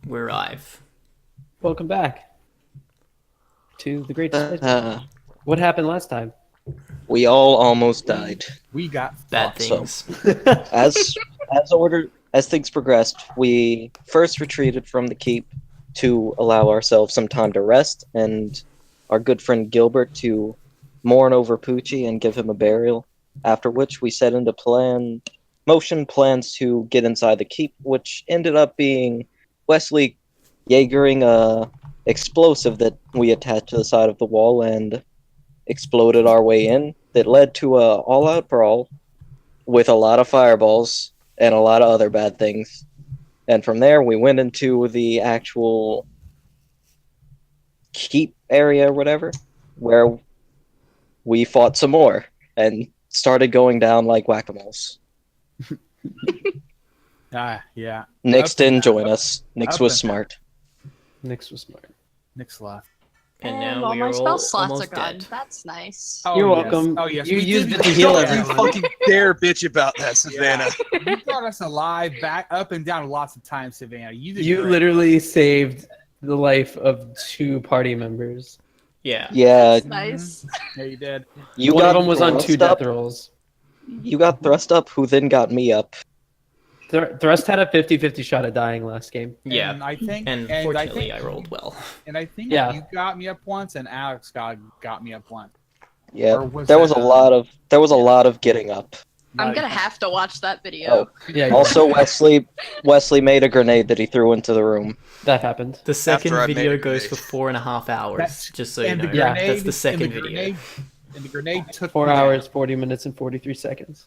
We're live. Welcome back to the Great Displacement. What happened last time? We all almost died. We got Bad fucked. things. As things progressed, we first retreated from the keep to allow ourselves some time to rest, and our good friend Gilbert to mourn over Poochie and give him a burial. After which we set into motion plans to get inside the keep, which ended up being Wesley Jaegering a explosive that we attached to the side of the wall and exploded our way in. That led to a all-out brawl with a lot of fireballs and a lot of other bad things. And from there, we went into the actual keep area or whatever, where we fought some more and started going down like whack-a-moles. Yeah. Nix didn't join us. Nix Up was and smart. Nix was smart. Nix left. And And now all we my are spell all slots are almost gone. dead. That's nice. You're yes. welcome. Oh yes, You we used did. it to heal Don't you everyone. fucking dare bitch about that, Savannah. You brought us alive, back up and down lots of times, Savannah. You did You great. literally saved the life of 2 party members. Yeah. Yeah, That's nice. Yeah, you did. you One got of them was on 2 thrust up. death rolls. You got thrust up, who then got me up. Thrust had a 50-50 shot at dying last game. Yeah. And I think, And I fortunately, think, I rolled well. and I think Yeah. you got me up once, and Alex got me up once. Yeah, Or was there was that, a lot of getting up. I'm Not gonna even- have to watch that video. Oh, Yeah, also Wesley made a grenade that he threw into the room. that happened. The second I made video a goes grenade. for 4.5 hours, That's- just so you and know. the Yeah, grenade, That's the second and the video. grenade, and the grenade took 4 me down. hours, 40 minutes, and 43 seconds.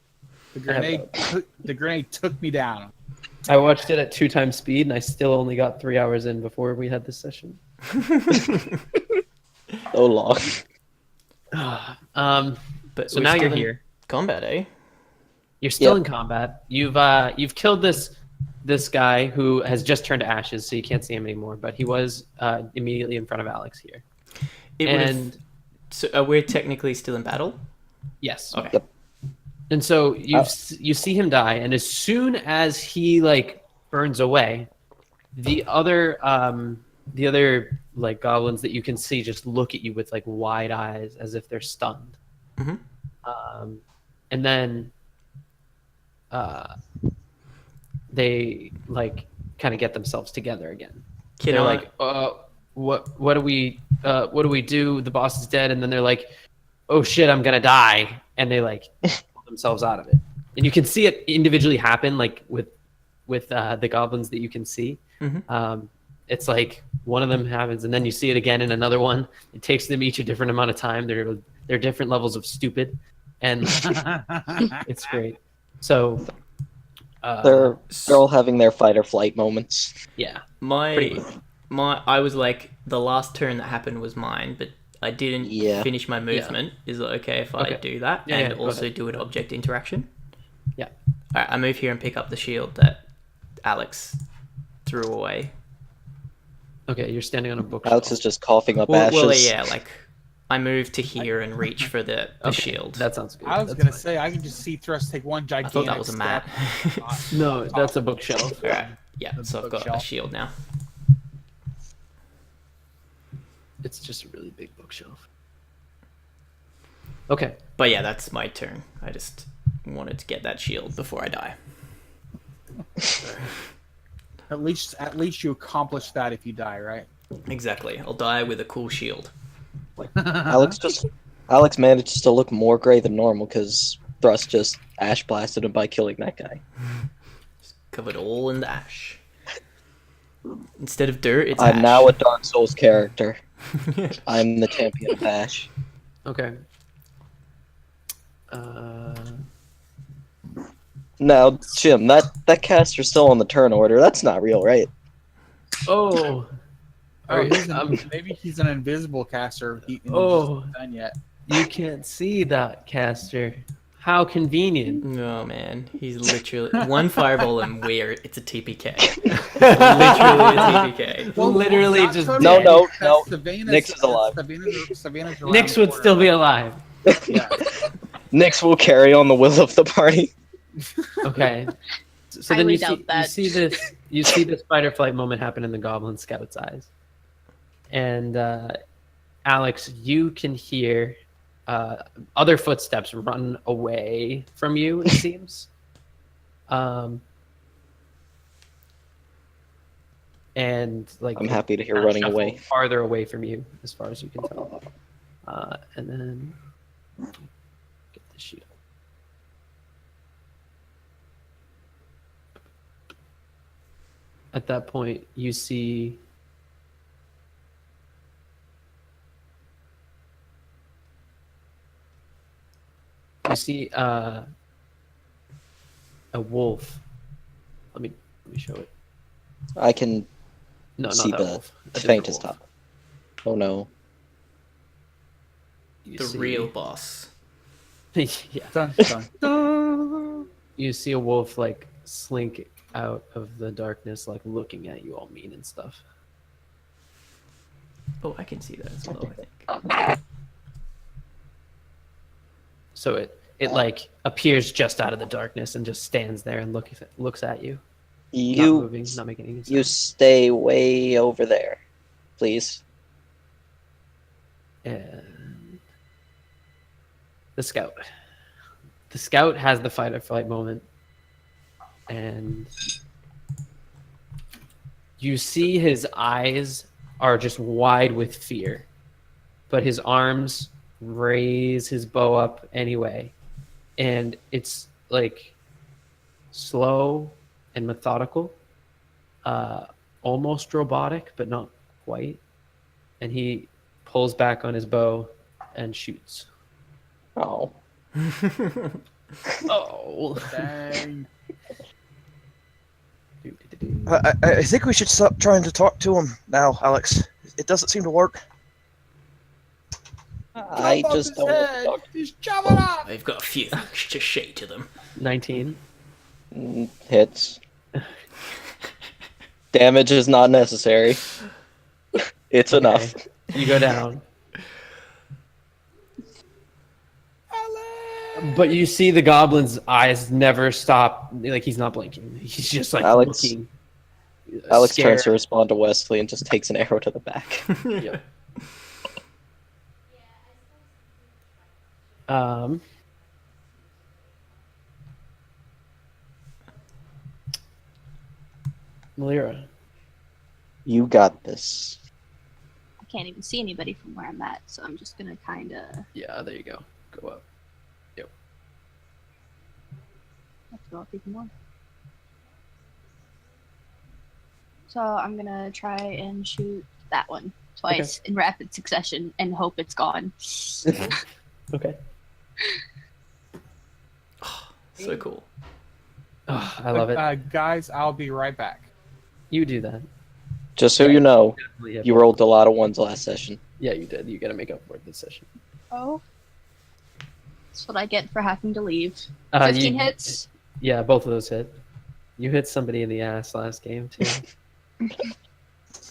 The grenade took me down. I watched it at 2 times speed, and I still only got 3 hours in before we had this session. So long. But So we're now still you're in here. Combat, eh? You're still Yep. in combat. You've killed this guy who has just turned to ashes, so you can't see him anymore. But he was immediately in front of Alex here. It would've- And So we're technically still in battle? yes, Okay. Yep. and so you see him die, and as soon as he burns away, the other like goblins that you can see just look at you with wide eyes as if they're stunned. Mhm. And then they kind of get themselves together again. Can They're I- like, what do we do? The boss is dead. And then they're like, oh shit, I'm gonna die, and they pull themselves out of it. And you can see it individually happen, with the goblins that you can see. Mhm. It's like one of them happens, and then you see it again in another one. It takes them each a different amount of time. They're different levels of stupid, and it's great. So They're all having their fight or flight moments. yeah, My pretty I was like, the last turn that happened was mine, but I didn't Yeah. finish my movement. Is it okay if I Okay. do that Yeah, and yeah, go also ahead. do an object interaction? Yeah. Alright, I move here and pick up the shield that Alex threw away. okay. You're standing on a bookshelf. Alex is just coughing up Well, ashes. yeah, I move to here and reach for the Okay, shield. That sounds good. I was That's gonna fine. say I can just see Thrust take one I gigantic thought that was a step. mat. No, that's a bookshelf. Alright, yeah, The so I've got a bookshelf. shield now. It's just a really big bookshelf. Okay. But yeah, that's my turn. I just wanted to get that shield before I die. At least you accomplish that if you die, right? Exactly. I'll die with a cool shield. Alex manages to look more gray than normal because Thrust just ash blasted him by killing that guy. Covered all in the ash. Instead of dirt, it's ash. I'm now a Dark Souls character. I'm the champion of ash. Okay. Now, Jim, that caster's still on the turn order. That's not real, right? Oh. Oh, Alright, maybe he's an invisible caster. He Oh. isn't done yet. you can't see that caster. How convenient. No, man. He's literally... One fireball and it's a TPK. Literally a TPK. Literally not just totally, No, because no. Savannah's- Nix is alive. Savannah's around Nyx the would corner. still be alive. Yeah. Nyx will carry on the will of the party. Okay. So then Highly you doubt see, that. you see You see this fight or flight moment happen in the Goblin Scout's eyes. And Alex, you can hear other footsteps run away from you, it seems. And like I'm happy to hear kinda running shuffle away. farther away from you, as far as you can tell. And then get the sheet. At that point, you see a wolf. Let me show it. I can No, see not that the wolf. A different faintest wolf. top. Oh no. You The see- real boss. yeah. Dun, dun. You see a wolf like slink out of the darkness, like looking at you all mean and stuff. Oh, I can see that as well, I think. So it like appears just out of the darkness and just stands there and looks at you. Not You moving, not making any you sense. stay way over there, please. And the scout. The scout has the fight or flight moment, and you see his eyes are just wide with fear, but his arms raise his bow up anyway, and it's like slow and methodical, almost robotic, but not quite. And he pulls back on his bow and shoots. Oh. Oh. Dang. I think we should stop trying to talk to him now, Alex. It doesn't seem to work. I Chop off just his don't want to head. talk. Just chop it off. I've got a few things to say to them. 19. Hits. Damage is not necessary. It's Okay. enough. You go down. But you see the goblin's eyes never stop. Like, he's not blinking. He's just like Alex- looking. Alex scared. turns to respond to Wesley and just takes an arrow to the back. Yep. Um. Malira. You got this. I can't even see anybody from where I'm at, so I'm just gonna kind of Yeah, there you go. Go up. have to go up even more. So I'm gonna try and shoot that one twice in rapid succession and hope it's gone. Okay. So cool. Oh, I love it. Guys, I'll be right back. You do that. Just so you know, Yeah, you rolled a lot of ones last session. Yeah, you did. You got to make up for it this session. Oh. That's what I get for having to leave. Uh, 15 you- hits. Yeah, both of those hit. You hit somebody in the ass last game too.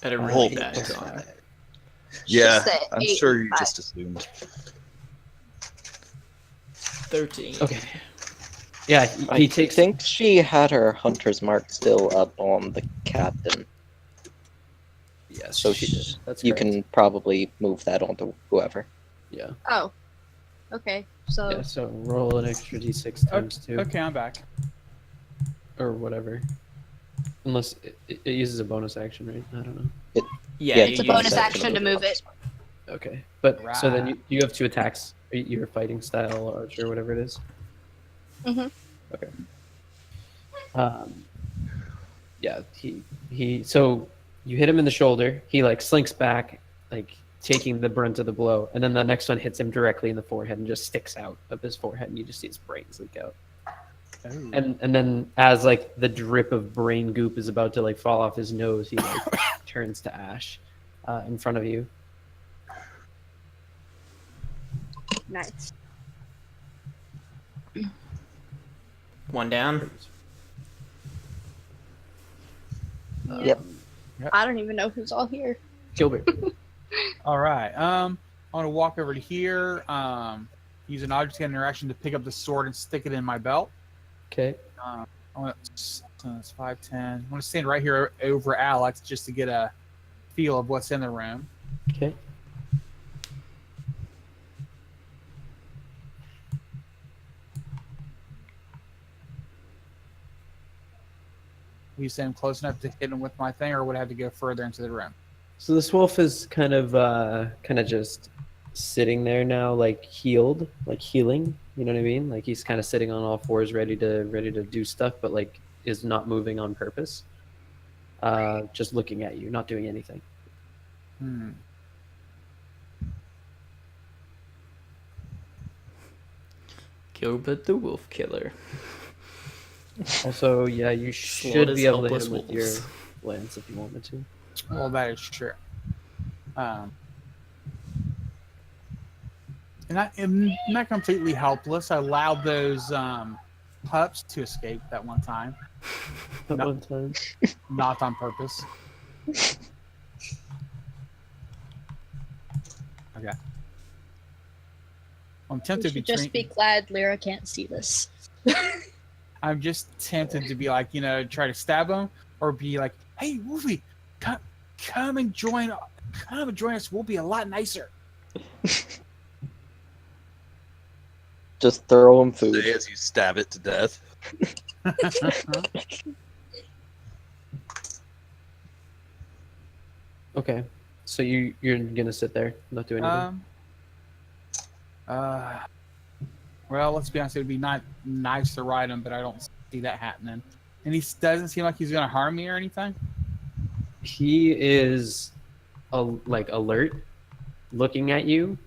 At a really bad time. Yeah, Just say I'm 8 sure and you 5. just assumed. 13. Okay. Yeah, he I takes. think she had her hunter's mark still up on the captain, Yes, so she did. That's you correct. can probably move that onto whoever. Yeah. Oh. Okay. So Yeah. So roll an extra d6 times 2 Okay, I'm back. or whatever. Unless it uses a bonus action, right? I don't know. Yeah, Yeah, it's a you bonus use- action to move it. Okay, but so then Right. you have 2 attacks. Your fighting style, archer, whatever it is. Mhm. Okay. Yeah, he. So you hit him in the shoulder. He like slinks back, like taking the brunt of the blow, and then the next one hits him directly in the forehead and just sticks out of his forehead, and you just see his brains leak out. Ooh. And then as like the drip of brain goop is about to like fall off his nose, he like turns to ash in front of you. Nice. One down. Yep. I don't even know who's all here. Gilbert. All right. I'm gonna walk over to here. Use an object interaction to pick up the sword and stick it in my belt. Okay. I'm gonna So it's 5, 10. I'm gonna stand right here over Alex just to get a feel of what's in the room. Okay. You say I'm close enough to hit him with my thing, or would I have to go further into the room? So this wolf is kind of just sitting there now, like healed, like healing. You know what I mean? Like he's kind of sitting on all fours, ready to do stuff, but like is not moving on purpose. Just looking at you, not doing anything. Hmm. Gilbert the Wolf Killer. Also, yeah, you should Slaughters be able to hit helpless him with your wolves. lance if you wanted to. Well, that is true. And I'm not completely helpless. I allowed those pups to escape that one time, At No. one time. not on purpose. Okay. I'm You tempted should between. just be glad Lyra can't see this. I'm just tempted to be like, try to stab him, or be like, "Hey, Wolfie, come and join us. We'll be a lot nicer." Just throw him food. Say as you stab it to death. Okay. So you're gonna sit there, not do anything. Well, let's be honest. It would be not nice to ride him, but I don't see that happening. And he doesn't seem like he's gonna harm me or anything. He is like alert, looking at you.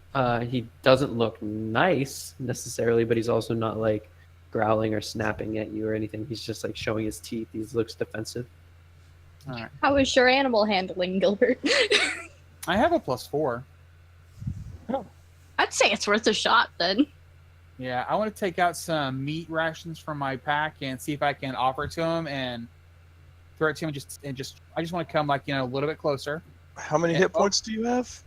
He doesn't look nice necessarily, but he's also not like growling or snapping at you or anything. He's just like showing his teeth. He looks defensive. All right. How is your animal handling, Gilbert? I have a +4. I'd say it's worth a shot then. Yeah, I want to take out some meat rations from my pack and see if I can offer it to him and throw it to him. I just want to come like a little bit closer. How many Yeah, hit points do you have?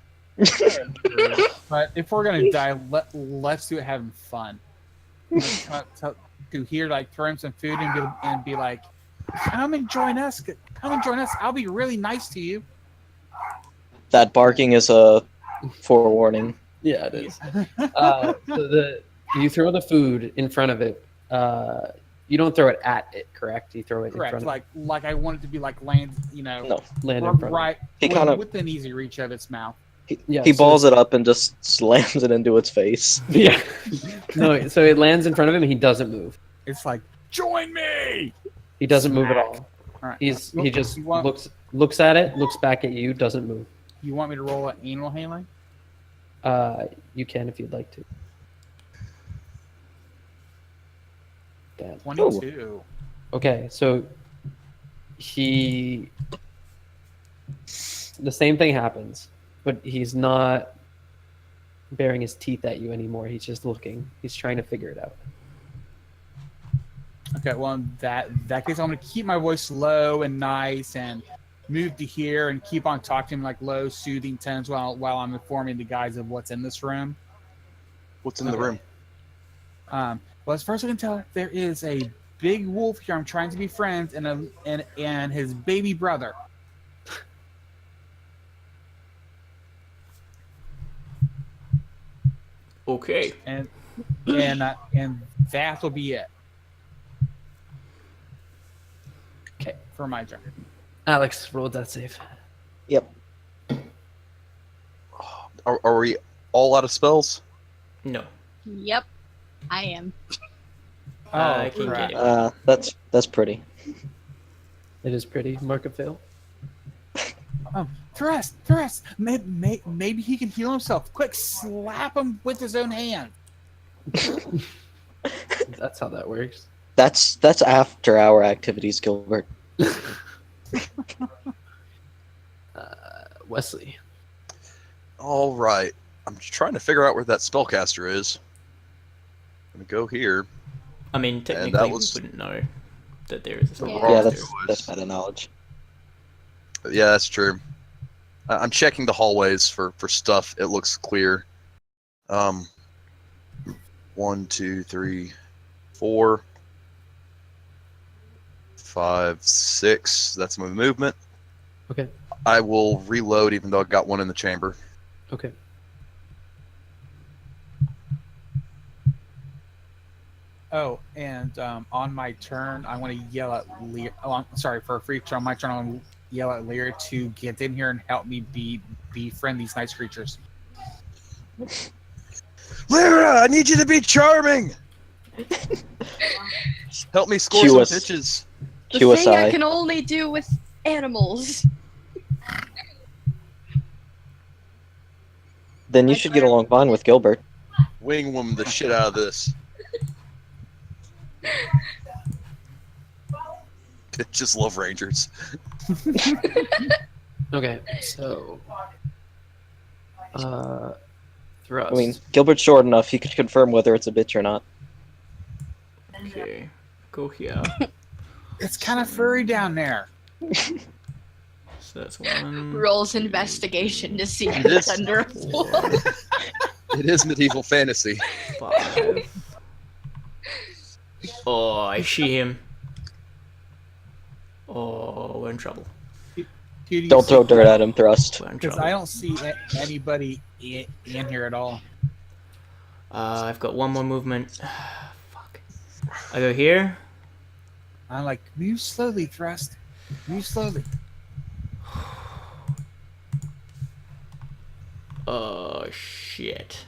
But if we're gonna die, let's do it having fun. To here, like throw him some food and be like, come and join us. Come and join us. I'll be really nice to you. That barking is a forewarning. Yeah, it is. So you throw the food in front of it. You don't throw it at it, correct? You throw it in Correct. front of Like I want it to be like land. No, land in front of it. Right. He kinda- within easy reach of its mouth. Yeah, he so balls it up and just slams it into its face. Yeah. No, so it lands in front of him and he doesn't move. It's like, join me. He doesn't move at Smack. all. All right. He just You want- looks at it, looks back at you, doesn't move. You want me to roll an animal handling? You can if you'd like to. Damn. 22. Okay, so the same thing happens, but he's not baring his teeth at you anymore. He's just looking. He's trying to figure it out. Okay, well, in that case, I'm going to keep my voice low and nice and move to here and keep on talking to him like low, soothing tones while I'm informing the guys of what's in this room. What's in the room? Well, as far as I can tell, there is a big wolf here. I'm trying to be friends, and his baby brother. Okay. And that will be it. Okay. For my turn. Alex, roll a death save. Yep. Are we all out of spells? No. Yep, I am. I can crap. get it. That's pretty. It is pretty. Mark of fail. Therese, maybe he can heal himself. Quick, slap him with his own hand. That's how that works. That's after hour activities, Gilbert. Wesley. All right. I'm just trying to figure out where that spellcaster is. I'm gonna go here. I mean, that technically, was- we wouldn't know that there is a Yeah. spell. Yeah, caster. that's meta knowledge. Yeah, that's true. I'm checking the hallways for stuff. It looks clear. 1, 2, 3, 4, 5, 6. That's my movement. Okay. I will reload even though I got one in the chamber. Okay. Oh, and on my turn, I want to yell at Lear. Oh, I'm sorry, for a free turn. On my turn, I want to yell at Lear to get in here and help me befriend these nice creatures. Lyra, I need you to be charming. Help me score some QS. pitches. The thing I QSI. can only do with animals. Then you should get along fine with Gilbert. Wing woman the shit out of this. Just love Rangers. Okay. So. Thrust. I mean, Gilbert's short enough, he could confirm whether it's a bitch or not. Okay, go here. It's kind of furry down there. So that's 1. Rolls investigation to see if It it's is. under a wall. It is medieval fantasy. 5. Oh, I see him. Oh, we're in trouble. Don't throw dirt at him, Thrust. We're in Because trouble. I don't see anybody in here at all. I've got one more movement. Fuck. I go here. I'm like, move slowly, Thrust. Move slowly. Oh, shit.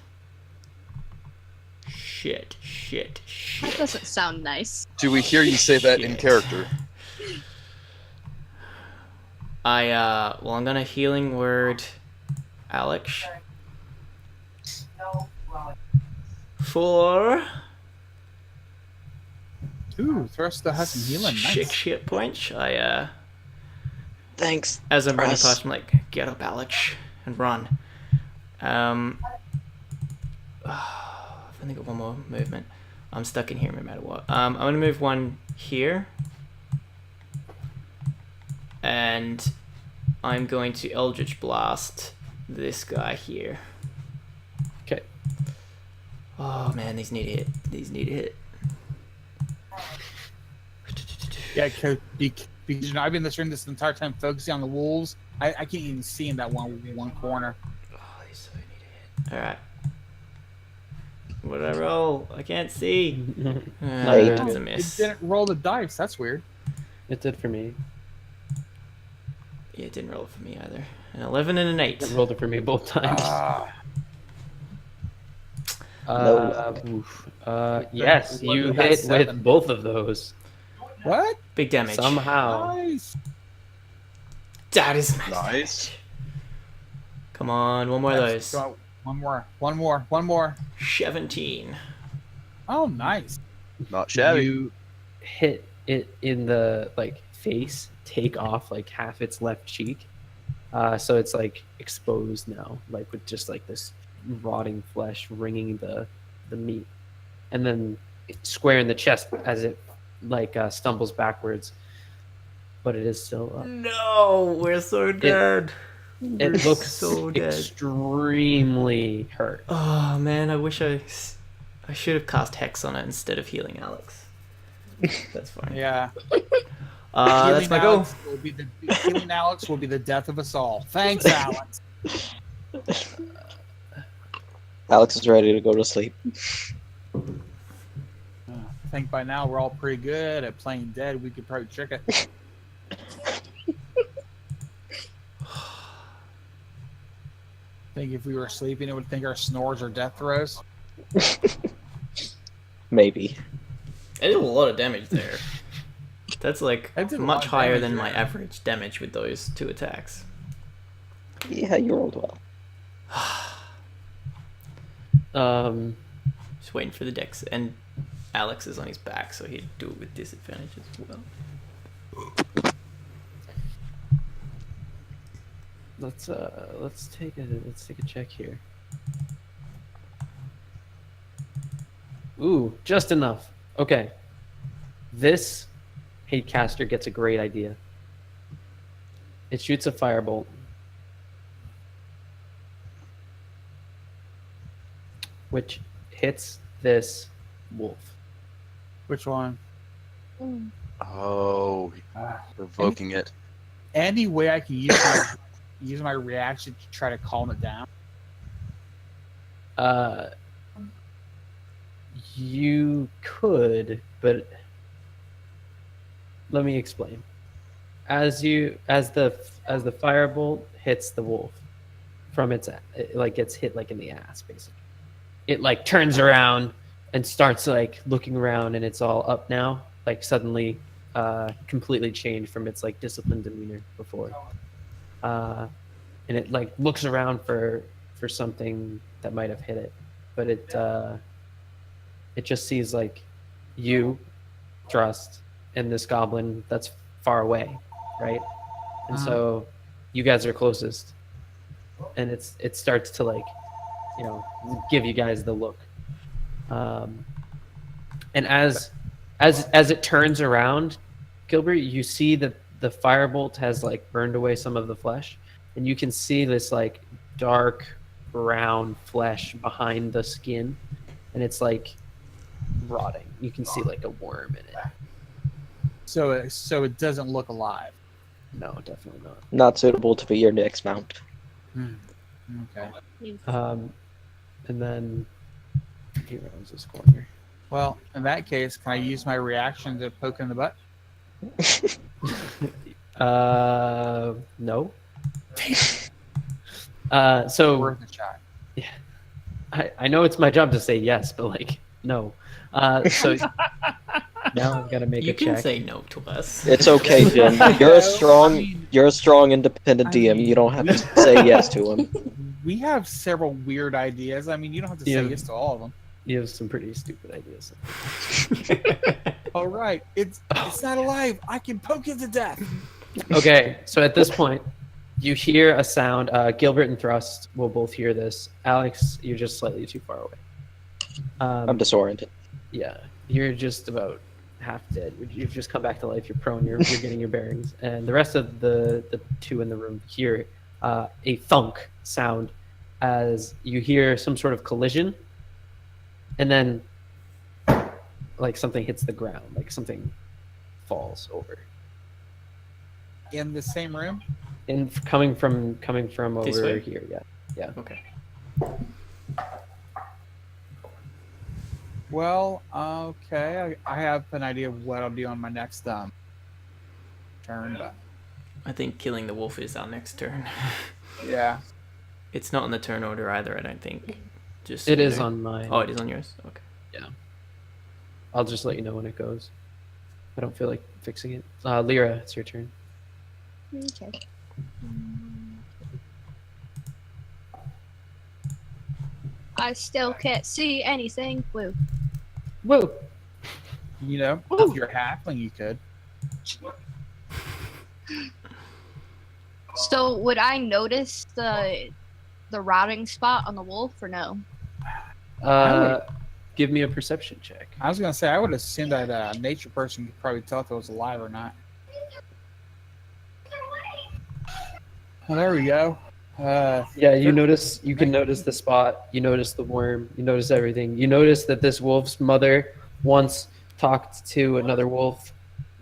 Shit, shit, That shit. doesn't sound nice. Do we hear you say that in Shit. character? Well, I'm gonna healing word Alex. 4. Ooh, Thrust has some healing. Nice. 6 hit points. Thanks. As I'm running Press. past, I'm like, get up, Alex, and run. I've only got one more movement. I'm stuck in here no matter what. I'm gonna move one here. And I'm going to Eldritch Blast this guy here. Okay. Oh man, these need a hit. These need a hit. Yeah, because you know, I've been this entire time focusing on the wolves. I can't even see in that one corner. Oh, these so need a hit. Alright. What did I roll? I can't see. Eight. That's a It miss. didn't roll the dice. That's weird. It did for me. Yeah, it didn't roll for me either. An 11 and an 8. It rolled it for me both times. No Oof. Yes, you Got hit 7. with both of those What? Big damage. somehow. Nice. That is Nice. Come on, one more of those. Go. One more. 17. Oh, nice. Not shabby. You hit it in the face, take off half its left cheek, so it's exposed now, with just this rotting flesh ringing the meat, and then square in the chest as it stumbles backwards, but it is still up. No, we're so dead. It looks so dead. extremely hurt. Oh man, I wish I should have cast Hex on it instead of healing Alex. That's fine. Yeah. That's my go. Healing Alex will be the death of us all. Thanks, Alex. Alex is ready to go to sleep. I think by now we're all pretty good at playing dead. We could probably trick it. I think if we were sleeping, it would think our snores are death throes. Maybe. I did a lot of damage there. That's I did a lot much of higher damage than my there. average damage with those 2 attacks. Yeah, you rolled well. Just waiting for the dex, and Alex is on his back, so he'd do it with disadvantage as well. Let's take a check here. Ooh, just enough. Okay. This Hatecaster gets a great idea. It shoots a firebolt. Which hits this wolf. Which one? Oh, provoking it. Any way I can use my reaction to try to calm it down? You could, but let me explain. As the firebolt hits the wolf from it like gets hit like in the ass, basically. It like turns around and starts like looking around, and it's all up now. Like suddenly, completely changed from its like disciplined demeanor before. And it like looks around for something that might have hit it, but it just sees like you, Thrust, and this goblin that's far away, right? And so you guys are closest, and it starts to like, give you guys the look. And as it turns around, Gilbert, you see that the firebolt has like burned away some of the flesh, and you can see this like dark brown flesh behind the skin, and it's like rotting. You can see like a worm in it. So it doesn't look alive. No, definitely not. Not suitable to be your next mount. Okay. And then here is this corner. Well, in that case, can I use my reaction to poke in the butt? No. So Worth a shot. I know it's my job to say yes, but like no. So now I've got to make You a can check. say no to us. It's okay, Jin. You're a strong, independent DM. You don't have to say yes to him. We have several weird ideas. I mean, you don't have to say yes to all of them. You have some pretty stupid ideas. All right, it's not alive. I can poke it to death. Okay, so at this point, you hear a sound. Gilbert and Thrust will both hear this. Alex, you're just slightly too far away. I'm disoriented. Yeah, you're just about half dead. You've just come back to life. You're prone. You're getting your bearings. And the rest of the two in the room hear a thunk sound as you hear some sort of collision, and then like something hits the ground, like something falls over. In the same room? And coming from This over way? here, yeah. Okay. Well, okay. I have an idea of what I'll do on my next turn. But I think killing the wolf is our next turn. yeah. It's not on the turn order either, I don't think. Just It is on mine. Oh, it is on yours? Okay. I'll just let you know when it goes. I don't feel like fixing it. Lyra, it's your turn. Okay. I still can't see anything. Woo. Whoa! You know, if you're a halfling, you could. So would I notice the rotting spot on the wolf or no? Give me a perception check. I was gonna say I would assume that a nature person could probably tell if it was alive or not. Well, there we go. Yeah, you can notice the spot, you notice the worm, you notice everything. You notice that this wolf's mother once talked to another wolf,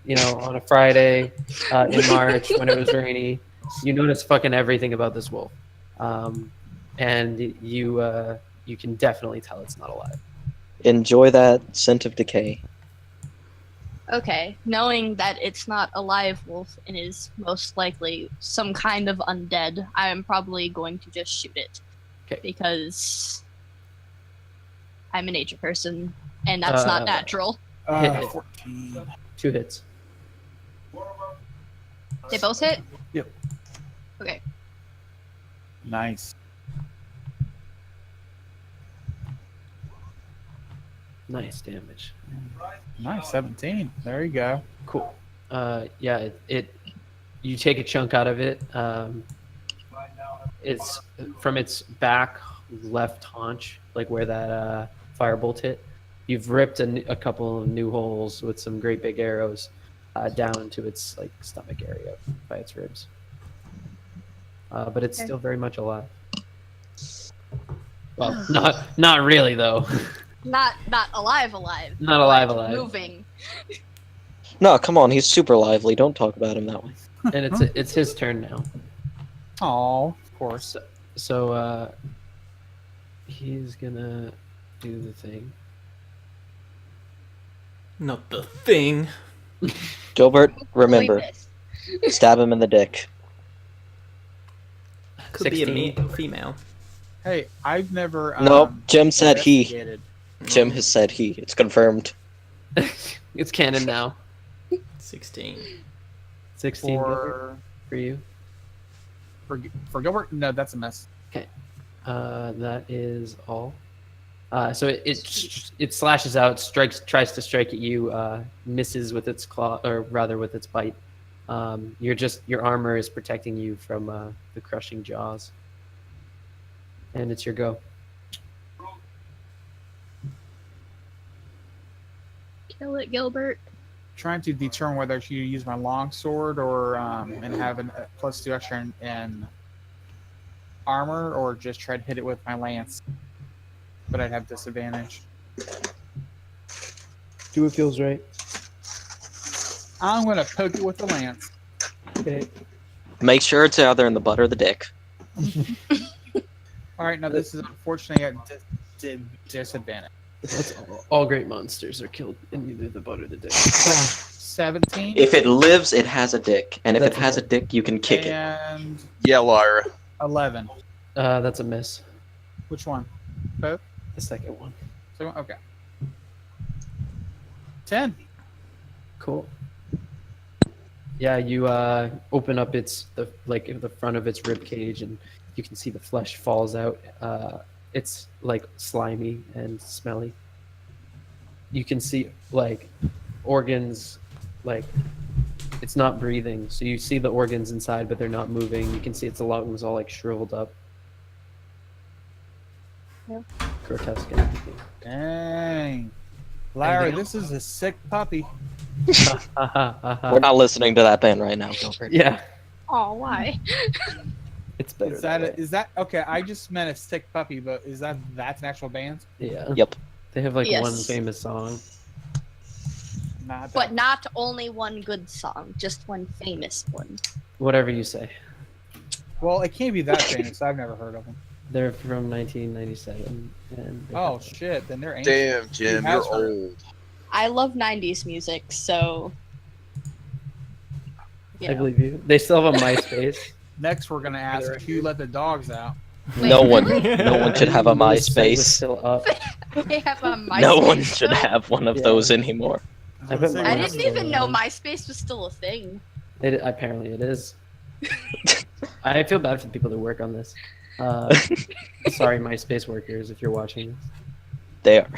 on a Friday in March when it was rainy. You notice fucking everything about this wolf. And you can definitely tell it's not alive. Enjoy that scent of decay. Okay, knowing that it's not a live wolf and is most likely some kind of undead, I am probably going to just shoot it. Okay. Because I'm a nature person, and that's not natural. Hit it. 14. 2 hits. They both hit? Yep. Okay. Nice. Nice damage. Nice, 17. There you go. Cool. Yeah, you take a chunk out of it. It's from its back left haunch, like where that firebolt hit. You've ripped a couple of new holes with some great big arrows down into its like stomach area by its ribs. But it's still very much alive. Well, not really though. Not alive. Not alive. Moving. No, come on, he's super lively. Don't talk about him that way. And it's his turn now. Oh, of course. So he's gonna do the thing. Not the thing. Gilbert, remember, Holy stab him in the dick. Could be a 16. female. Hey, I've never. Nope, Jim said he. investigated. Jim has said he. It's confirmed. It's canon now. 16. 16 For, for you. for Gilbert? No, that's a mess. That is all. So it slashes out, tries to strike at you, misses with its claw, or rather with its bite. Your armor is protecting you from the crushing jaws. And it's your go. Kill it, Gilbert. Trying to determine whether I should use my longsword or and have a +2 extra in armor, or just try to hit it with my lance. But I'd have disadvantage. Do what feels right. I'm gonna poke it with the lance. Okay. Make sure it's either in the butt or the dick. All right, now this is unfortunately at disadvantage. All great monsters are killed in either the butt or the dick. 17 If it lives, it has a dick. And if That's it has a dick, you can kick it. and Yeah, Lyra. 11. That's a miss. Which one? Both? The second one. So, okay. 10. Cool. Yeah, you open up the front of its rib cage, and you can see the flesh falls out. It's like slimy and smelly. You can see like organs, like it's not breathing. So you see the organs inside, but they're not moving. You can see its lungs all like shriveled up. Yeah. Grotesque and everything. Dang. Larry, this is a sick puppy. We're not listening to that band right now, Gilbert. Yeah, Oh, why? it's better. Is that okay? I just meant a sick puppy, but that's an actual band? Yeah. Yep. They have like Yes. one famous song. Not that. But not only one good song, just one famous one. Whatever you say. Well, it can't be that famous. I've never heard of them. They're from 1997. And they Oh have- shit! Then they're ancient. Damn, Jim, Who you're has her? old. I love 90s music, so. I believe you. They still have a MySpace. Next, we're gonna ask who let the dogs out. No one should have a The site was MySpace. still up. They have a MySpace. No one should though? have one of Yeah. those anymore. I bet I mine didn't still even know is. MySpace was still a thing. Apparently it is. I feel bad for the people that work on this. Sorry, MySpace workers, if you're watching this. They are.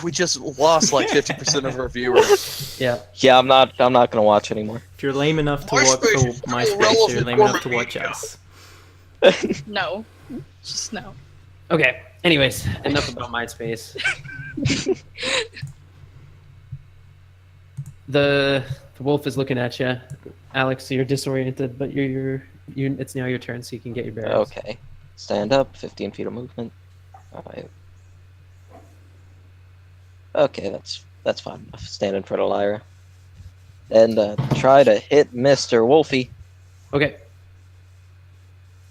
We just lost like 50% of our viewers. Yeah. Yeah, I'm not gonna watch anymore. If you're lame enough to MySpace watch for is MySpace, you're irrelevant lame enough to for me watch now. us. No. Just no. Okay. Anyways, enough about MySpace. The wolf is looking at you, Alex. You're disoriented, but it's now your turn, so you can get your bearings. Okay. Stand up, 15 feet of movement. Alright. Okay, that's fine enough. Stand in front of Lyra. And try to hit Mr. Wolfie. Okay.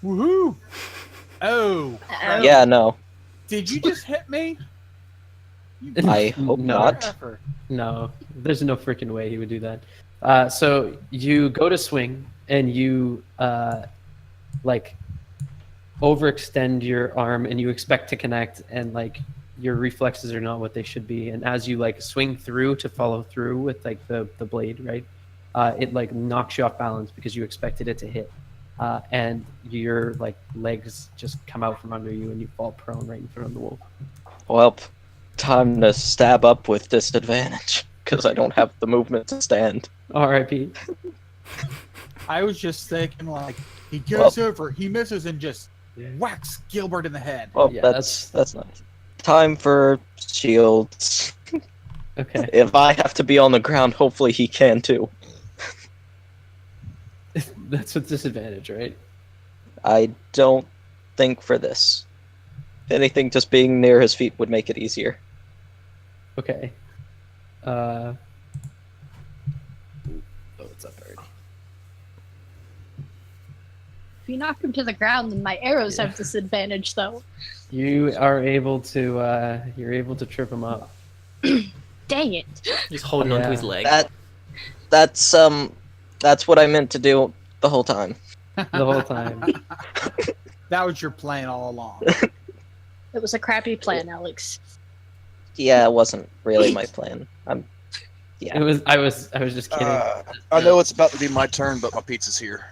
Woohoo! Oh, crap. Yeah, no. Did you just hit me? I hope No. not. Effort. No, there's no freaking way he would do that. So you go to swing and you like overextend your arm and you expect to connect, and like your reflexes are not what they should be. And as you like swing through to follow through with like the blade, right? It like knocks you off balance because you expected it to hit. And your like legs just come out from under you and you fall prone right in front of the wolf. Well, time to stab up with disadvantage. Because I don't have the movement to stand. R.I.P. I was just thinking, like, he goes over, he misses, and just whacks Gilbert in the head. Well, Yeah, that's nice. Time for shields. Okay. If I have to be on the ground, hopefully he can too. That's with disadvantage, right? I don't think for this. If anything, just being near his feet would make it easier. Okay. If you knock him to the ground, then my arrows have disadvantage, though. You are able to trip him up. Dang it. Just holding onto his leg. That's what I meant to do the whole time. The whole time. That was your plan all along. It was a crappy plan, Alex. Yeah, it wasn't really my plan. It was. I was just kidding. I know it's about to be my turn, but my pizza's here.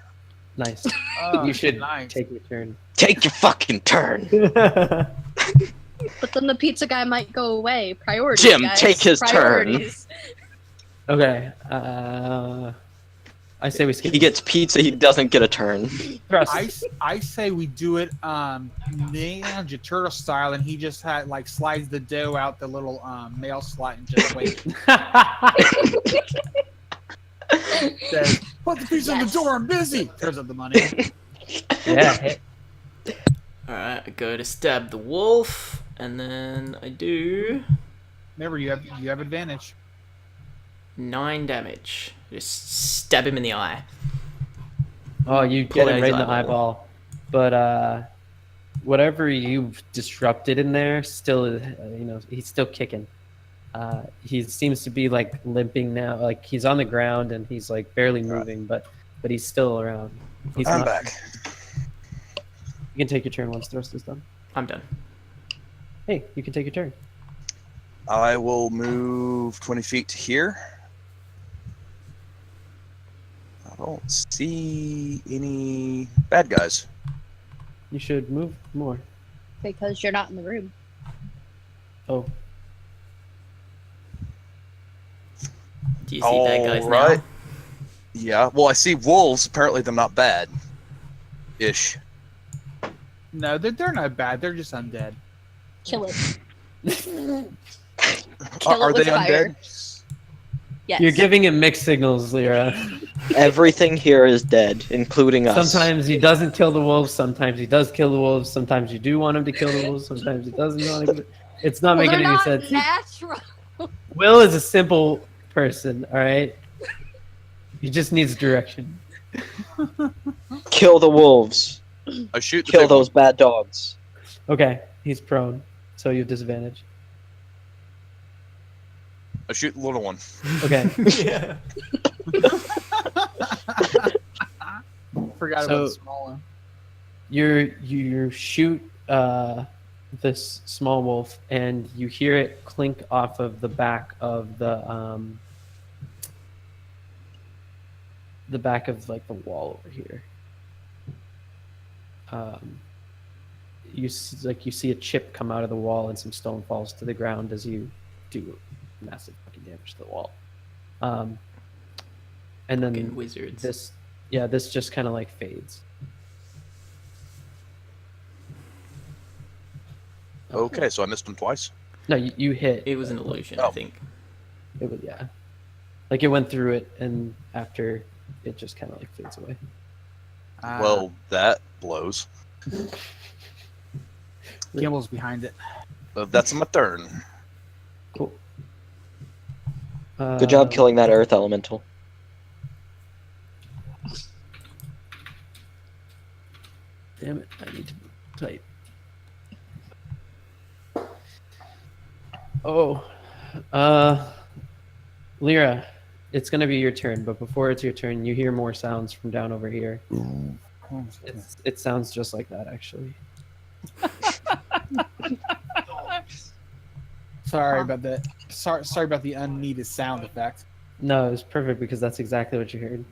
Nice. Oh, You should nice. take your turn. Take your fucking turn. But then the pizza guy might go away. Priorities, Jim, guys. take his turn. Priorities. Okay. I say we skip. He gets pizza, he doesn't get a turn. Trust. I say we do it Ninja Turtle style, and he just slides the dough out the little mail slot and just wait. Says, put the pizza in the door, I'm busy. Throws up the money. Yeah. Alright, I go to stab the wolf, and then I do Remember, you have advantage. 9 damage. Just stab him in the eye. Oh, you Pull get out it right his in the eyeball. eyeball. But whatever you've disrupted in there, still, he's still kicking. He seems to be like limping now. Like he's on the ground and he's like barely moving, but he's still around. He's I'm not- back. You can take your turn once the rest is done. I'm done. Hey, you can take your turn. I will move 20 feet to here. I don't see any bad guys. You should move more. Because you're not in the room. Oh, Do you see bad guys Alright. now? Yeah, well, I see wolves. Apparently, they're not bad. Ish. No, they're not bad. They're just undead. Kill it. Are it they with fire. undead? Yes. you're giving him mixed signals, Lyra. Everything here is dead, including us. Sometimes he doesn't kill the wolves. Sometimes he does kill the wolves. Sometimes you do want him to kill the wolves. Sometimes he doesn't want to. It's not Well, making they're any not sense. natural. Will is a simple person. All right. He just needs direction. Kill the wolves. I shoot the Kill big those bad dogs. Okay, he's prone, so you have disadvantage. one. I shoot the little one. Okay. Yeah. Forgot So- about the small one. You shoot this small wolf, and you hear it clink off of the back of the back of like the wall over here. You see a chip come out of the wall, and some stone falls to the ground as you do massive fucking damage to the wall. And then Fucking wizards. this just kind of like fades. Okay, so I missed him twice. No, you hit. It was an illusion, I Oh. think. It was, yeah. Like it went through it, and after it just kind of like fades away. Well, that blows. Gimble's behind it. That's my turn. Cool. Good job killing that earth elemental. Damn it! I need to type. Oh, Lyra, it's gonna be your turn, but before it's your turn, you hear more sounds from down over here. It sounds just like that, actually. Sorry about that. Sorry about the unneeded sound effect. No, it was perfect because that's exactly what you heard.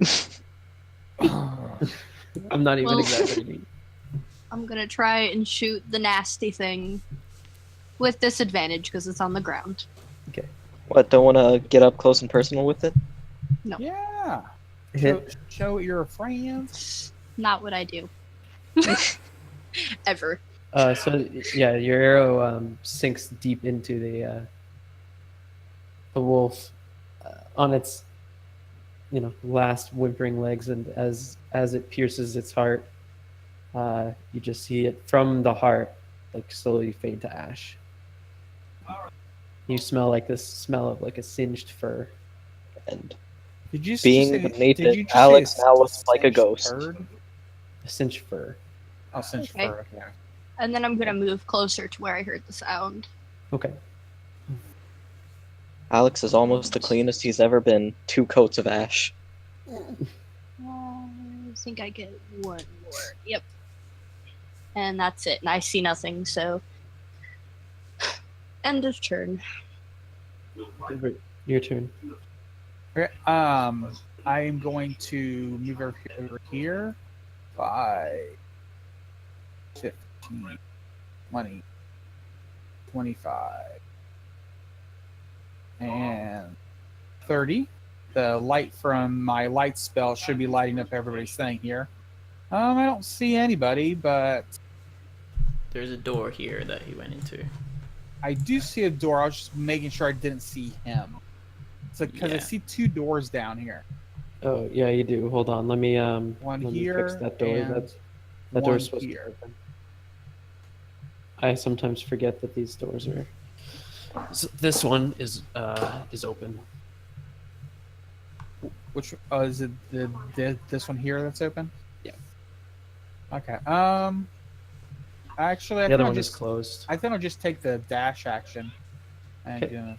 I'm not even Well- exaggerating. I'm gonna try and shoot the nasty thing with disadvantage because it's on the ground. What, don't want to get up close and personal with it? Yeah. Hit. Show your friend. Not what I do. Ever. So yeah, your arrow sinks deep into the wolf on its last whimpering legs, and as it pierces its heart, you just see it from the heart like slowly fade to ash. You smell like this smell of like a singed fur. And Did you being say, beneath did you it, just Alex say now looks like a singed ghost. turd? A cinch fur. I'll cinch Okay. fur. Okay. And then I'm gonna move closer to where I heard the sound. Okay. Alex is almost the cleanest he's ever been. 2 coats of ash. I think I get one more. Yep. And that's it. And I see nothing, so end of turn. Your turn. Okay. I am going to move over here by 15, 20, 25, and 30. The light from my light spell should be lighting up everybody's thing here. I don't see anybody, but There's a door here that he went into. I do see a door. I was just making sure I didn't see him. So because I Yeah. see 2 doors down here. Oh yeah, you do. Hold on. Let me One let me here fix that door. and That one door's supposed to be here. open. I sometimes forget that these doors are. So this one is open. Which is it? This one here that's open? Yeah. Okay. Actually, I The other think I'll one is just closed. I think I'll just take the dash action. And Okay.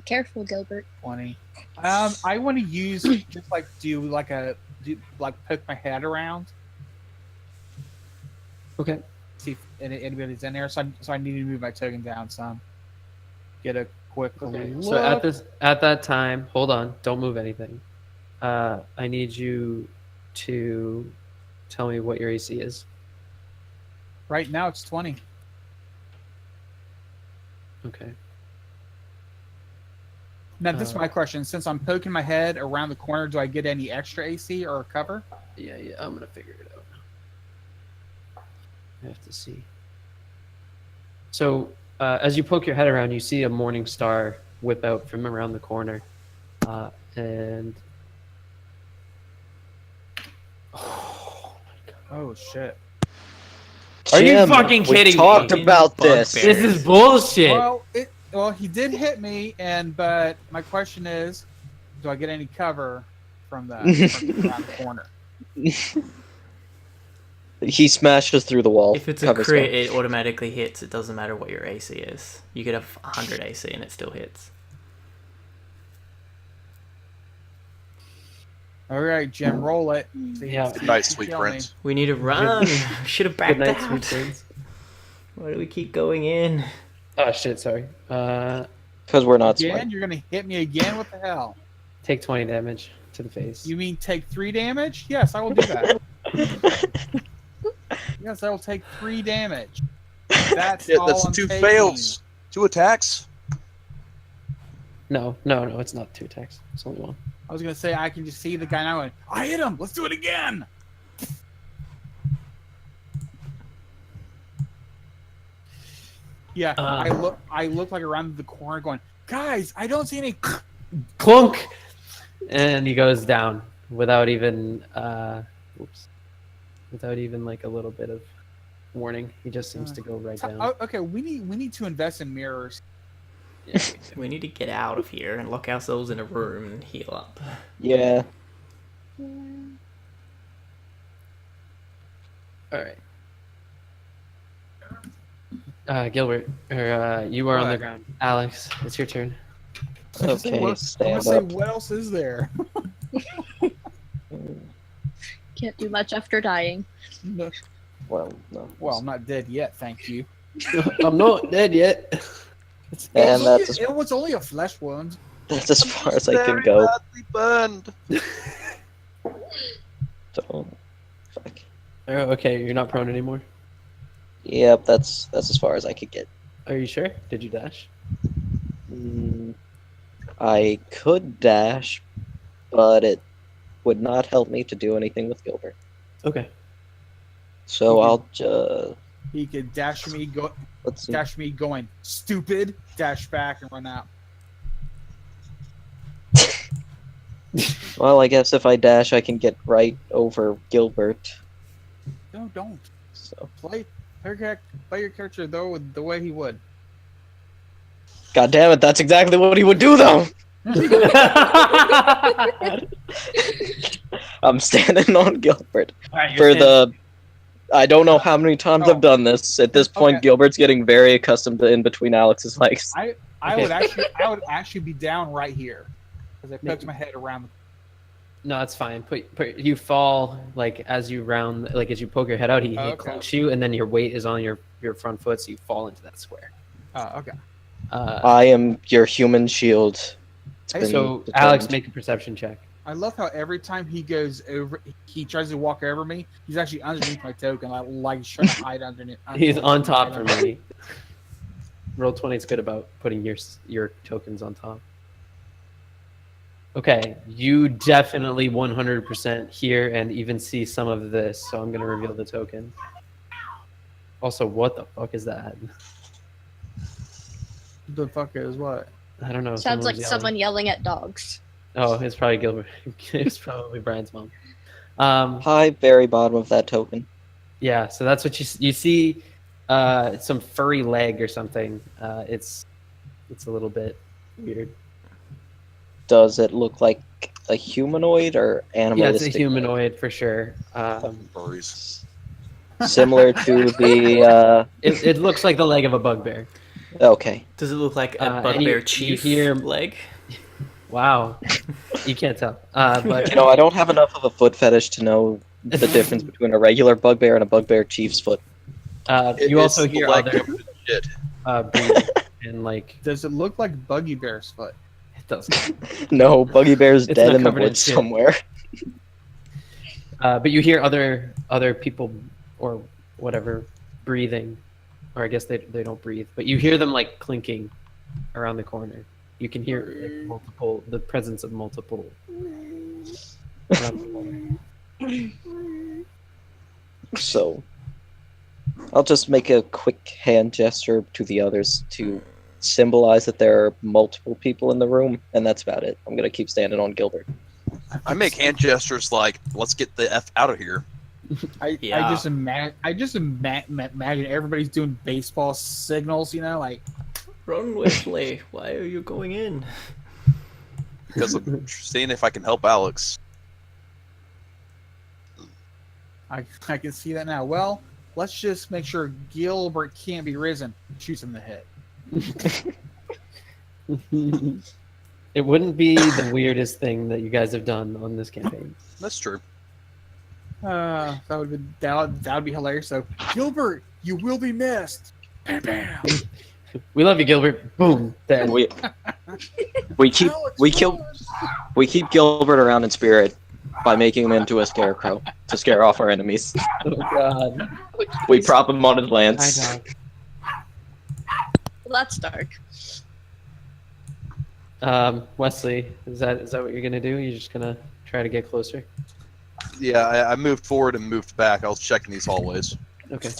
Careful, Gilbert. 20. I want to use just like poke my head around, Okay. see if anybody's in there. So I need to move my token down some. Get a quick Okay. look. So at that time, hold on. Don't move anything. I need you to tell me what your AC is. Right now it's 20. Okay. Now this is my question. Since I'm poking my head around the corner, do I get any extra AC or cover? Yeah, I'm gonna figure it out. I have to see. So, as you poke your head around, you see a morning star whip out from around the corner, and Oh shit. Are you Jim, fucking kidding we talked me? about this. Bugbear. this is bullshit. Well, he did hit me, but my question is, do I get any cover from from around the corner? He smashes through the wall. If it's a covers crit, him. it automatically hits. It doesn't matter what your AC is. You could have 100 AC and it still hits. All right, Jim, roll it. Yeah. Good night, sweet Kill me. prince. We need to run. Should have Good backed night, out. sweet dreams. Why do we keep going in? Oh shit! Sorry. Because we're not smart. Again, you're gonna hit me again. What the hell? Take 20 damage to the face. You mean take 3 damage? Yes, I will do that. Yes, I will take 3 damage. That's Yeah, all that's I'm 2 taking. fails. 2 attacks. No, it's not 2 attacks. It's only 1. I was gonna say I can just see the guy now. And I hit him. Let's do it again. Yeah, I look like around the corner, going, guys, I don't see any. Clunk, and he goes down without even without even like a little bit of warning. He just seems to go right down. Oh, okay, we need to invest in mirrors. Yeah. We need to get out of here and lock ourselves in a room and heal up. Yeah. All right. Gilbert, or you are on the What? ground. Alex, it's your turn. Okay, I want stand to say, up. what else is there? Can't do much after dying. Well, no. Well, I'm not dead yet, thank you. I'm not dead yet. And that's It was only a flesh wound. that's as far as I can Very go. badly burned. So, fuck. Oh, okay, you're not prone anymore. Yep, that's as far as I could get. Are you sure? Did you dash? I could dash, but it would not help me to do anything with Gilbert. Okay. So Mhm. I'll just He could dash me, let's see. dash me going stupid, dash back and run out. Well, I guess if I dash, I can get right over Gilbert. No, don't. So Play your character though the way he would. God damn it, that's exactly what he would do, though! I'm standing on Gilbert. Alright, For the... I don't know how many times Oh. I've done this. At this point, Okay. Gilbert's getting very accustomed to in between Alex's legs. I Okay. would actually be down right here because I poked my head around. No, that's fine. You fall like as you round, like as you poke your head out, he Okay. clunks you, and then your weight is on your front foot, so you fall into that square. Okay. I am your human shield. It's Hey, been So determined. Alex, make a perception check. I love how every time he goes over, he tries to walk over me. He's actually underneath my token, like he's trying to hide underneath. He's on top for me. Roll 20 is good about putting your tokens on top. Okay, you definitely 100% hear and even see some of this, so I'm going to reveal the token. Also, what the fuck is that? The fuck is what? I don't know. Sounds like someone's someone yelling at dogs. Oh, it's probably Gilbert. It's probably Brian's mom. High, very bottom of that token. Yeah, so that's what you see. Some furry leg or something. It's a little bit weird. Does it look like a humanoid or Yeah, animalistic? it's a humanoid for sure. Furries. Similar to the. It looks like the leg of a bugbear. Okay. Does it look like a And bugbear you chief hear- leg? Wow, you can't tell. But You know, I don't have enough of a foot fetish to know the difference between a regular bugbear and a bugbear chief's foot. you also It's the hear leg other covered in shit. breathing and like Does it look like Buggy Bear's foot? it does. No, Buggy Bear's It's dead not in the covered in woods shit. somewhere. But you hear other people or whatever breathing, or I guess they don't breathe, but you hear them like clinking around the corner. You can hear like, the presence of multiple. around the corner. So, I'll just make a quick hand gesture to the others to symbolize that there are multiple people in the room, and that's about it. I'm gonna keep standing on Gilbert. I make hand gestures like, let's get the F out of here. I Yeah. just imagine everybody's doing baseball signals. You know, like Ron Wesley, why are you going in? Because I'm seeing if I can help Alex. I can see that now. Well, let's just make sure Gilbert can't be risen. Shoots him in the head. It wouldn't be the weirdest thing that you guys have done on this campaign. That's true. That would be hilarious. So Gilbert, you will be missed. Bam, bam. We love you, Gilbert. Boom. Dead. We keep Alex, we kill run. we keep Gilbert around in spirit by making him into a scarecrow to scare off our enemies. Oh God. We prop him on his Hi, lance. dog. Well, that's dark. Wesley, is that what you're gonna do? You're just gonna try to get closer? Yeah, I moved forward and moved back. I was checking these hallways. Okay.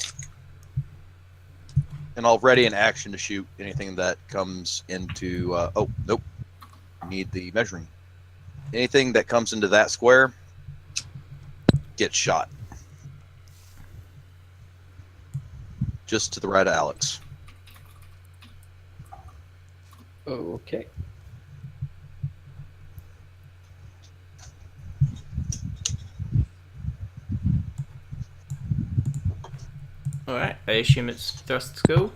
And I'll ready an action to shoot anything that comes into... oh, nope. Need the measuring. Anything that comes into that square gets shot. Just to the right of Alex. Okay. Alright, I assume it's thrust go.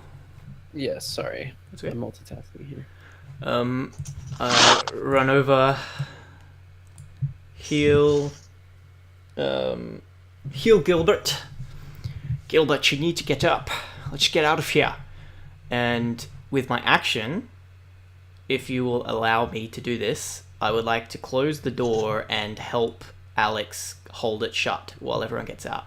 Yes. Sorry. That's I'm okay. multitasking here. Run over, heal Gilbert. Gilbert, you need to get up. Let's get out of here. And with my action, if you will allow me to do this, I would like to close the door and help Alex hold it shut while everyone gets out.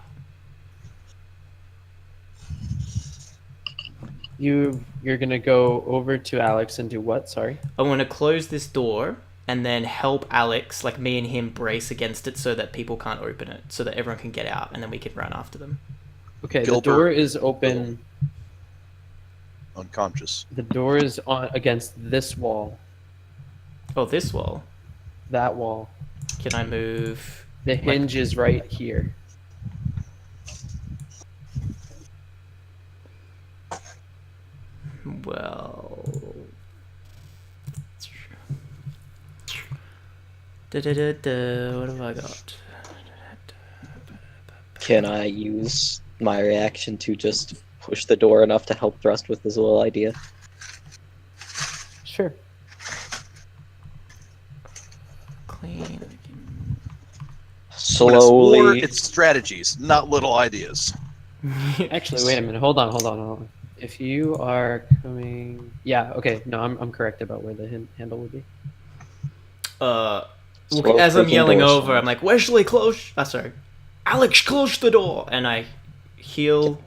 You're gonna go over to Alex and do what? Sorry. I want to close this door and then help Alex, like me and him, brace against it so that people can't open it, so that everyone can get out, and then we can run after them. Okay. Gilbert. The door is open. Unconscious. The door is on against this wall. Oh, this wall. That wall. Can I move? The hinge is right here. Well, What have I got? Can I use my reaction to just push the door enough to help Thrust with this little idea? Sure. Clean. When it's war, Slowly. it's strategies, not little ideas. Actually, wait a minute. Hold on. If you are coming, yeah, okay. No, I'm correct about where the handle would be. Slow As I'm creaking yelling door over, sound. I'm like, Wesley, close. Sorry. Alex, close the door. And I heal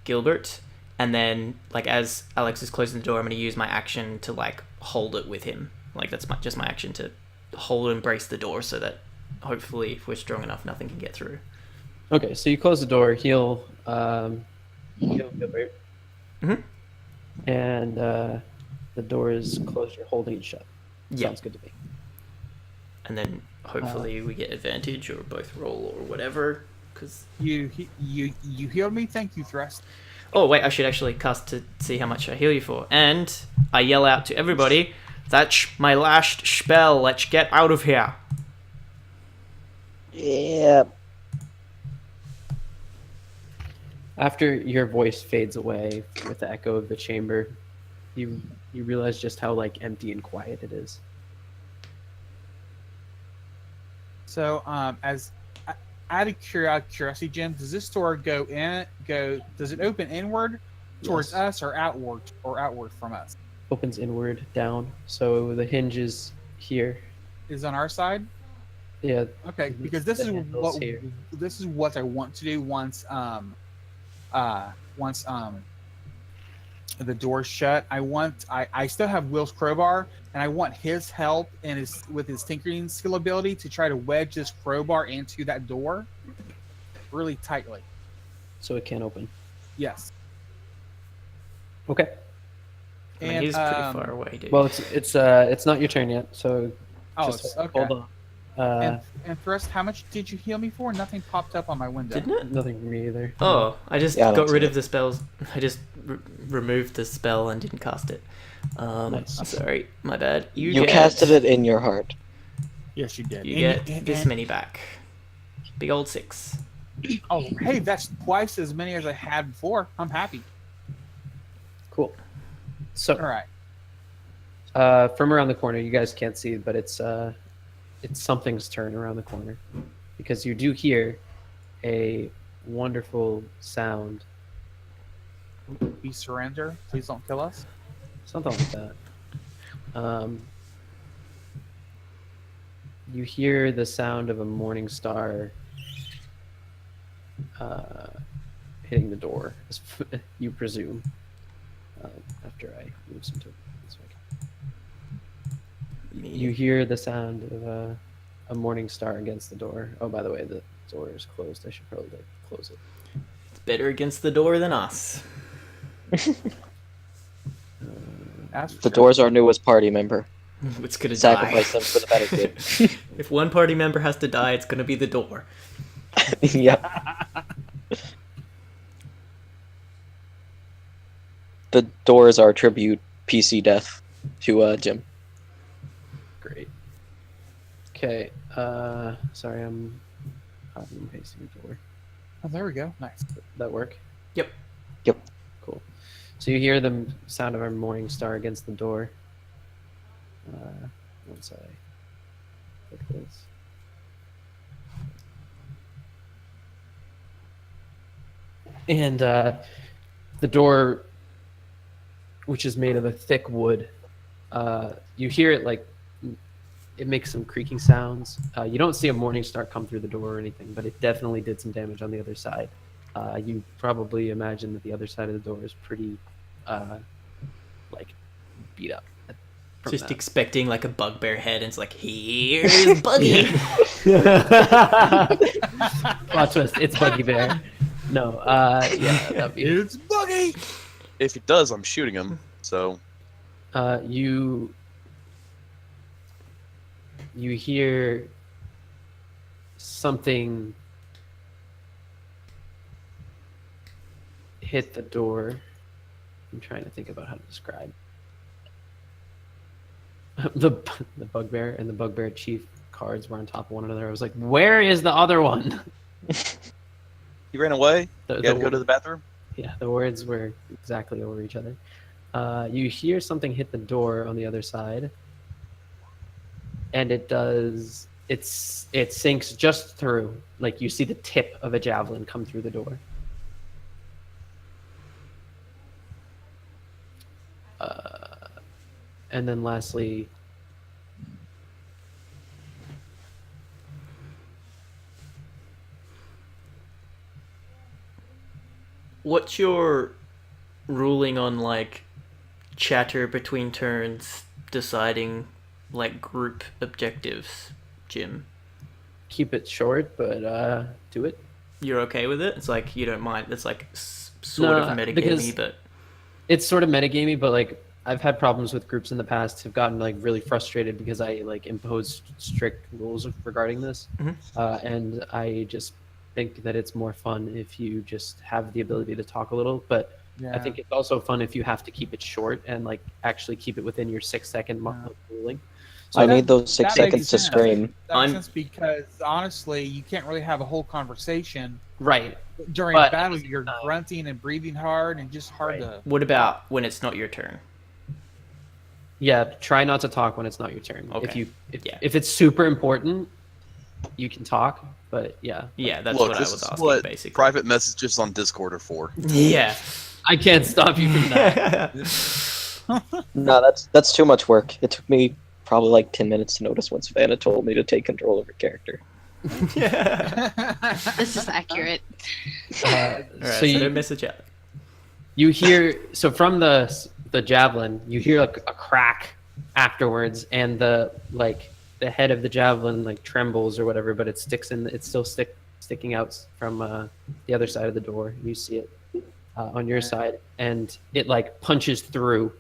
Gilbert. And then, like, as Alex is closing the door, I'm going to use my action to, like, hold it with him. Like, that's just my action to hold and brace the door so that hopefully, if we're strong enough, nothing can get through. Okay, so you close the door, heal Gilbert, Mhm. and the door is closed. You're holding it shut. Yeah. Sounds good to me. And then hopefully we get advantage or both roll or whatever. Because You healed me. Thank you, Thrust. oh wait, I should actually cast to see how much I heal you for. And I yell out to everybody, "That's my last spell. Let's get out of here." Yeah. After your voice fades away with the echo of the chamber, you realize just how like empty and quiet it is. So, as out of curiosity, Jim, does this door does it open inward towards Yes. us or outward from us? Opens inward down, so the hinge is here. Is on our side? Yeah, Okay, Mhm. because this The is handle's what here. this is what I want to do once the door's shut. I still have Will's crowbar, and I want his help and with his tinkering skill ability to try to wedge this crowbar into that door really tightly. so it can't open. Yes. Okay. I mean, And, he's pretty far away, dude. Well, it's not your turn yet, so Oh, just it's okay. hold on. And Thrust, how much did you heal me for? Nothing popped up on my window. Didn't it? Nothing for me either. Oh, I just Yeah, I don't got rid see of the spells. I just removed the spell and didn't cast it. Nice. Sorry, my bad. You get, casted it in your heart. Yes, you did. You And get and- this and- many back. Big old 6. Oh, hey, that's twice as many as I had before. I'm happy. Cool. So, All right. from around the corner, you guys can't see, but it's something's turn around the corner, because you do hear a wonderful sound, We surrender. Please don't kill us. something like that. You hear the sound of a morning star hitting the door, you presume. After I move some tokens. You hear the sound of a morning star against the door. Oh, by the way, the door is closed. I should probably close it. It's better against the door than us. That's for The sure. door's our newest party member. It's gonna Sacrifice die. them for the better good. If one party member has to die, it's gonna be the door. Yep. The door is our tribute PC death to Jim. Great. Okay. Sorry, I'm copying and pasting the door. Oh, there we go. Nice. That work? Yep. Yep. Cool. So you hear the sound of our morning star against the door. Once I click this. And the door, which is made of a thick wood, you hear it like it makes some creaking sounds. You don't see a morning star come through the door or anything, but it definitely did some damage on the other side. You probably imagine that the other side of the door is pretty like beat up. from Just that. expecting like a bugbear head, and it's like, here's Buggy. Plot twist, it's Buggy Bear. No, yeah, that'd be It's Buggy. If he does, I'm shooting him. So you hear something hit the door. I'm trying to think about how to describe the bugbear and the bugbear chief cards were on top of one another. I was like, where is the other one? He ran away. The, You had to the- go to the bathroom. Yeah, the words were exactly over each other. You hear something hit the door on the other side, and it does. It sinks just through. Like you see the tip of a javelin come through the door. And then lastly, What's your ruling on like chatter between turns, deciding like group objectives, Jim? keep it short, but do it. You're okay with it? It's like you don't mind. It's like sort of No, metagamey, because- but It's sort of metagamey, but like I've had problems with groups in the past. Have gotten like really frustrated because I like imposed strict rules regarding this, Mhm. and I just think that it's more fun if you just have the ability to talk a little. But Yeah. I think it's also fun if you have to keep it short and like actually keep it within your 6 second ruling. So I that- need those 6 that makes seconds to sense. scream. That I'm- makes sense because honestly, you can't really have a whole conversation right. during But- battle. You're grunting and breathing hard and just hard Right. to. what about when it's not your turn? Yeah, try not to talk when it's not your turn. Okay. If if it's super important, you can talk. But yeah, Yeah, that's Look, what I this was is asking, what basically. private messages on Discord are for. Yeah. I can't stop you from that. No, that's too much work. It took me probably like 10 minutes to notice when Savannah told me to take control of her character. This is accurate. Alright, So so you, don't miss a chat. you hear from the javelin, you hear like a crack afterwards, and the head of the javelin like trembles or whatever, but it sticks in. It's still sticking out from the other side of the door. You see it on your side, and it like punches through,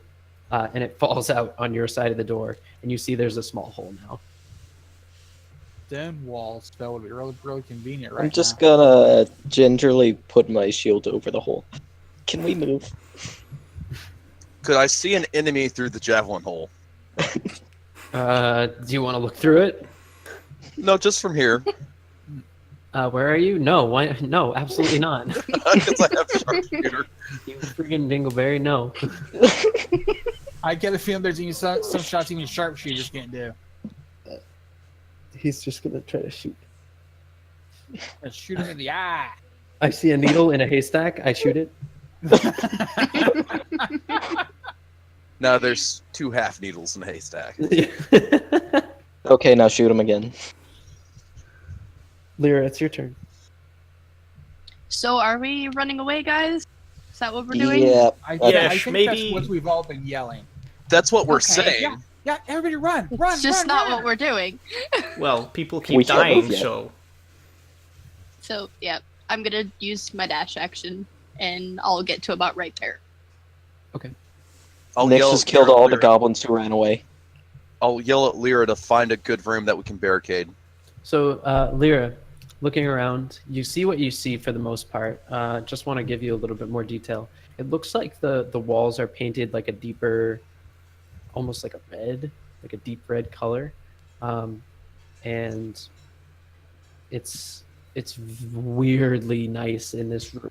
and it falls out on your side of the door, and you see there's a small hole now. Stone walls, that would be really convenient right I'm just now. gonna gingerly put my shield over the hole. Can we move? Could I see an enemy through the javelin hole? Do you want to look through it? No, just from here. Where are you? No, why? No, absolutely not. Because I have sharpshooter. You freaking dingleberry, no. I get a feeling there's even some shots even sharpshooters can't do. He's just gonna try to shoot. Let's shoot him in the eye. I see a needle in a haystack. I shoot it. Now there's 2 half needles in a haystack. Okay, now shoot him again. Lyra, it's your turn. So are we running away, guys? Is that what we're doing? Yeah, I Yeah, think maybe- that's what we've all been yelling. That's what we're Okay. saying. Yeah. Yeah, everybody run, run, It's just run, not run. what we're doing. Well, people We keep can't dying, move yet. so So yeah, I'm gonna use my dash action, and I'll get to about right there. I'll Nyx yell has at killed Lyra- all the goblins who ran away. I'll yell at Lyra to find a good room that we can barricade. So, Lyra, looking around, you see what you see for the most part. Just want to give you a little bit more detail. It looks like the walls are painted like a deeper, almost like a red, like a deep red color, and it's weirdly nice in this room.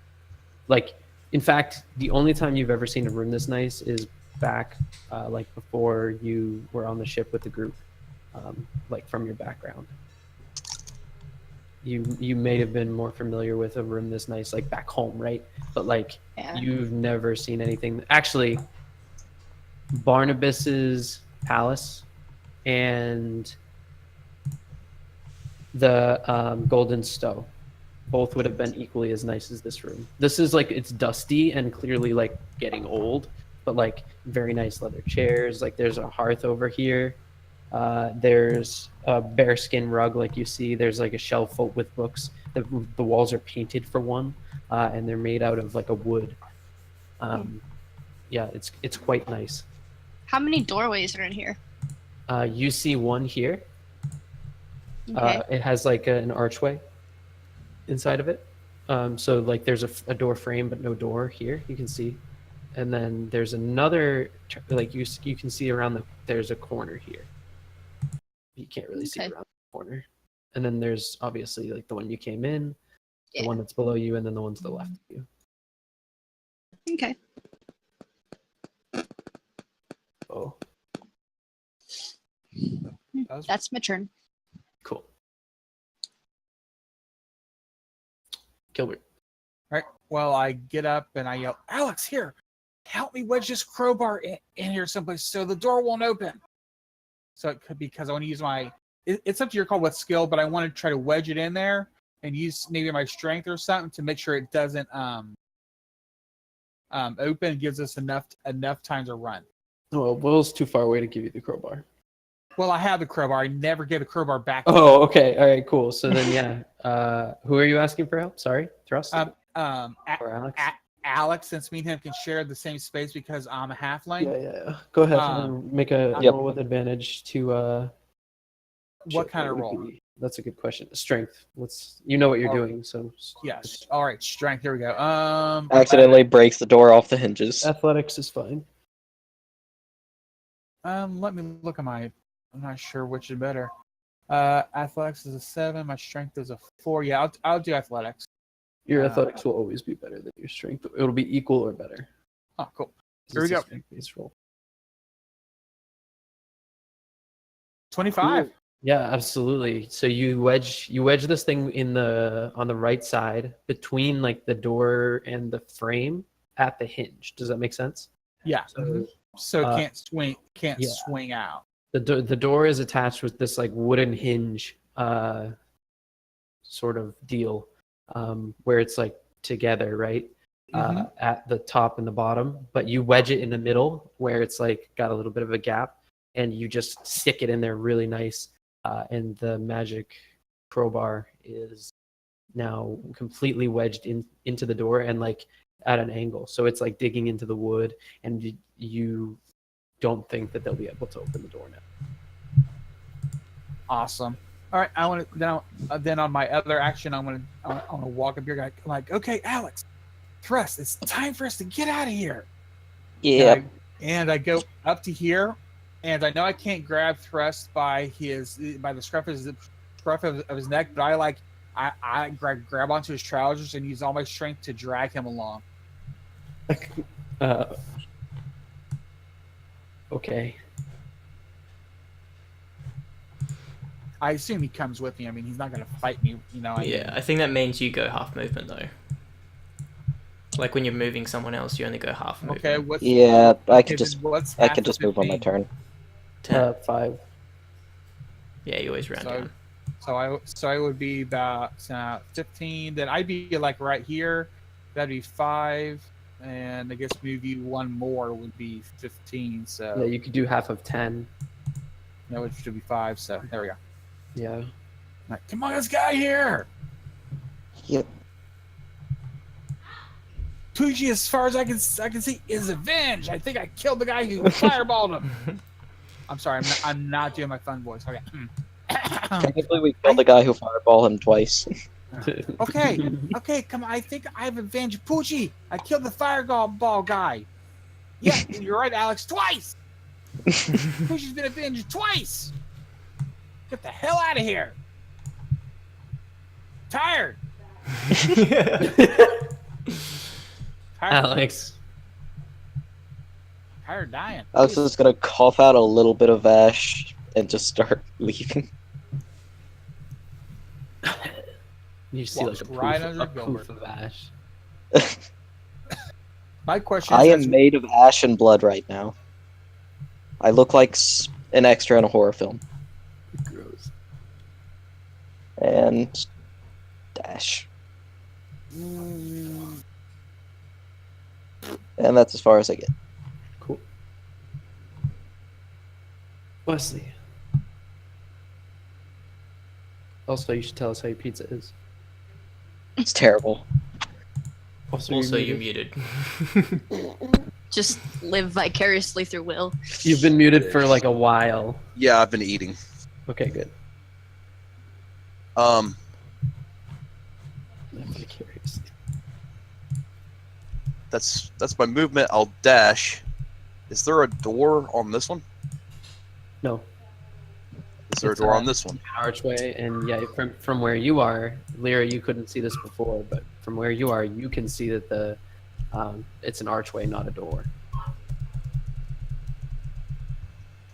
Like, in fact, the only time you've ever seen a room this nice is back, like before you were on the ship with the group, like from your background. You may have been more familiar with a room this nice, like back home, right? But like Yeah. you've never seen anything. Actually, Barnabas's palace and the Golden Stowe both would have been equally as nice as this room. This is like, it's dusty and clearly like getting old, but like very nice leather chairs. Like there's a hearth over here. There's a bearskin rug like you see. There's like a shelf full with books. The walls are painted for one, and they're made out of like a wood. Yeah, it's quite nice. How many doorways are in here? You see one here. Okay. It has like an archway inside of it. So like there's a door frame but no door here. You can see, and then there's another like you can see around there's a corner here. You can't really see Okay. around corner. And then there's obviously like the one you came in, the Yeah. one that's below you, and then the one to the left of you. Okay. Oh, That's my turn. cool. Gilbert. All right. Well, I get up and I yell, Alex, here, help me wedge this crowbar in here someplace so the door won't open. So it could be because I want to use my. It's up to your call with skill, but I want to try to wedge it in there and use maybe my strength or something to make sure it doesn't open. It gives us enough time to run. Well, Will's too far away to give you the crowbar. Well, I have the crowbar. I never get a crowbar back. To Oh, okay. All right, cool. So then, yeah. Who are you asking for help? Sorry, Thrust or Alex? Alex, since me and him can share the same space because I'm a halfling. Yeah. Go ahead and make a Yep. roll with advantage to. What kind of would roll? be- That's a good question. Strength. You know what you're Oh, doing, so. Yes. All right. Strength. Here we go. Accidentally breaks the door off the hinges. Athletics is fine. Let me look at my. I'm not sure which is better. Athletics is a 7. My strength is a 4. Yeah, I'll do athletics. Your athletics will always be better than your strength. It'll be equal or better. Oh, cool. It's Here we a go. strength-based roll. 25. Cool. Yeah, absolutely. So you wedge this thing on the right side between like the door and the frame at the hinge. Does that make sense? Yeah. So So it can't yeah. swing out. the door is attached with this like wooden hinge sort of deal where it's like together, right? At the top and the bottom, but you wedge it in the middle where it's like got a little bit of a gap, and you just stick it in there really nice. And the magic crowbar is now completely wedged into the door and like at an angle. So it's like digging into the wood, and you don't think that they'll be able to open the door now. Awesome. All right. I want to then on my other action, I want to walk up here. I'm like, okay, Alex, Thrust, it's time for us to get out of here. Yeah. And I go up to here, and I know I can't grab Thrust by the scruff of his neck, but I grab onto his trousers and use all my strength to drag him along. Okay. I assume he comes with me. I mean, he's not going to fight me, you know. I think that means you go half movement though. Like when you're moving someone else, you only go half movement. Okay. Yeah, I could then just what's I half could of just move on my 15? turn. 10. 5. Yeah, you always round down. So I would be about 15. Then I'd be like right here. That'd be 5, and I guess move you one more would be 15. So Yeah, you could do half of 10. no, it should be 5. So there we go. Yeah. Like, come on, let's get out of here. Yep. Poochie, as far as I can see, is avenged. I think I killed the guy who fireballed him. I'm sorry, I'm not doing my fun voice. Okay. Technically, we killed the guy who fireballed him twice. Okay, come on. I think I've avenged Poochie. I killed the fireball guy. Yeah, you're right, Alex. Twice. Poochie's been avenged twice. Get the hell out of here. Tired. Alex. Tired dying. Alex is gonna cough out a little bit of ash and just start leaving. You see like Walks a poof, right under a Gilbert. poof of ash. My question is, I am made of ash and blood right now. I look like an extra in a horror film. Gross. And dash. And that's as far as I get. Cool. Wesley. Also, you should tell us how your pizza is. It's terrible. Also, Also, you're you're muted. muted. Just live vicariously through Will. You've been muted for like a while. Yeah, I've been eating. Okay, good. Vicariously. That's my movement. I'll dash. Is there a door on this one? No. Is there a It's, door on this one? archway, and yeah, from where you are, Lyra, you couldn't see this before, but from where you are, you can see that it's an archway, not a door.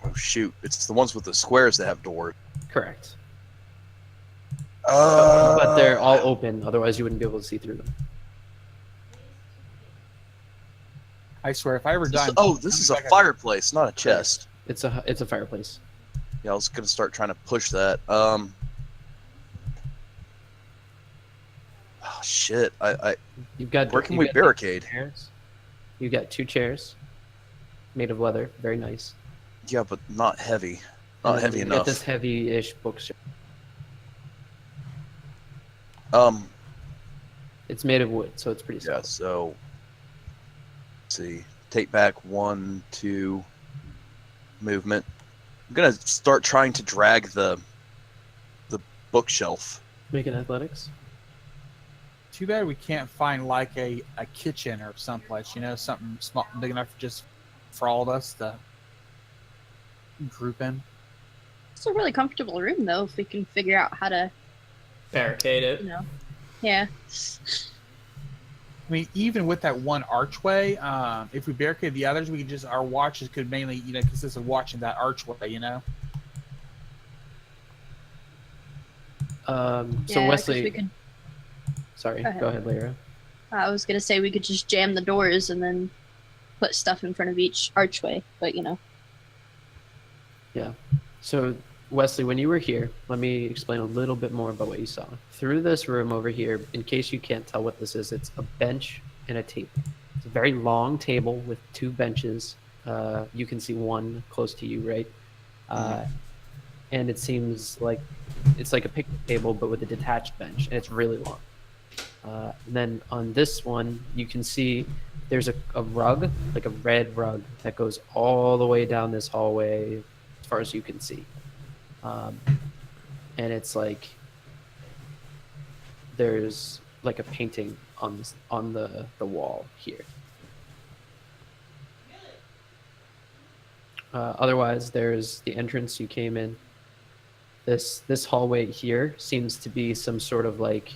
Oh shoot! It's the ones with the squares that have doors. Correct. But they're Uh, all open, otherwise you wouldn't be able to see through them. I swear, if I ever die, This is a fireplace, not a chest. It's a fireplace. Yeah, I was gonna start trying to push that. Oh shit! You've got Where can you've we got barricade? chairs. You've got 2 chairs made of leather, very nice. Yeah, but not heavy. And Not then heavy you enough. Get this heavy-ish bookshelf. It's made of wood, so it's pretty Yeah. solid. So, let's see. Take back 1, 2. Movement. I'm gonna start trying to drag the bookshelf. Make an athletics. Too bad we can't find like a kitchen or someplace, something small, big enough just for all of us to group in. It's a really comfortable room, though, if we can figure out how to, Barricade it. Yeah. I mean, even with that one archway, if we barricade the others, our watches could mainly, consist of watching that archway, So Yeah, 'cause Wesley, we could, sorry, Go ahead. go ahead, Lyra. I was gonna say we could just jam the doors and then put stuff in front of each archway, but So Wesley, when you were here, let me explain a little bit more about what you saw. Through this room over here, in case you can't tell what this is, it's a bench and a table. It's a very long table with 2 benches. You can see one close to you, right? And it seems like it's like a picnic table, but with a detached bench, and it's really long. And then on this one, you can see there's a rug, like a red rug, that goes all the way down this hallway as far as you can see. And it's like there's like a painting on the wall here. Otherwise, there's the entrance you came in. This hallway here seems to be some sort of like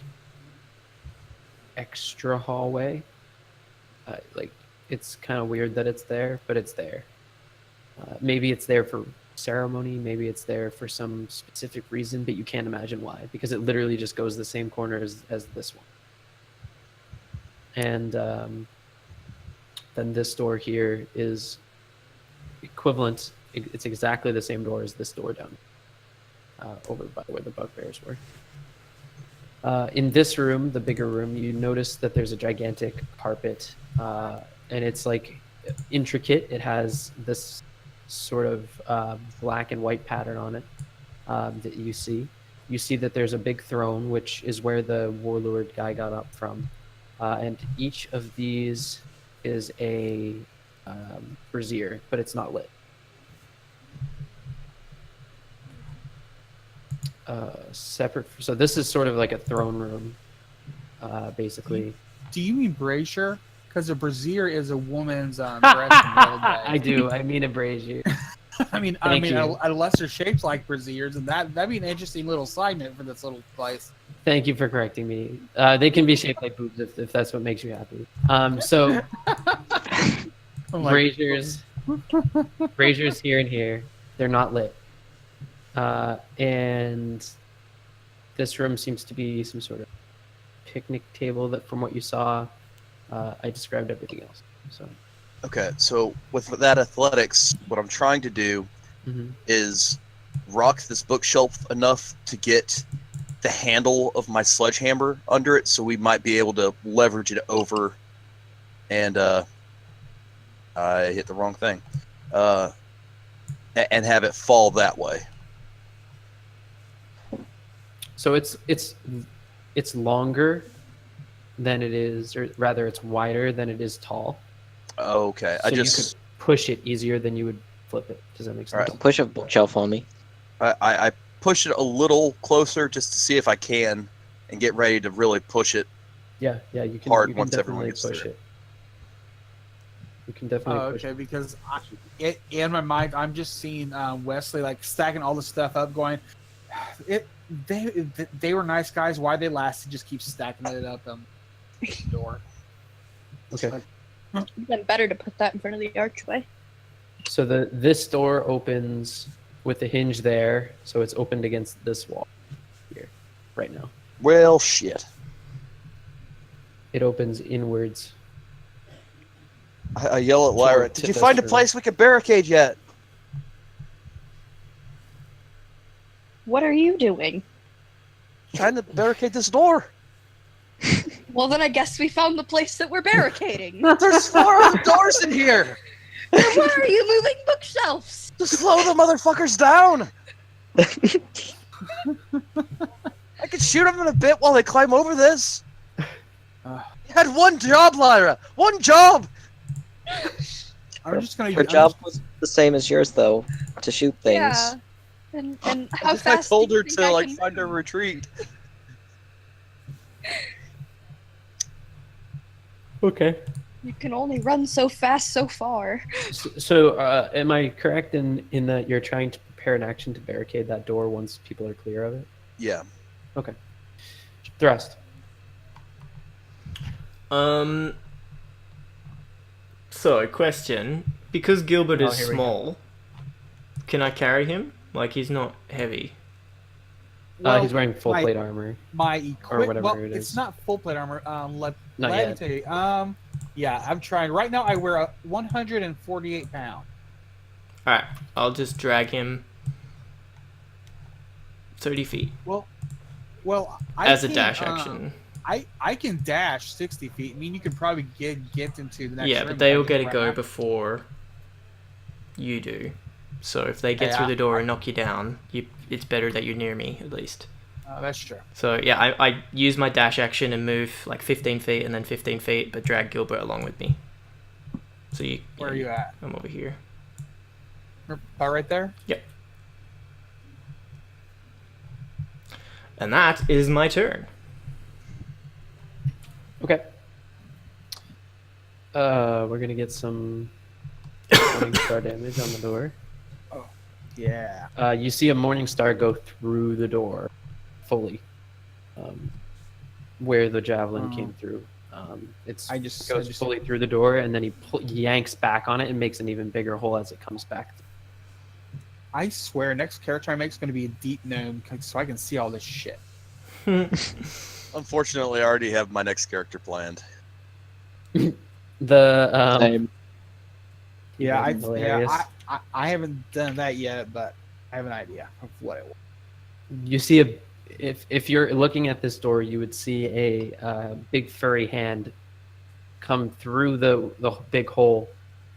extra hallway. Like it's kind of weird that it's there, but it's there. Maybe it's there for ceremony, maybe it's there for some specific reason, but you can't imagine why, because it literally just goes the same corner as this one. And then this door here is equivalent. It's exactly the same door as this door down over by where the bugbears were. In this room, the bigger room, you notice that there's a gigantic carpet, and it's like intricate. It has this sort of black and white pattern on it that you see. You see that there's a big throne, which is where the warlord guy got up from. And each of these is a brazier, but it's not lit. Separate. So this is sort of like a throne room, basically. Do you mean brazier? Because a brazier is a woman's breast and middle day. I do. I mean a brazier. I mean, Thank you. a lesser shapes like braziers, and that'd be an interesting little side note for this little place. Thank you for correcting me. They can be shaped like boobs if that's what makes you happy. So braziers here and here, they're not lit. And this room seems to be some sort of picnic table that, from what you saw, I described everything else. So Okay, so with that athletics, what I'm trying to do is rock this bookshelf enough to get the handle of my sledgehammer under it, so we might be able to leverage it over. And I hit the wrong thing, and have it fall that way. So it's longer than it is, or rather, it's wider than it is tall. Okay, So you could push it easier than you would flip it. Does that make sense? Alright. Push a bookshelf on me. I push it a little closer just to see if I can, and get ready to really push it. Yeah, you can. Hard You can once everyone definitely gets push through. it. You can definitely Oh, push. okay, because in my mind, I'm just seeing Wesley like stacking all the stuff up, going, they were nice guys. Why they lasted? Just keep stacking it up the door. Okay. Then better to put that in front of the archway. So this door opens with the hinge there, so it's opened against this wall here, right now. Well, shit. It opens inwards. I yell at Lyra. To Did you this find a room. place we could barricade yet? What are you doing? Trying to barricade this door. Well, then I guess we found the place that we're barricading. There's 4 other doors in here. Then why are you moving bookshelves? To slow the motherfuckers down. I could shoot them in a bit while they climb over this. You had one job, Lyra. One job. I'm just gonna. Her job was the same as yours, though, to shoot things. Yeah. And how I fast told do you her think to I like can find a move? retreat. Okay. You can only run so fast so far. So am I correct in that you're trying to prepare an action to barricade that door once people are clear of it? Yeah. Okay. Thrust. So, question. Because Gilbert is here we go. small, can I carry him? Like, he's not heavy. He's wearing full plate armor. My equipment. whatever Well, it is. it's not full plate armor. Not let me yet. tell you. Yeah, I'm trying. Right now, I wear a 148 pound. Alright, I'll just drag him 30 feet Well, I as a can, dash action. I can dash 60 feet. I mean, you could probably get into the next. Yeah, room but they if I all get get the to right go action. before you do. So if they get Yeah, through the door and knock you down, it's better that you're near me, at least. That's true. So yeah, I use my dash action and move like 15 feet and then 15 feet, but drag Gilbert along with me. So Where are you at? I'm over here. About right there. Yep. And that is my turn. Okay. We're gonna get some morning star damage on the door. Yeah. You see a morning star go through the door, fully, where the javelin came through. It goes fully through the door, and then he yanks back on it and makes an even bigger hole as it comes back. I swear, next character I make is going to be a deep gnome, so I can see all this shit. Unfortunately, I already have my next character planned. The Same. Yeah, hilarious. I haven't done that yet, but I have an idea of what it was. You see if you're looking at this door, you would see a big furry hand come through the big hole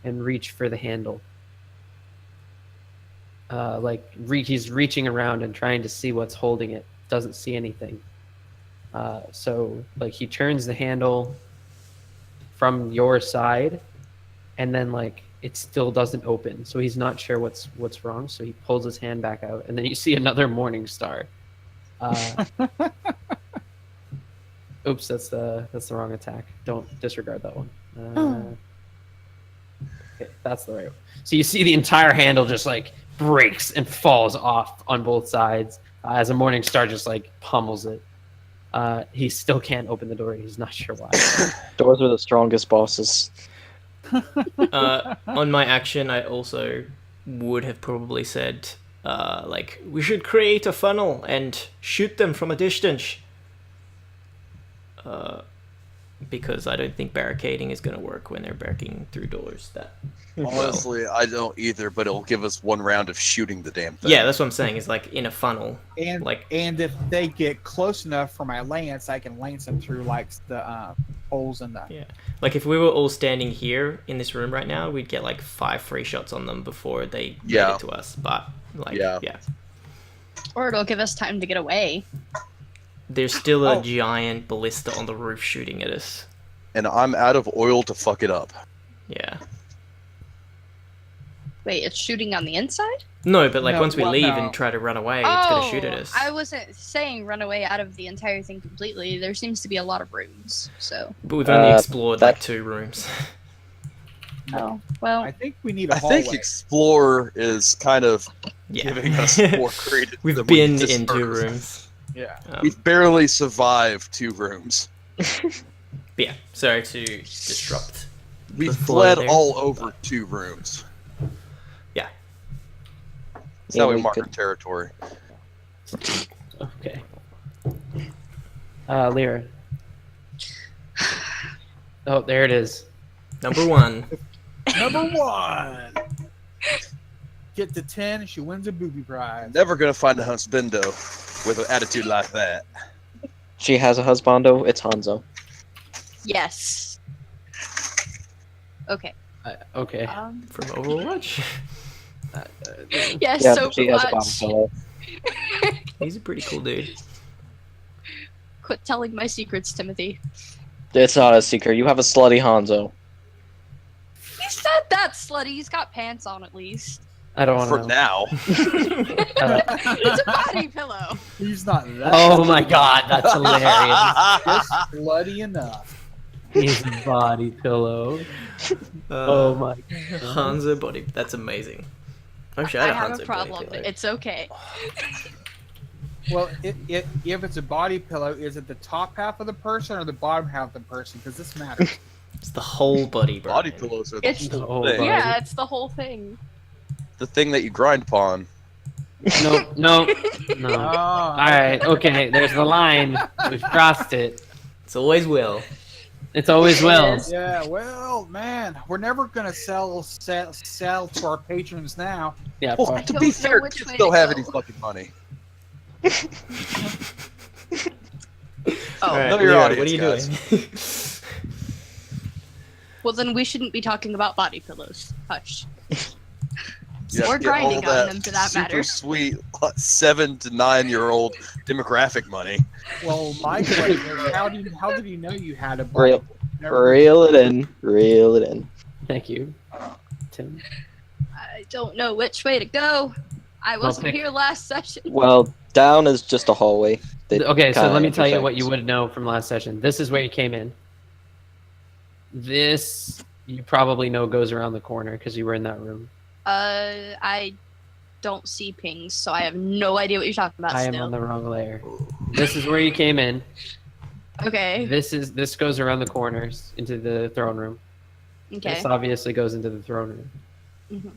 and reach for the handle. He's reaching around and trying to see what's holding it. Doesn't see anything. So he turns the handle from your side, and then it still doesn't open. So he's not sure what's wrong. So he pulls his hand back out, and then you see another morning star. Oops, that's the wrong attack. Don't disregard that one. Okay, that's the right one. So you see the entire handle just breaks and falls off on both sides as a morning star just pummels it. He still can't open the door. He's not sure why. Doors are the strongest bosses. On my action, I also would have probably said, we should create a funnel and shoot them from a distance. Because I don't think barricading is going to work when they're breaking through doors. Honestly, I don't either, but it'll give us one round of shooting the damn thing. Yeah, that's what I'm saying. Is in a funnel. And if they get close enough for my lance, I can lance them through the holes in the. Yeah, if we were all standing here in this room right now, we'd get 5 free shots on them before they get it to us. But yeah. Or it'll give us time to get away. There's still a giant ballista on the roof shooting at us. And I'm out of oil to fuck it up. Yeah. Wait, it's shooting on the inside? No, but No, once we well, leave no. and try to run away, it's gonna shoot at us. I wasn't saying run away out of the entire thing completely. There seems to be a lot of rooms, so. But we've only explored that- 2 rooms. Oh, well. I think we need a I hallway. think explore is kind of Yeah. giving us more credit. We've than we been in 2 deserve. rooms. Yeah. We've barely survived 2 rooms. Yeah, sorry to disrupt. We've flow bled there. all over 2 rooms. Yeah. That's how Yeah, we we mark could- our territory. Okay. Lyra. Oh, there it is. Number 1. Number 1. Get to 10, she wins a booby prize. Never gonna find a husbando with an attitude like that. She has a husbando. It's Hanzo. Yes. Okay. Okay. From Overwatch. Yes, Yeah, so but she has a bottom much. pillow. He's a pretty cool dude. Quit telling my secrets, Timothy. It's not a secret. You have a slutty Hanzo. He said that, slutty. He's got pants on at least. I don't want For to know. now. It's a body pillow. He's not that. Oh my god, that's hilarious. Just bloody enough. His body pillow. Oh my. Hanzo body. That's amazing. I wish I I had a have Hanzo a problem. body pillow. It's okay. Well, if it's a body pillow, is it the top half of the person or the bottom half of the person? Because this matters. It's the whole body, bro. Body pillows are the It's the whole whole thing. body. Yeah, it's the whole thing. The thing that you grind upon. No, no, Oh, no. Alright, okay, there's the line. We've crossed it. It's always will. It's always will. Yes. Yeah, well, man, we're never gonna sell to our patrons now. Yeah, Well, fine. to don't be know fair, which kids way don't to have go. any fucking money. Oh, Alright, know your Leo, audience, what are you guys. doing? well then we shouldn't be talking about body pillows. Hush. You have Or to get all grinding on that them, for that super matter. sweet 7 to 9-year-old demographic money. Well, my question is, how did you know you had a body? Reel, Never- reel it in. Reel it in. Thank you, Tim. I don't know which way to go. I wasn't pick- here last session. Well, down is just a hallway. that Okay, so kinda let me tell you what you intersects. would know from last session. This is where you came in. This, you probably know, goes around the corner because you were in that room. I don't see pings, so I have no idea what you're talking about I am still. on the wrong layer. This is where you came in. Okay. This goes around the corners into the throne room. Okay. This obviously goes into the throne room. Mhm.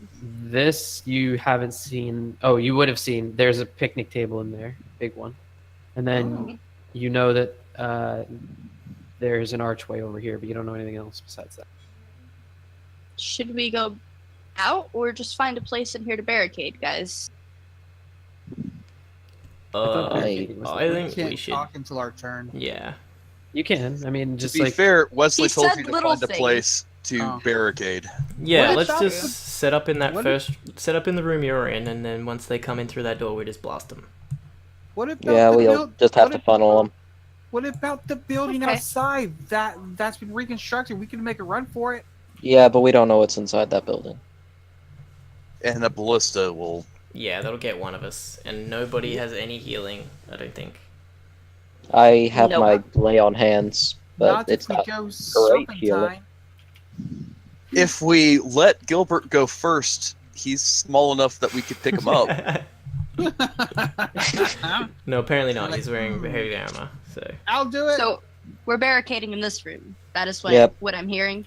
This you haven't seen. Oh, you would have seen. There's a picnic table in there, big one, and then you know that there's an archway over here, but you don't know anything else besides that. Should we go out or just find a place in here to barricade, guys? thought I barricading was the We think can't we should. talk until our turn. Yeah. You can. I mean, just to be like fair, Wesley He told said you to little find a things. place to Oh. barricade. Yeah, What let's about- just set up in that what- set up in the room you're in, and then once they come in through that door, we just blast them. What about Yeah, the we'll build- just have what to ab- funnel them. What about the building Okay. outside? That's been reconstructed. We can make a run for it. Yeah, but we don't know what's inside that building. And a ballista will. Yeah, that'll get one of us, and nobody has any healing. I don't think. I have Nope. my lay on hands, but Not it's if we not. go healing. serpentine. If we let Gilbert go first, he's small enough that we could pick him up. No, apparently not. Like, He's wearing heavy armor, so. I'll do it. So we're barricading in this room. That is what Yep. what I'm hearing.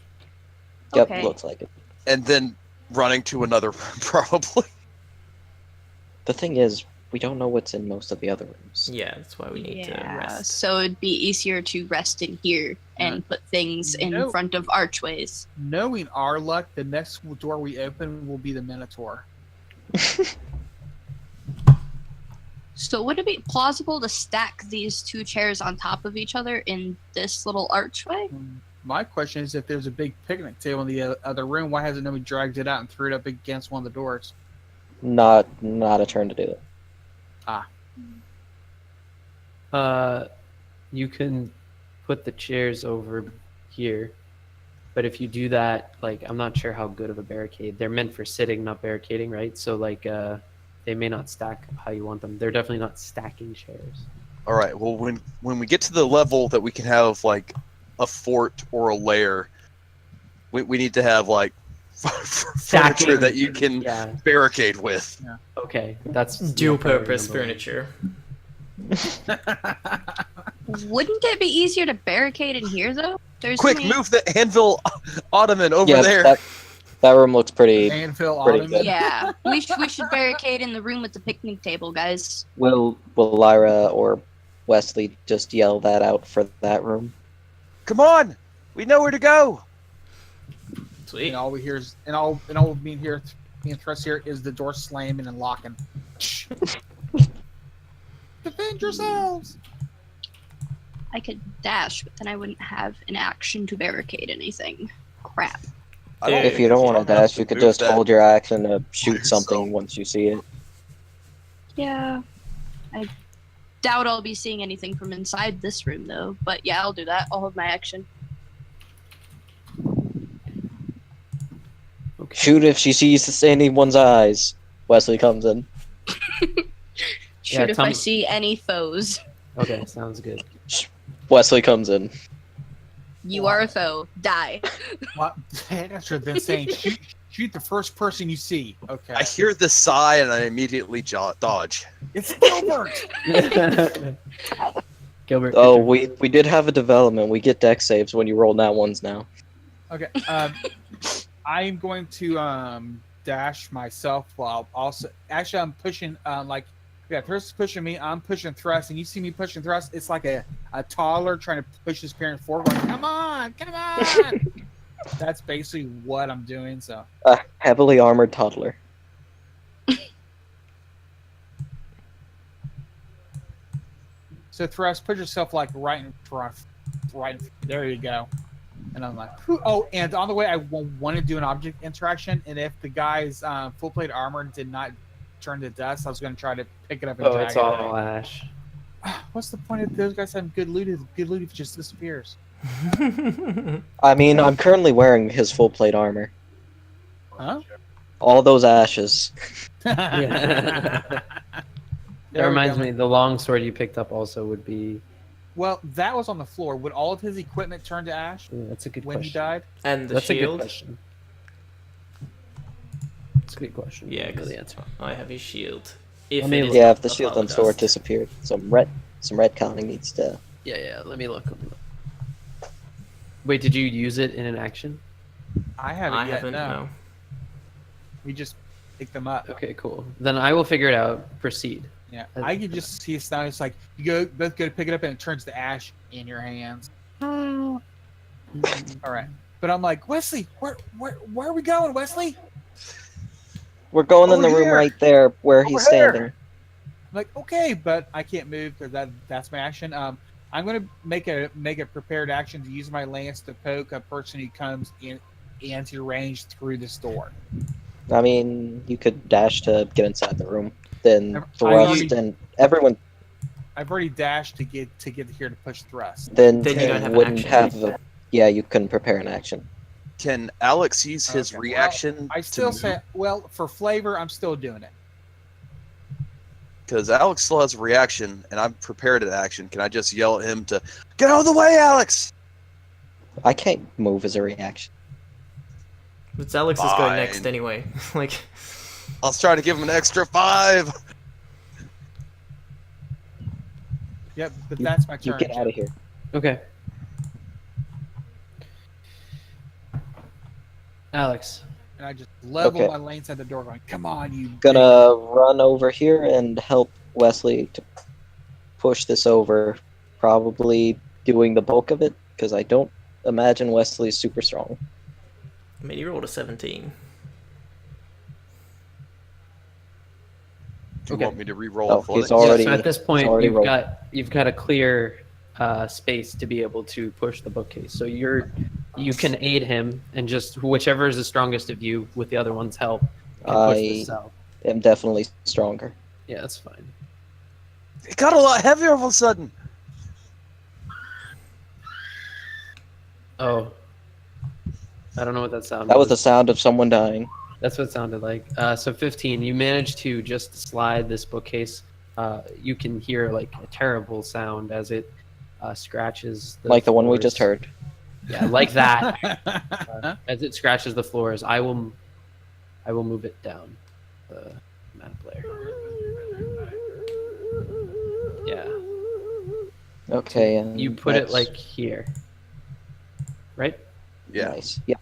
Yep, Okay. looks like it. And then running to another room, probably. The thing is, we don't know what's in most of the other rooms. Yeah, that's why we need to rest. So it'd be easier to rest in here and put things in Nope. front of archways. Knowing our luck, the next door we open will be the Minotaur. So would it be plausible to stack these 2 chairs on top of each other in this little archway? My question is, if there's a big picnic table in the other room, why hasn't nobody dragged it out and threw it up against one of the doors? Not a turn to do it. you can put the chairs over here, but if you do that, like, I'm not sure how good of a barricade. They're meant for sitting, not barricading, right? So like, they may not stack how you want them. They're definitely not stacking chairs. All right. Well, when we get to the level that we can have like a fort or a lair, we need to have like furniture that you can Yeah. barricade with. Okay, that's Dual priority purpose number one. furniture. Wouldn't it be easier to barricade in here though? There's Quick, so many... move the anvil ottoman over Yeah, there. that room looks pretty. Anvil Pretty Ottoman. good. Yeah, we should barricade in the room with the picnic table, guys. Will Lyra or Wesley just yell that out for that room? Come on, we know where to go. Sweet. And all we hear is, and all being here, being thrust here is the door slamming and locking. Defend yourselves! I could dash, but then I wouldn't have an action to barricade anything. Crap. I don't If think you don't it's want to strong enough dash, you could move just that. hold your action to shoot by something yourself. once you see it. Yeah. I doubt I'll be seeing anything from inside this room, though. But yeah, I'll do that. I'll hold my action. Okay. Shoot if she sees anyone's eyes. Wesley comes in. Shoot Yeah, if Tom- I see any foes. Okay, sounds good. Wesley comes in. You are a foe. Die. What? After then saying, shoot the first person you see. Okay. I hear the sigh and I immediately dodge. It's Gilbert! Gilbert. Oh, could we did have a development. We get deck saves when you roll nat ones now. Okay. I'm going to dash myself while also. Actually, I'm pushing. Thirst is pushing me. I'm pushing thrust, and you see me pushing thrust. It's like a toddler trying to push his parent forward. Going, come on! That's basically what I'm doing. So A heavily armored toddler. thrust, put yourself like right in front. There you go. And I'm like, whew. Oh, and on the way, I want to do an object interaction. And if the guy's full plate armor did not turn to dust, I was going to try to pick it up and Oh, drag it's it all away. ash. What's the point of those guys having good loot if it just disappears? I mean, I'm currently wearing his full plate armor. Huh? All those ashes. Yeah. That There we reminds go. me, the long sword you picked up also would be. Well, that was on the floor. Would all of his equipment turn to ash Yeah, that's a good when question. he died? And the That's a good shield. question. That's a good question. Yeah, I don't know 'cause the answer. I have his shield. If Let me it look. is Yeah, if the not shield part and of sword dust. disappeared, some retconning needs to. Yeah. Let me look. Wait, did you use it in an action? I haven't I yet. haven't. No. No. We just picked them up. Okay, cool. Then I will figure it out. Proceed. Yeah, I could just see it now. It's like you both go to pick it up and it turns to ash in your hands. All right, but I'm like, Wesley, where are we going, Wesley? We're going in the Over room here. right there where he's Over here. standing. I'm like, okay, but I can't move because that's my action. I'm gonna make a prepared action to use my lance to poke a person who comes into range through this door. I mean, you could dash to get inside the room. Then I thrust already- and everyone. I've already dashed to get here to push thrust. Then Then you don't have an wouldn't action. have the. Yeah, you couldn't prepare an action. Can Alex use his Okay, well, reaction? I still say, well, for flavor, I'm still doing it. Because Alex still has a reaction, and I'm prepared at action. Can I just yell at him to get out of the way, Alex? I can't move as a reaction. But Alex is going next Fine. anyway. Like, I was trying to give him an extra 5. Yep, but that's my You turn. get out of here. Okay. Alex. And I just level Okay. my lance at the door, going, "Come on, you!" Gonna run over here and help Wesley to push this over. Probably doing the bulk of it because I don't imagine Wesley's super strong. I mean, you rolled a 17. Do you Okay. want me to re-roll Oh, athletics? he's already- So at this point, already rolled. you've got a clear space to be able to push the bookcase. So you can aid him, and just whichever is the strongest of you, with the other one's help, can push this out. am definitely stronger. Yeah, that's fine. It got a lot heavier all of a sudden. Oh, I don't know what that sound. That was the sound of someone dying. That's what it sounded like. So 15. You managed to just slide this bookcase. You can hear like a terrible sound as it scratches. Like the one we just floors. heard. Yeah, like that. As it scratches the floors, I will move it down the map layer. Yeah. Okay, So and you put it that's like here, right? Yeah. nice. Yeah.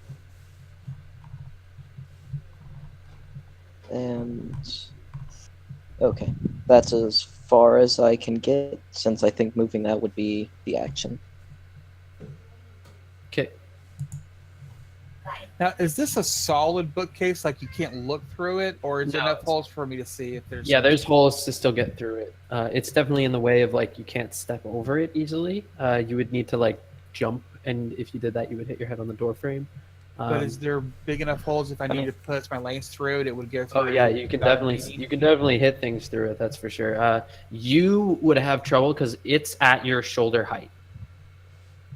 And okay, that's as far as I can get, since I think moving that would be the action. Okay. Now, is this a solid bookcase? Like you can't look through it, or is there No, enough it's- holes for me to see if there's? Yeah, there's holes to still get through it. It's definitely in the way of like you can't step over it easily. You would need to like jump, and if you did that, you would hit your head on the door frame. But is there big enough holes if I need mean- to put my lance through it? It would go through. Oh yeah, you can without definitely impeding? hit things through it. That's for sure. You would have trouble because it's at your shoulder height.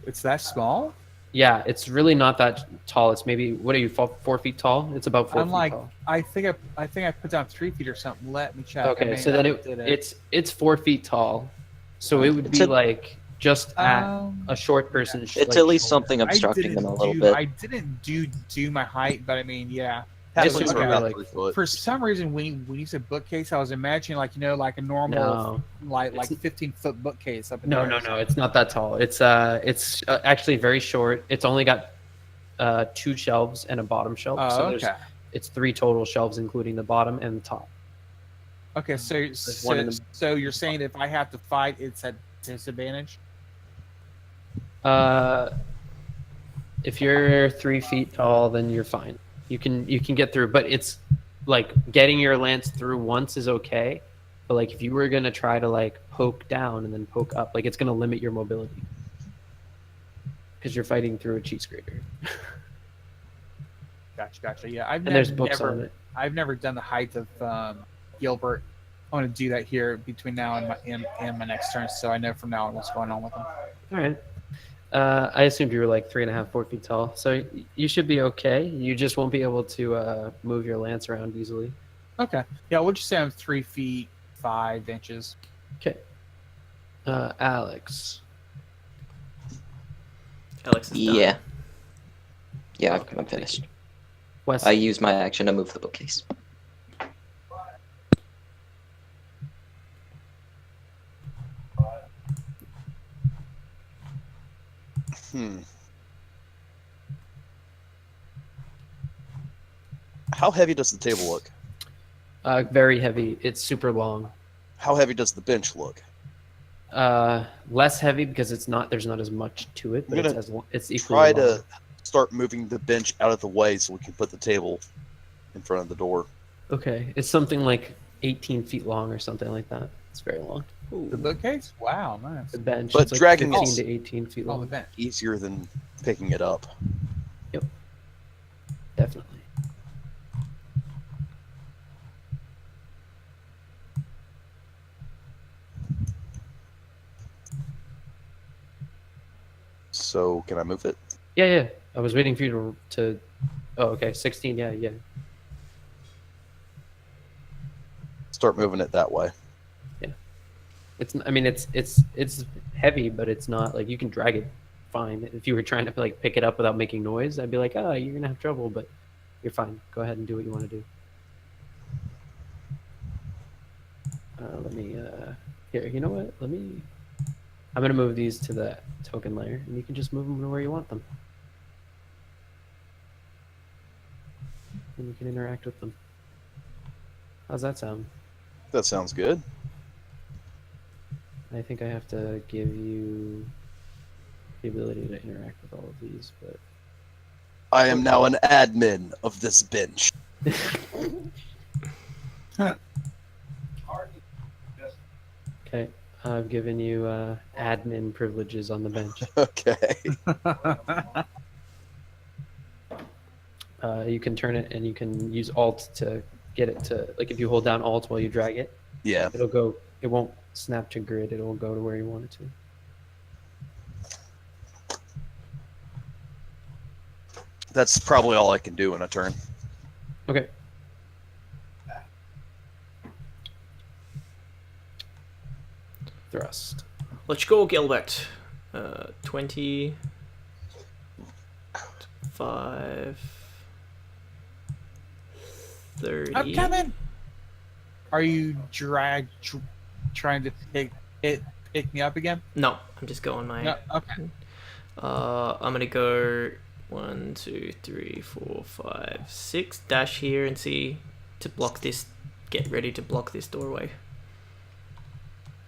It's that small. Yeah, it's really not that tall. It's maybe what are you 4 feet tall? It's about 4 I'm feet like, tall. I think I put down 3 feet or something. Let me check. I Okay, may so not then have did it's 4 feet tall, so it would It's be a- like just at Um, a short person's. It's like, at least shoulder. something obstructing them a little do, bit. I didn't do my height, but I mean, yeah. Halflings Okay. are about Like, 3 foot. For some reason, when you said bookcase, I was imagining like like a normal No, like it's- 15-foot bookcase up in no, there. no. It's not that tall. It's actually very short. It's only got 2 shelves and a bottom shelf. Oh, so okay. it's 3 total shelves, including the bottom and the top. Okay, one in the- so you're saying if I have to fight, it's at disadvantage? If you're 3 feet tall, then you're fine. You can get through, but it's like getting your lance through once is okay. But like if you were gonna try to like poke down and then poke up, like it's gonna limit your mobility because you're fighting through a cheese grater. Gotcha. Yeah, And there's books on it. I've never done the height of Gilbert. I want to do that here between now and my next turn, so I know from now on what's going on with him. All right. I assumed you were like 3.5, 4 feet tall, so you should be okay. You just won't be able to move your lance around easily. Okay. Yeah, we'll just say I'm 3 feet 5 inches. Okay. Alex. Alex is done. Yeah. Yeah, Okay, I'm thank finished. Wes. I use my action to move the bookcase. How heavy does the table look? Very heavy. It's super long. How heavy does the bench look? Less heavy because it's not. There's not as much to it, but I'm gonna it's equally Try long. to start moving the bench out of the way so we can put the table in front of the door. Okay, it's something like 18 feet long or something like that. It's very long. The bookcase? Wow, nice. The bench. But it's like dragging 15 it- to 18 feet Oh, the long. bench. Easier than picking it up. Definitely. So can I move it? Yeah. I was waiting for you to. Oh, okay. 16. Yeah. Start moving it that way. It's. I mean, it's heavy, but it's not like you can drag it fine. If you were trying to like pick it up without making noise, I'd be like, oh, you're gonna have trouble, but you're fine. Go ahead and do what you want to do. Let me. Here. You know what? I'm gonna move these to the token layer, and you can just move them to where you want them, and you can interact with them. How's that sound? That sounds good. I think I have to give you the ability to interact with all of these, but I am now an admin of this bench. okay. I've given you admin privileges on the bench. Okay. You can turn it, and you can use Alt to get it to like if you hold down Alt while you drag it, Yeah. it'll go. It won't snap to grid. It'll go to where you want it to. That's probably all I can do in a turn. Okay. Thrust. Let's go, Gilbert. 20. 5, 30. I'm coming. Are you trying to pick me up again? No, I'm just going my. No. Okay. I'm gonna go 1, 2, 3, 4, 5, 6. Dash here and see to block this. Get ready to block this doorway.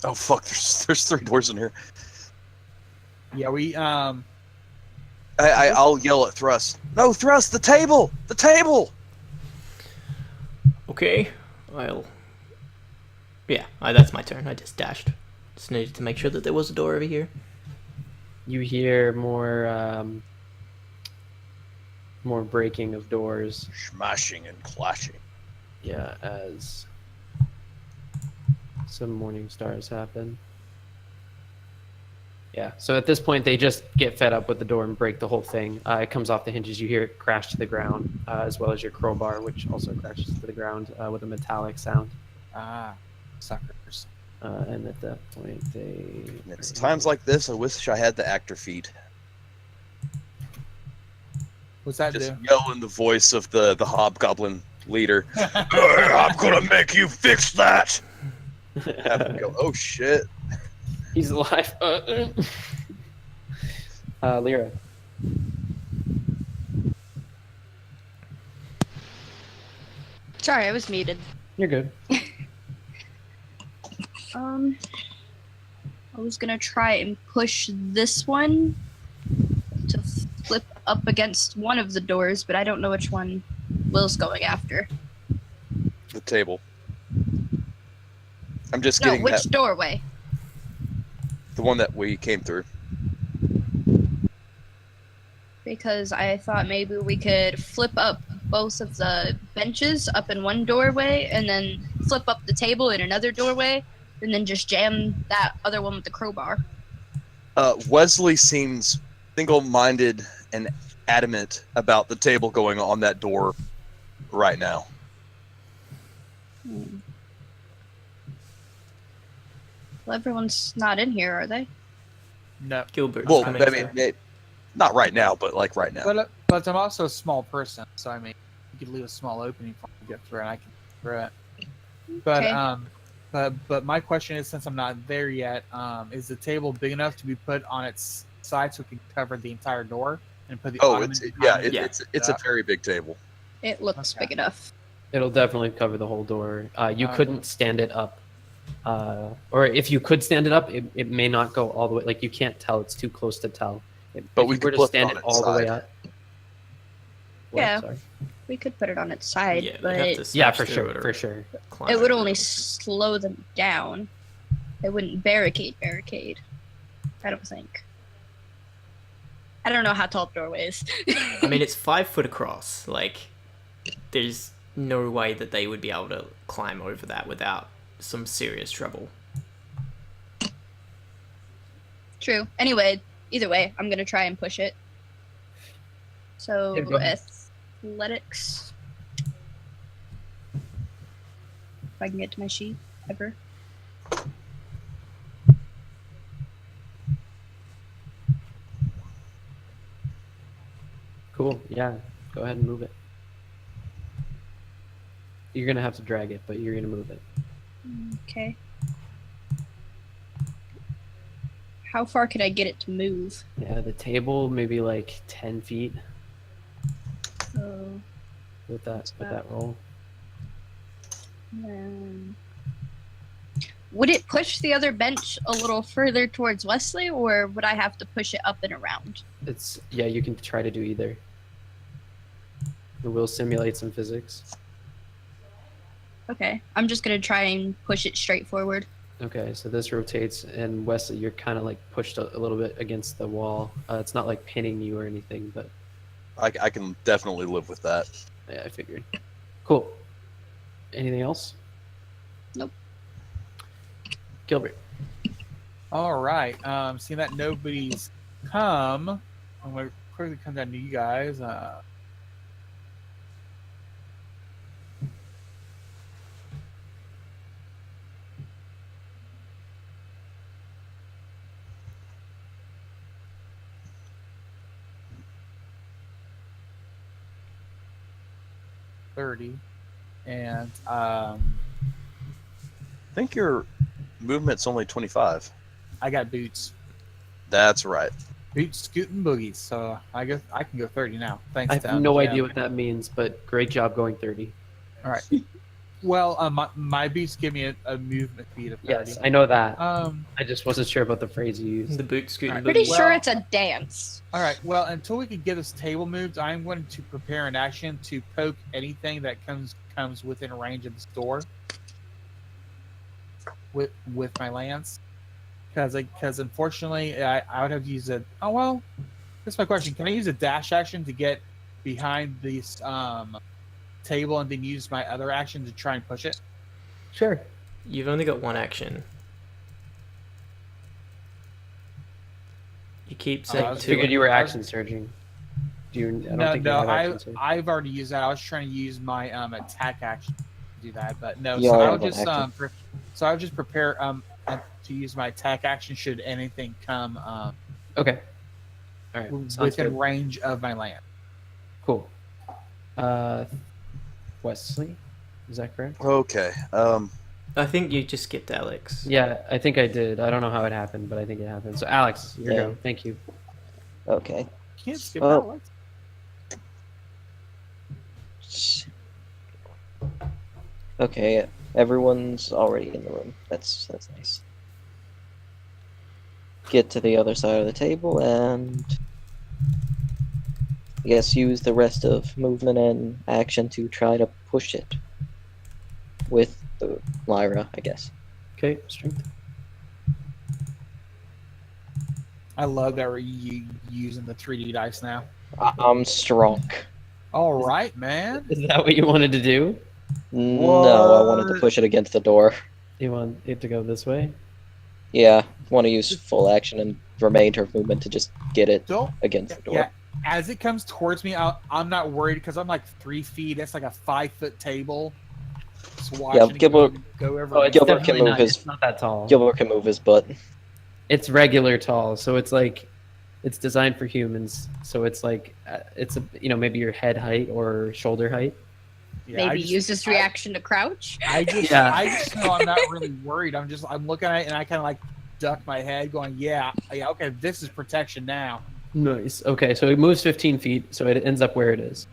Oh fuck! There's 3 doors in here. Yeah, we I'll yell at Thrust. No, Thrust! The table! The table! Okay, that's my turn. I just dashed. Just needed to make sure that there was a door over here. You hear more breaking of doors. Smashing and clashing. Yeah, as some morning stars happen. Yeah, so at this point they just get fed up with the door and break the whole thing. It comes off the hinges. You hear it crash to the ground, as well as your crowbar, which also crashes to the ground with a metallic sound. suckers. And at that point they... And it's times like this I wish I had the actor feed. What's that Just do? yell in the voice of the hobgoblin leader. I'm gonna make you fix that! Have him go, oh shit. He's alive. Lyra. Sorry, I was muted. You're good. I was gonna try and push this one to flip up against one of the doors, but I don't know which one Will's going after. The table. I'm just No, getting which that, doorway? the one that we came through. Because I thought maybe we could flip up both of the benches up in one doorway and then flip up the table in another doorway and then just jam that other one with the crowbar. Wesley seems single-minded and adamant about the table going on that door right now. Well, everyone's not in here, are they? No. Gilbert's Well, coming I mean, not right now, but like right now. But I'm also a small person, so I mean, you could leave a small opening for me to get through, and I can get through it. But Okay. but my question is, since I'm not there yet, is the table big enough to be put on its side so it can cover the entire door and put the ottoman behind it? It's a very big table. It looks Okay. big enough. It'll definitely cover the whole door. You couldn't stand it up. Or if you could stand it up, it may not go all the way. Like, you can't tell. It's too close to tell. But if we you were could to flip stand it it on its all the way side. up. What? Yeah. Sorry. We could put it on its side, Yeah, we'd but have to Yeah, smash for through sure, it or for sure. climb it would over only it. slow them down. It wouldn't barricade. I don't think. I don't know how tall the doorway is. I mean, it's 5 foot across. Like, there's no way that they would be able to climb over that without some serious trouble. True. Anyway, either way, I'm gonna try and push it. So Yeah, go ahead. athletics. If I can get to my sheet ever. Cool. Yeah. Go ahead and move it. You're gonna have to drag it, but you're gonna move it. Okay. How far could I get it to move? Yeah, the table maybe like 10 feet So, with that roll. would it push the other bench a little further towards Wesley, or would I have to push it up and around? It's yeah, you can try to do either. It will simulate some physics. Okay, I'm just gonna try and push it straight forward. Okay, so this rotates, and Wesley, you're kind of like pushed a little bit against the wall. It's not like pinning you or anything, but I can definitely live with that. yeah, I figured. Cool. Anything else? Nope. Gilbert. All right. Seeing that nobody's come, I'm gonna quickly come down to you guys. 30, and I think your movement's only 25. I got boots. That's right. Boots, scooting boogies. So I guess I can go 30 now. Thanks. I to, have no Jam. idea what that means, but great job going 30. All right. Well, my boots give me a movement speed of 30. Yes, I know that. I just wasn't sure about the phrase you used. The boot scooting Alright. Pretty boogie. sure Well- it's a dance. All right. Well, until we can get this table moved, I'm going to prepare an action to poke anything that comes within range of this door with my lance. Because unfortunately, I would have to use a. Oh well, that's my question. Can I use a dash action to get behind this table and then use my other action to try and push it? Sure. You've only got one action. You keep I saying was two. Figured you were action surging. I don't think you have action surge. I've already used that. I was trying to use my attack action to do that, but no. Yeah, So I I have would an just action. so I would just prepare to use my attack action should anything come Okay. All right. Sounds within good. range of my land. Cool. Wesley, is that correct? Okay. I think you just skipped Alex. Yeah, I think I did. I don't know how it happened, but I think it happened. So Alex, your Yeah. go. Thank you. Okay. Can't skip Oh. Alex. Okay, everyone's already in the room. That's nice. Get to the other side of the table and I guess use the rest of movement and action to try to push it with the Lyra, I guess. Okay, strength. I love that we're using the 3D dice now. I'm strong. All right, man. Is that what you wanted to do? No, I wanted to push it against the door. You want it to go this way? Yeah, want to use full action and remainder of movement to just get it Don't. against the door. Yeah. As it comes towards me, I'm not worried because I'm like 3 feet. That's like a 5-foot table. Just watching it Gilbert- go over. Oh, it's Gilbert can definitely move not, his- it's not that tall. Gilbert can move his butt. It's regular tall, so it's like it's designed for humans. So it's like it's maybe your head height or shoulder height. Yeah, Maybe use this reaction to crouch. I just know I'm not really worried. I'm looking at it and I kind of like duck my head, going, yeah, okay, this is protection now. Nice. Okay, so it moves 15 feet, so it ends up where it is.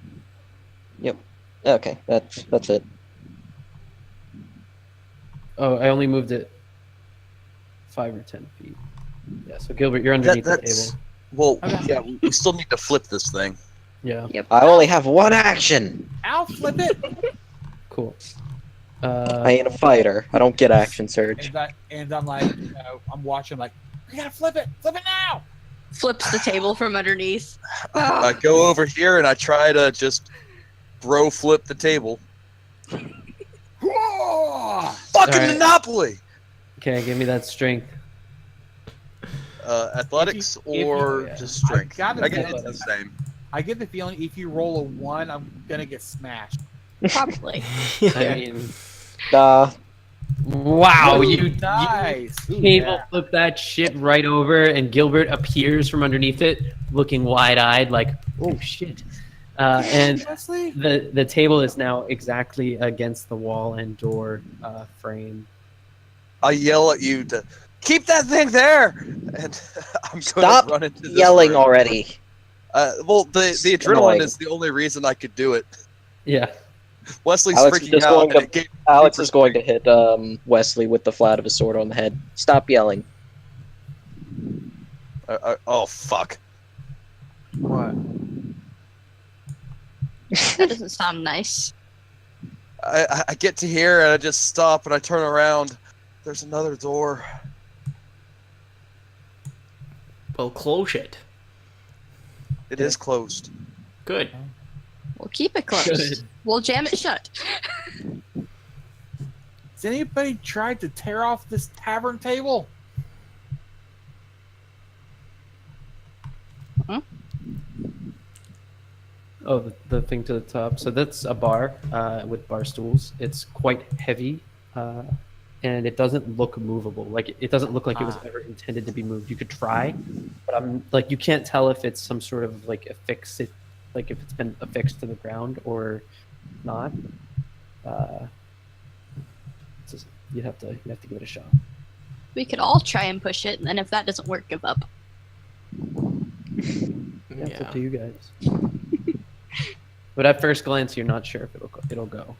Okay, that's it. Oh, I only moved it 5 or 10 feet. Yeah. So Gilbert, you're underneath the That's table. well. Okay. Yeah, we still need to flip this thing. Yeah. I only have one action. I'll flip it. Cool. I ain't a fighter. I don't get action surge. And I'm like, I'm watching, like, we gotta flip it now. Flips the table from underneath. I go over here and I try to just bro flip the table. Whoa! Fucking Alright. Monopoly. Okay, give me that strength. Athletics If you- or yeah. just strength? I gotta I guess do it's the same. I get the feeling if you roll a 1, I'm gonna get smashed. Probably. I mean, wow, you Nice. Ooh, table yeah. flip that shit right over, and Gilbert appears from underneath it, looking wide-eyed, like, oh shit. And Honestly, the table is now exactly against the wall and door frame. I yell at you to keep that thing there, and I'm going Stop to run into this yelling room. already. Well, the adrenaline Annoying. is the only reason I could do it. Yeah. Wesley's Alex is freaking just out. going and to- it gave- Alex is going to hit Wesley with the flat of his sword on the head. Stop yelling. oh fuck! what? That doesn't sound nice. I get to here and I just stop and I turn around. There's another door. Well, close it. It is closed. Good. We'll keep it closed. Good. We'll jam it shut. Has anybody tried to tear off this tavern table? Oh, the thing to the top. So that's a bar with bar stools. It's quite heavy, and it doesn't look movable. Like it doesn't look like it was ever intended to be moved. You could try, but like you can't tell if it's some sort of like affix, like if it's been affixed to the ground or not, you'd have to give it a shot. We could all try and push it, and then if that doesn't work, give up. Yeah, it's up to you guys. But at first glance, you're not sure if it'll go.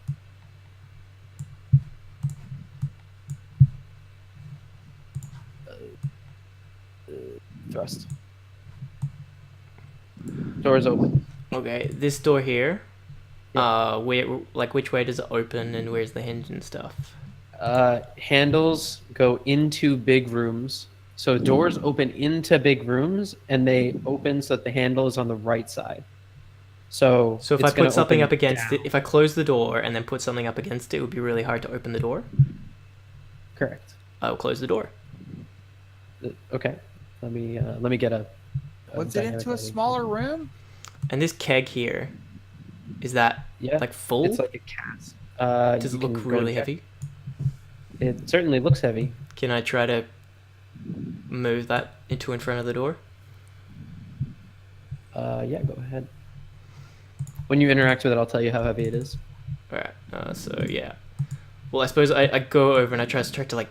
Thrust. Door's open. Okay, this door here. Yeah. Which way does it open, and where's the hinge and stuff? Handles go into big rooms. So doors open into big rooms, and they open so that the handle is on the right side. So So if it's I gonna put something open up against down. it, if I close the door and then put something up against it, it would be really hard to open the door. Correct. I'll close the door. Okay. Let me get a. Was it dynamic into a lighting. smaller room? And this keg here, is that Yeah. like full? It's like a cast. Does it you can look go really check. heavy? It certainly looks heavy. Can I try to move that into in front of the door? Yeah, go ahead. When you interact with it, I'll tell you how heavy it is. Alright, so yeah. Well, I suppose I go over and I try to like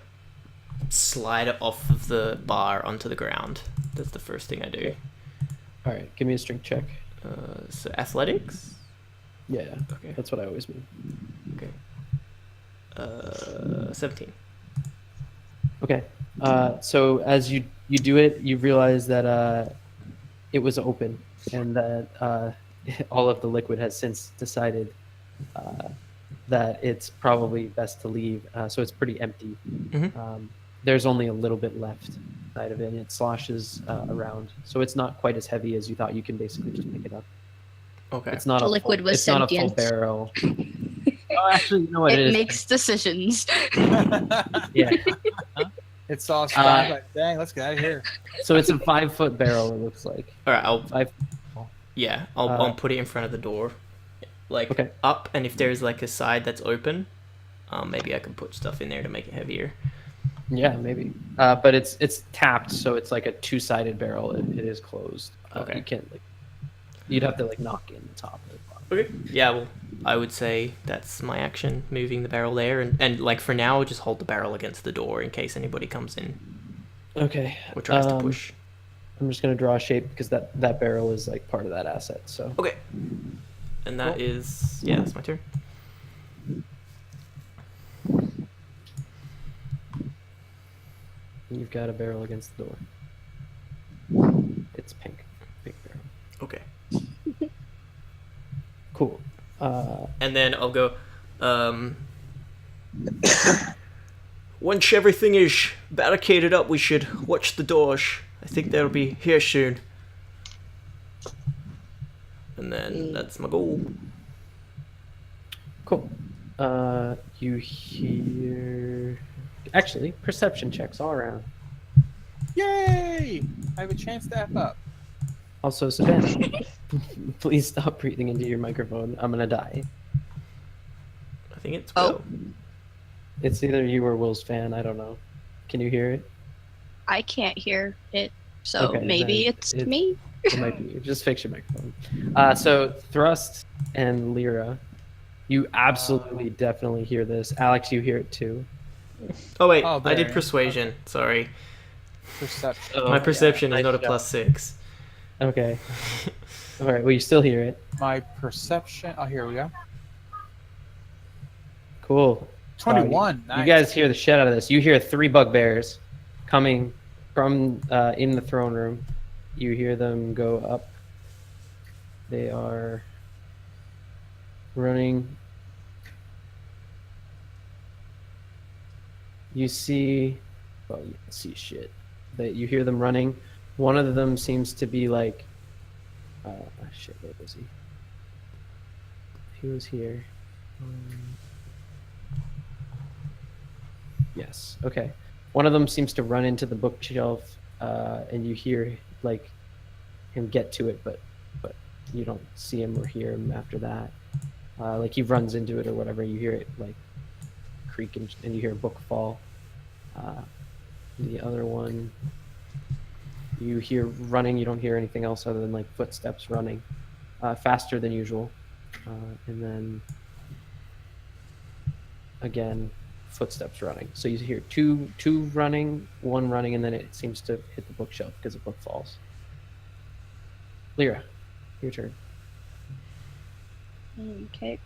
slide it off of the bar onto the ground. That's the first thing I do. All right, give me a strength check. So athletics? Yeah, Okay. that's what I always mean. Okay. 17. Okay. So as you do it, you realize that it was open, and that all of the liquid has since decided that it's probably best to leave. So it's pretty empty. Mhm. There's only a little bit left inside of it, and it sloshes around. So it's not quite as heavy as you thought. You can basically just pick it up. Okay. It's not The a liquid full, was it's not a full sentient. barrel. Oh, actually, you know what? It It is. makes decisions. Yeah. It saw Spy, like, dang, let's get out of here. So it's a 5-foot barrel. It looks like. Alright, I'll 5. I'll put it in front of the door. Like Okay. up, and if there's like a side that's open, maybe I can put stuff in there to make it heavier. Yeah, maybe. But it's tapped, so it's like a 2-sided barrel. It is closed. Okay. You can't like. You'd have to like knock in the top of it. Okay. Yeah, well, I would say that's my action, moving the barrel there, and like for now, just hold the barrel against the door in case anybody comes in Okay. or tries to push. I'm just gonna draw a shape because that barrel is like part of that asset. So. Okay. And that is that's my turn. You've got a barrel against the door. It's pink barrel. Okay. Cool. And then I'll go. Once everything is barricaded up, we should watch the doors. I think they'll be here soon. And then that's my goal. Cool. You hear. Actually, perception checks all around. Yay! I have a chance to F up. Also, Savannah, please stop breathing into your microphone. I'm gonna die. I think it's Oh. go. It's either you or Will's fan. I don't know. Can you hear it? I can't hear it, so Okay, maybe then it's it- me. It might be you. Just fix your microphone. So Thrust and Lyra, you absolutely definitely hear this. Alex, you hear it too. Oh wait, Oh, I did there. persuasion. Sorry, Perception. my perception is nice not a job. +6. Okay. All right. Well, you still hear it. My perception. Oh, here we go. Cool. 21. Nice. You guys hear the shit out of this. You hear 3 bugbears coming from in the throne room. You hear them go up. They are running. You see, well, you can see shit. But you hear them running. One of them seems to be like, shit, where was he? He was here. Yes. Okay. One of them seems to run into the bookshelf, and you hear like him get to it, but you don't see him or hear him after that. Like he runs into it or whatever. You hear it like creak and you hear a book fall. The other one, you hear running. You don't hear anything else other than like footsteps running, faster than usual. And then again, footsteps running. So you hear two running, one running, and then it seems to hit the bookshelf because the book falls. Lyra, your turn. Okay.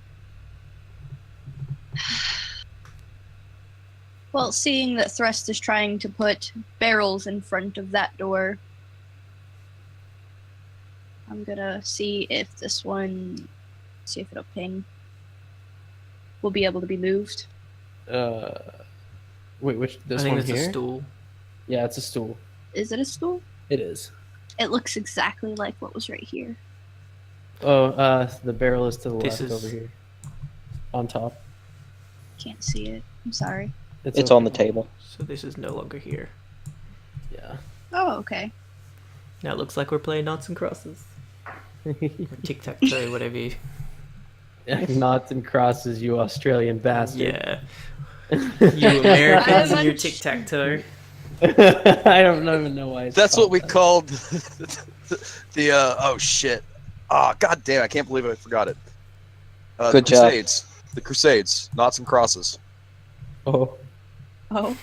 Well, seeing that Thrust is trying to put barrels in front of that door, I'm gonna see if this one, see if it'll ping. Will be able to be moved. Wait, which this I think one it's here? a stool. Yeah, it's a stool. Is it a stool? It is. It looks exactly like what was right here. Oh, the barrel is to the This left is- over here, on top. Can't see it. I'm sorry. It's on the table. So this is no longer here. Yeah. Oh, okay. Now it looks like we're playing Knots and Crosses. Or tic-tac-toe, whatever you... Knots and crosses, you Australian bastard. Yeah. You Americans and your much- tic-tac-toe. I don't even know why. It's That's called what we that. called oh shit. Oh god damn, I can't believe I forgot it. Good the job. Crusades. The Crusades. Knots and crosses. Oh, Oh.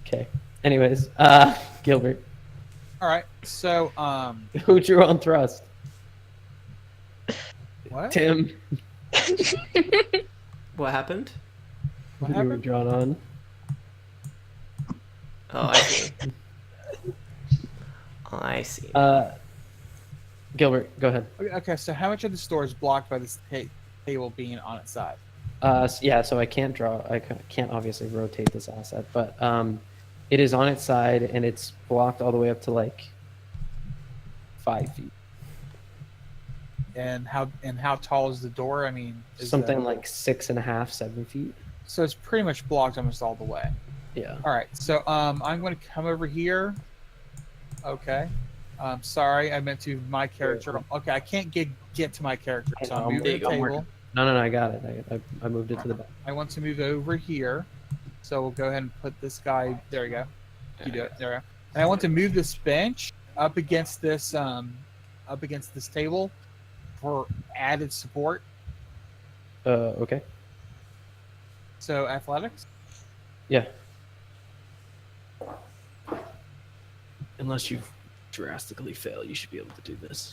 okay. Anyways, Gilbert, All right. So, who drew on thrust? what? Tim, What happened? What you were happened? drawn on. Oh, I see. I see. Gilbert, go ahead. Okay. So, how much of the store is blocked by this table being on its side? Yeah, so I can't draw. I can't obviously rotate this asset, but it is on its side and it's blocked all the way up to like 5 feet. And how tall is the door? I mean, is Something the- like 6.5, 7 feet. So it's pretty much blocked almost all the way. Yeah. All right. So I'm going to come over here. Okay. Sorry, I meant to my character. Okay, I can't get to my character, so I'm moving There you the go. table. No, I got it. I moved it to the back. I want to move over here, so we'll go ahead and put this guy. There we go. You do it. There we go. And I want to move this bench up against this table for added support. Okay. So athletics. Yeah. Unless you drastically fail, you should be able to do this.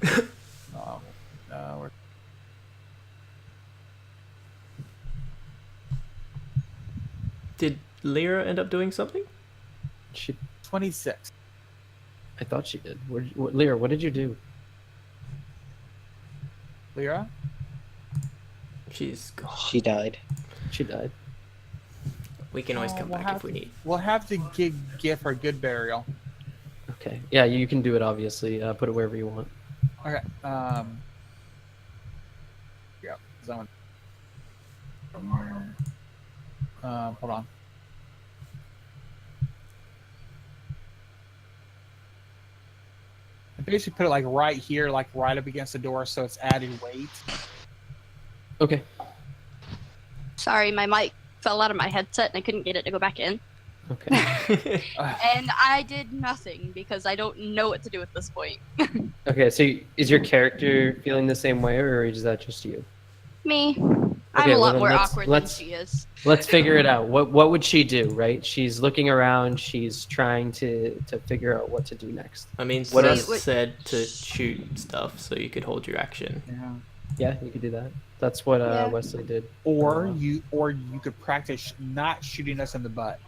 We're Did Lyra end up doing something? She, 26. I thought she did. Lyra, what did you do? Lyra. She's gone. She died. She died. We can always Oh, come we'll back have if we to- need. We'll have to give her good burial. Okay. Yeah, you can do it. Obviously, put it wherever you want. Okay. Yeah. Zone. Hold on. I basically put it like right here, like right up against the door, so it's added weight. Okay. Sorry, my mic fell out of my headset and I couldn't get it to go back in. Okay. And I did nothing because I don't know what to do at this point. Okay. So, is your character feeling the same way, or is that just you? Me. I'm Okay, a well lot then more let's- awkward let's- than she is. Let's figure it out. What would she do? Right? She's looking around. She's trying to figure out what to do next. I mean, What Seth is- said to shoot stuff so you could hold your action. Yeah. Yeah, you could do that. That's what Yeah. Wesley did. Or you could practice not shooting us in the butt.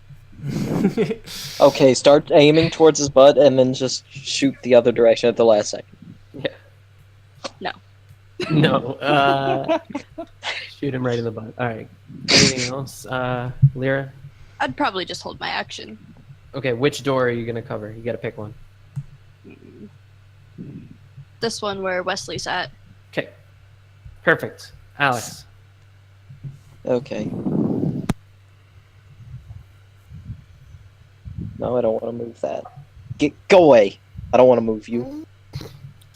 Okay, start aiming towards his butt and then just shoot the other direction at the last second. No. Shoot him right in the butt. All right. Anything else? Lyra? I'd probably just hold my action. Okay, which door are you going to cover? You got to pick one. This one where Wesley's at. Okay. Perfect. Alex. Okay. No, I don't want to move that. Go away. I don't want to move you.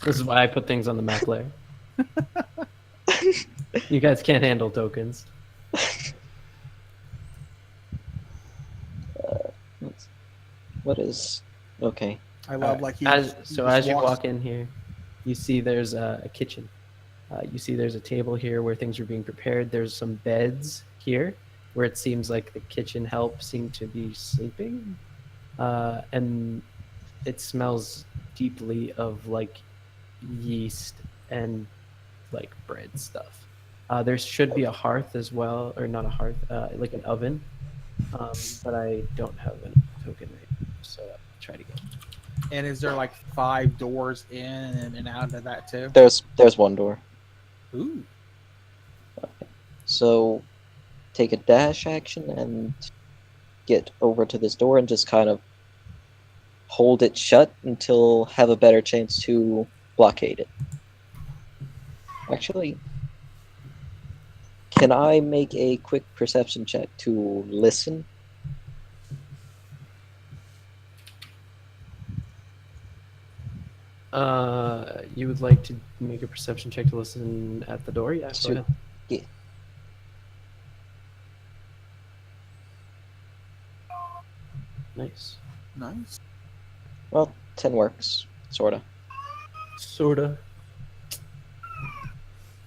This is why I put things on the map layer. You guys can't handle tokens. What is... Okay. I love like he. As he you just walks- walk in here, You see there's a kitchen. You see there's a table here where things are being prepared. There's some beds here where it seems like the kitchen help seem to be sleeping. And it smells deeply of like yeast and like bread stuff. There should be a hearth as well, or not a hearth, like an oven. But I don't have a token right now, so I'll try to get. And is there like 5 doors in and out of that too? There's one door. Ooh. So take a dash action and get over to this door and just kind of hold it shut until have a better chance to blockade it. Actually, can I make a quick perception check to listen? You would like to make a perception check to listen at the door? Yeah, go ahead. Yeah. Nice. Nice. Well, 10 works, sorta. Sorta.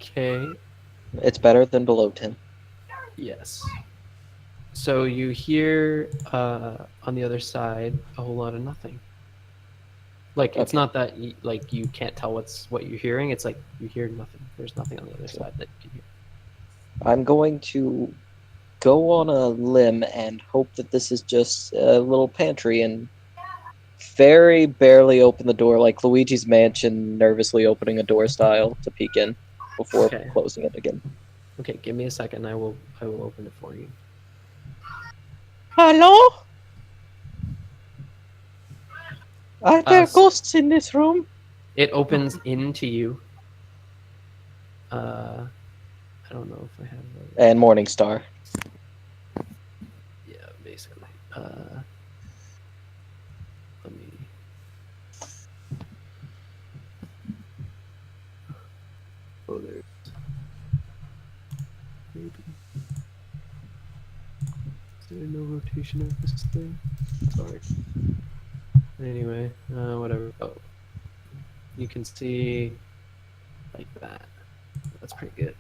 Okay. It's better than below 10. Yes. So you hear on the other side a whole lot of nothing. Like it's Okay. not that you can't tell what you're hearing. It's like you hear nothing. There's nothing on the other side that you can hear. I'm going to go on a limb and hope that this is just a little pantry and very barely open the door, like Luigi's Mansion nervously opening a door style to peek in before Okay. closing it again. Okay, give me a second. I will open it for you. Hello? Are there ghosts in this room? It opens into you. I don't know if I have. And Morningstar. Yeah, basically. Let me. Oh, there's. Maybe. Is there no rotation of this thing? Sorry. Anyway, whatever. Oh, you can see like that. That's pretty good.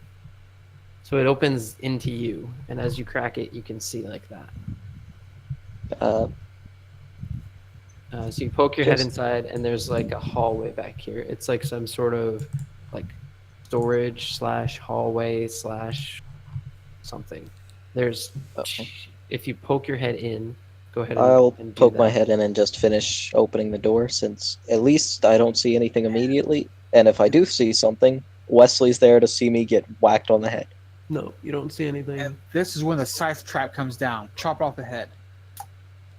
So it opens into you, and as you crack it, you can see like that. So you poke your head inside, and there's like a hallway back here. It's like some sort of like storage / hallway / something. There's Okay. if you poke your head in, go ahead. I'll and do poke my that. head in and just finish opening the door, since at least I don't see anything immediately. And if I do see something, Wesley's there to see me get whacked on the head. No, you don't see anything. And this is when the scythe trap comes down. Chop off the head.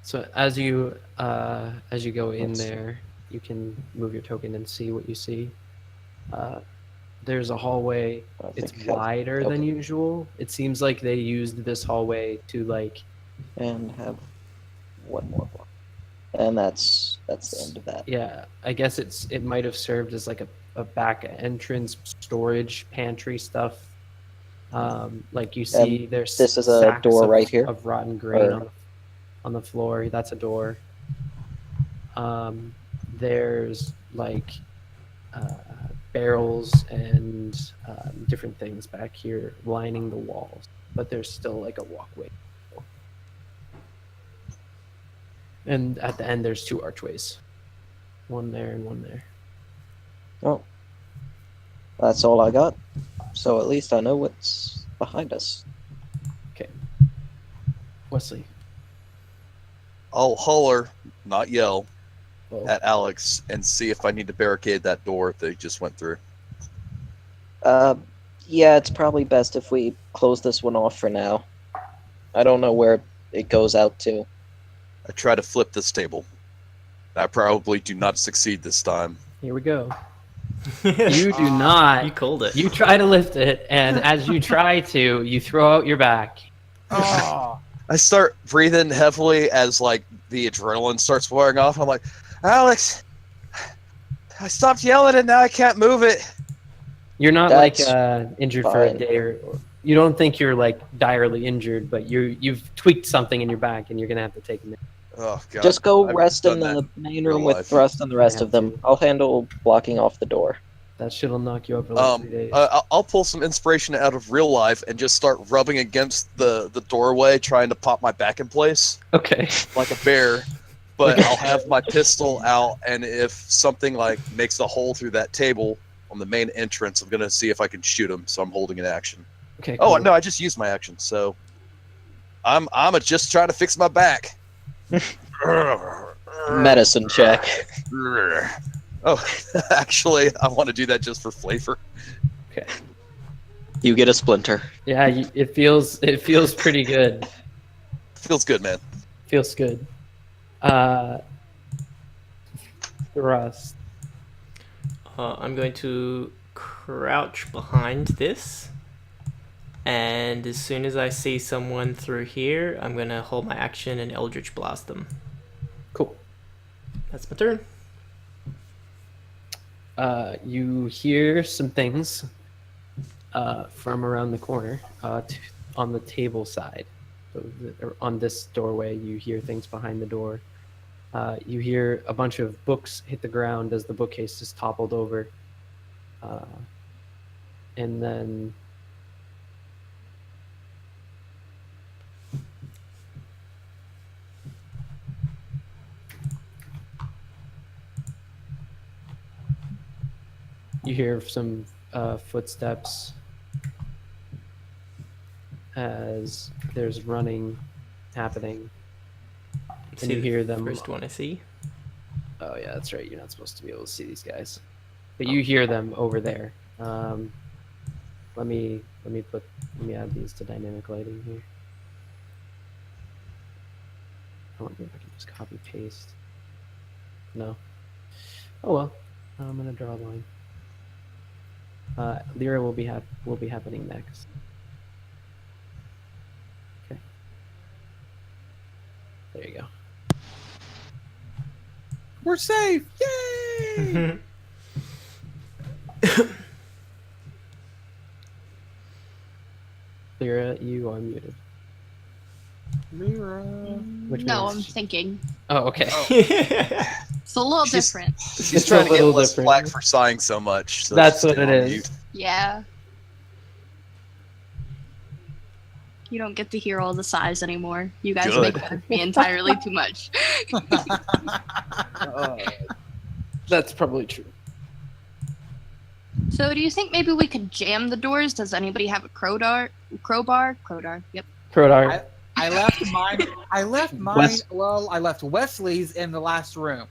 So as you go in there, you can move your token and see what you see. There's a hallway. I It's think wider okay. than usual. It seems like they used this hallway to like. And have one more block. And that's the end of that. Yeah, I guess it might have served as like a back entrance storage pantry stuff. Like you see, there's this is a sacks door right here? of rotten grain Or- on the floor. That's a door. There's like barrels and different things back here lining the walls, but there's still like a walkway. And at the end, there's 2 archways, one there and one there. Oh, that's all I got. So at least I know what's behind us. Okay, Wesley. I'll holler, not yell, Oh. at Alex and see if I need to barricade that door that he just went through. Yeah, it's probably best if we close this one off for now. I don't know where it goes out to. I try to flip this table. I probably do not succeed this time. Here we go. You do not. You called it. You try to lift it, and as you try to, you throw out your back. Oh, I start breathing heavily as like the adrenaline starts wearing off. I'm like, Alex, I stopped yelling and now I can't move it. You're not That's like injured for a fine. day, or you don't think you're like direly injured, but you've tweaked something in your back, and you're gonna have to take a minute. Oh Just go I've rest in done the that main real room with life. Thrust and the rest Yeah. of them. I'll handle blocking off the door. That shit'll knock you up for like 3 days. I'll pull some inspiration out of real life and just start rubbing against the doorway, trying to pop my back in place Okay. like a bear. But I'll have my pistol out, and if something like makes a hole through that table on the main entrance, I'm gonna see if I can shoot him. So I'm holding an action. Okay. Oh Cool. no, I just used my action, so I'm just trying to fix my back. Medicine check. Oh, actually, I want to do that just for flavor. Okay. You get a splinter. Yeah, it feels pretty good. Feels good, man. Feels good. Thrust. I'm going to crouch behind this, and as soon as I see someone through here, I'm going to hold my action and Eldritch Blast them. Cool. That's my turn. You hear some things from around the corner on the table side. So on this doorway, you hear things behind the door. You hear a bunch of books hit the ground as the bookcase is toppled over. And then you hear some footsteps as there's running happening. And you hear them. First one I see. Oh yeah, that's right. You're not supposed to be able to see these guys, but you hear them over there. Let me add these to dynamic lighting here. I wonder if I can just copy paste. No. Oh well. I'm gonna draw a line. Lyra will be happening next. Okay. There you go. We're safe! Yay! Lyra, you are muted. Lyra. Which No, means- I'm thinking. Oh, okay. It's a little She's- different. She's It's trying a to get little less different. flack for sighing so much. So That's she's what it staying on is. mute. Yeah. You don't get to hear all the sighs anymore. You guys Good. make fun of me entirely too much. That's probably true. So, do you think maybe we could jam the doors? Does anybody have a crowbar? Crowbar. Yep. Prodar. I left mine. I left mine. Wes- Well, I left Wesley's in the last room.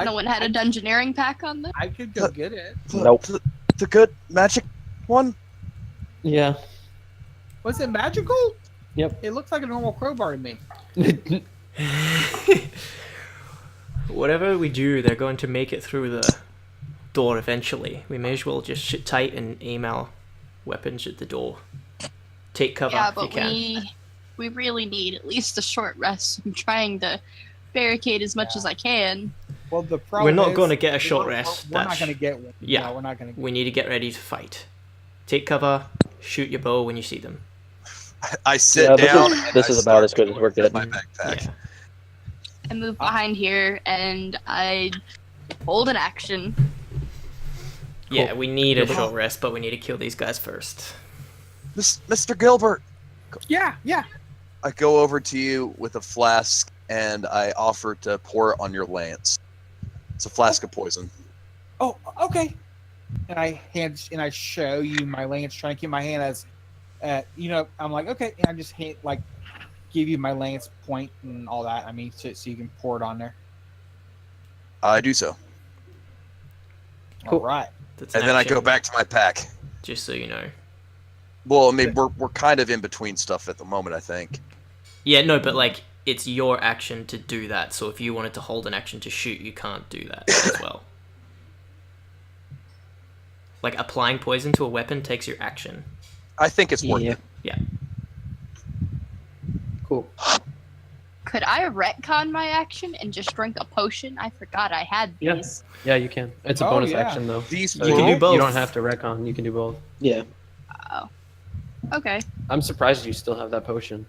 No one had a dungeoneering pack on them. I could go get it. Nope. The good magic one? Yeah. Was it magical? Yep. It looks like a normal crowbar to me. Whatever we do, they're going to make it through the door eventually. We may as well just sit tight and aim our weapons at the door. Take cover Yeah, if you but can. we really need at least a short rest. I'm trying to barricade as much as I can. Well, the problem We're not is, going to get a short we're- rest. We're not That's- going to get one. Yeah. No, we're not going to. We need to get ready to fight. Take cover, shoot your bow when you see them. I sit Yeah, this down. is- and this I is about start as good as we're looking at getting. My backpack. Yeah. I move behind here and I hold an action. Yeah, we need a Cool. short rest, but we need to kill these guys first. Mr. Gilbert, Yeah. I go over to you with a flask and I offer to pour it on your lance. It's a flask of poison. Oh, okay. And I show you my lance, trying to keep my hand as, I'm like, okay, and I just give you my lance point and all that. I mean, so you can pour it on there. I do so. Cool. All right. That's And an then I action, go back to my pack. Just so you know. Well, I mean, we're kind of in between stuff at the moment, I think. Yeah, no, but like, it's your action to do that, so if you wanted to hold an action to shoot, you can't do that as well. Like, applying poison to a weapon takes your action. I think it's worth Yeah. it. Yeah. Cool. Could I retcon my action and just drink a potion? I forgot I had Yeah. these. Yeah, you can. It's a Oh, bonus yeah. action though. These So You can do both. You don't have to retcon. You can do both. Yeah. Oh. Okay. I'm surprised you still have that potion.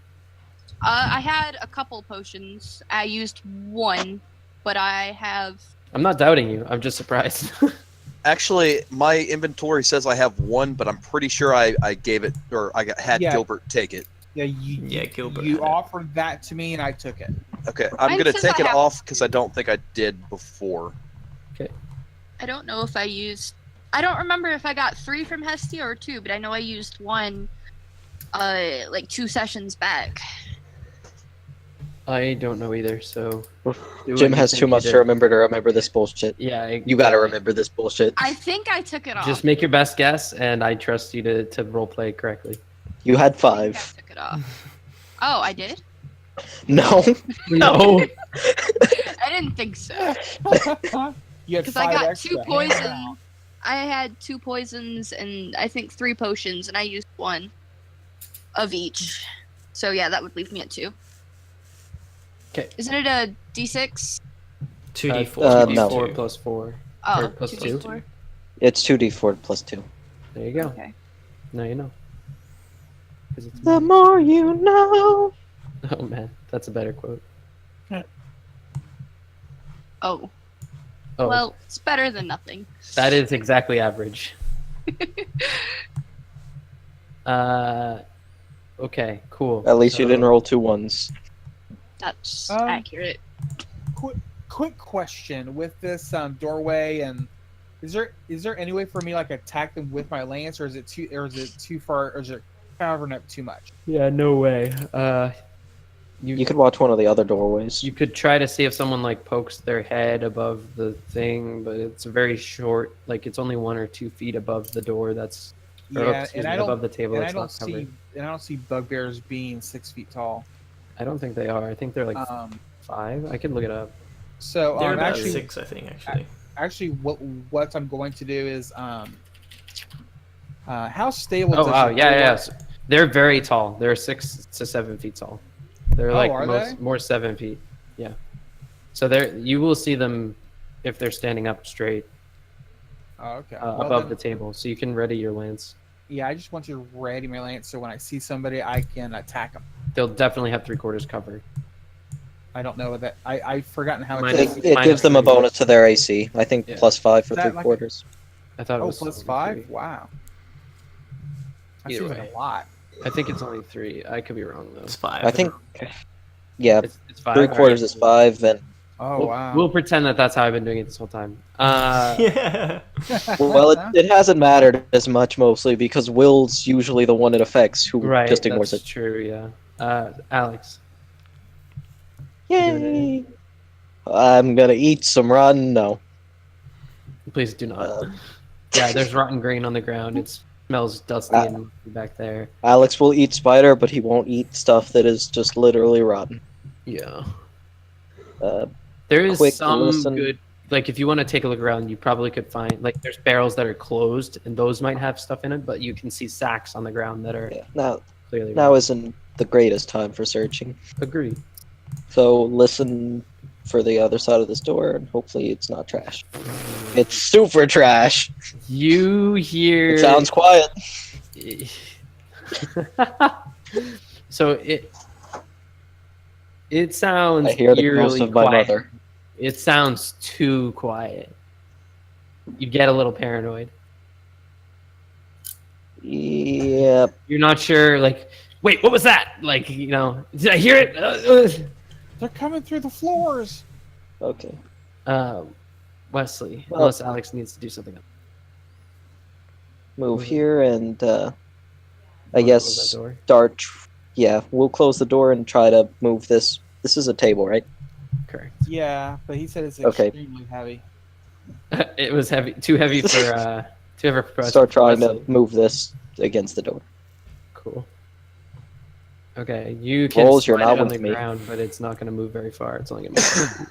I had a couple potions. I used one, but I have. I'm not doubting you. I'm just surprised. Actually, my inventory says I have one, but I'm pretty sure I gave it, or had Yeah. Gilbert take it. Yeah, Gilbert you had it. offered that to me, and I took it. Okay, I'm Mine gonna says take I it have- off because I don't think I did before. I don't know if I used. I don't remember if I got 3 from Hestia or 2, but I know I used 1, like 2 sessions back. I don't know either. So do Jim what has you too think much you to did. remember this bullshit. Yeah, You gotta remember this bullshit. I think I took it off. Just make your best guess, and I trust you to role play correctly. You had I think 5. I took it off. Oh, I did? No. No. I didn't think so. You had Because 5 I got extra. 2 hands poisons. down. I had 2 poisons and I think 3 potions, and I used 1 of each. So yeah, that would leave me at 2. 'Kay. Isn't it a D6? 2d4. no. 4 plus 4. Oh, Or plus 2d4. It's 2d4 plus 2. There you go. Okay. Now you know. 'Cause it's The more you know. Oh man, that's a better quote. Oh, Oh, well, it's better than nothing. that is exactly average. Okay, cool. At least you So- didn't roll 2 1s. That's Um, accurate. Quick question with this doorway, and is there any way for me like attack them with my lance, or is it too far, or is it covering up too much? Yeah, no way. You could watch one of the other doorways. You could try to see if someone like pokes their head above the thing, but it's very short. Like it's only 1 or 2 feet above the door. That's or, Yeah, excuse and me, I don't above the table. and I That's don't not covered. see bugbears being 6 feet tall. I don't think they are. I think they're like 5. I can look it up. So They're about actually, 6, I think, actually. what I'm going to do is how stable? Oh does wow, the yeah, door yeah. work? So they're very tall. They're 6 to 7 feet tall. They're Oh, like are they? more 7 feet. Yeah. So you will see them if they're standing up straight Oh, okay. above the table. So you can ready your lance. Yeah, I just want you to ready my lance so when I see somebody, I can attack them. They'll definitely have 3/4 cover. I don't know that I've forgotten how Mine it is- is. It Minus gives them a 3. bonus to their AC. I think Yeah. +5 for Is that 3/4. I thought it Oh, was plus only 5. 3. Wow. That Either seems way. like a lot. I think it's only 3. I could be wrong though. It's 5. I think, yeah, It's 5. 3/4 is 5, and Oh wow. We'll pretend that that's how I've been doing it this whole time. Yeah. well, it hasn't mattered as much mostly because Will's usually the one it affects who Right, just ignores that's it. true. Yeah. Alex. Yay! I'm gonna eat some rotten. No. Please do not. Uh, Yeah, there's rotten grain on the ground. It smells dusty and back there. Alex will eat spider, but he won't eat stuff that is just literally rotten. Yeah. Uh, There is quick some listen. good, like if you want to take a look around, you probably could find, like there's barrels that are closed and those might have stuff in it, but you can see sacks on the ground that are yeah. Now clearly isn't the greatest time for searching. Agreed. So listen for the other side of this door, and hopefully it's not trash. It's super trash. You hear It sounds quiet. So it sounds I hear the ghost eerily of my quiet. mother. It sounds too quiet. You get a little paranoid. Yep. You're not sure, like, wait, what was that? Like, you know, did I hear it? They're coming through the floors. Okay. Wesley, Well- unless Alex needs to do something else. Move here and I Wanna close guess that door? start. Yeah, we'll close the door and try to move this. This is a table, right? Correct. Yeah, but he said it's Okay. extremely heavy. It was heavy, too heavy for Start trying Wesley. to move this against the door. Cool. Okay, you can Rolls, you're slide not it on with the me. ground, but it's not going to move very far. It's only going to move.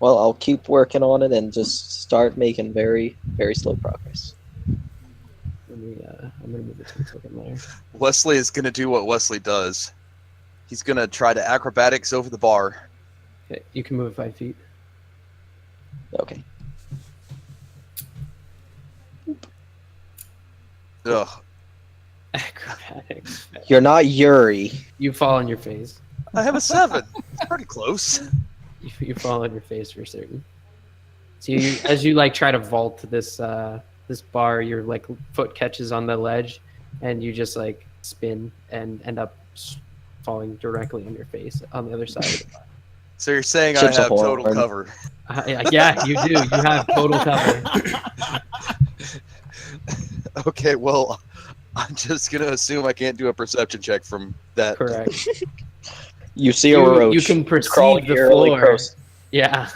Well, I'll keep working on it and just start making very, very slow progress. I'm going to move it to the token layer. Wesley is gonna do what Wesley does. He's gonna try to acrobatics over the bar. Okay, you can move it 5 feet. Okay. Ugh. Acrobatics. You're not Yuri. You fall on your face. I have a 7. It's pretty close. You fall on your face for certain. So you, as you like try to vault this this bar, your like foot catches on the ledge, and you just like spin and end up falling directly on your face on the other side of the bar. So you're saying Chips I have ahoy. total cover? Yeah, you do. You have total cover. Okay, well, I'm just gonna assume I can't do a perception check from that. Correct. You see a You roach. can It's perceive crawling the eerily floor. close. Yeah.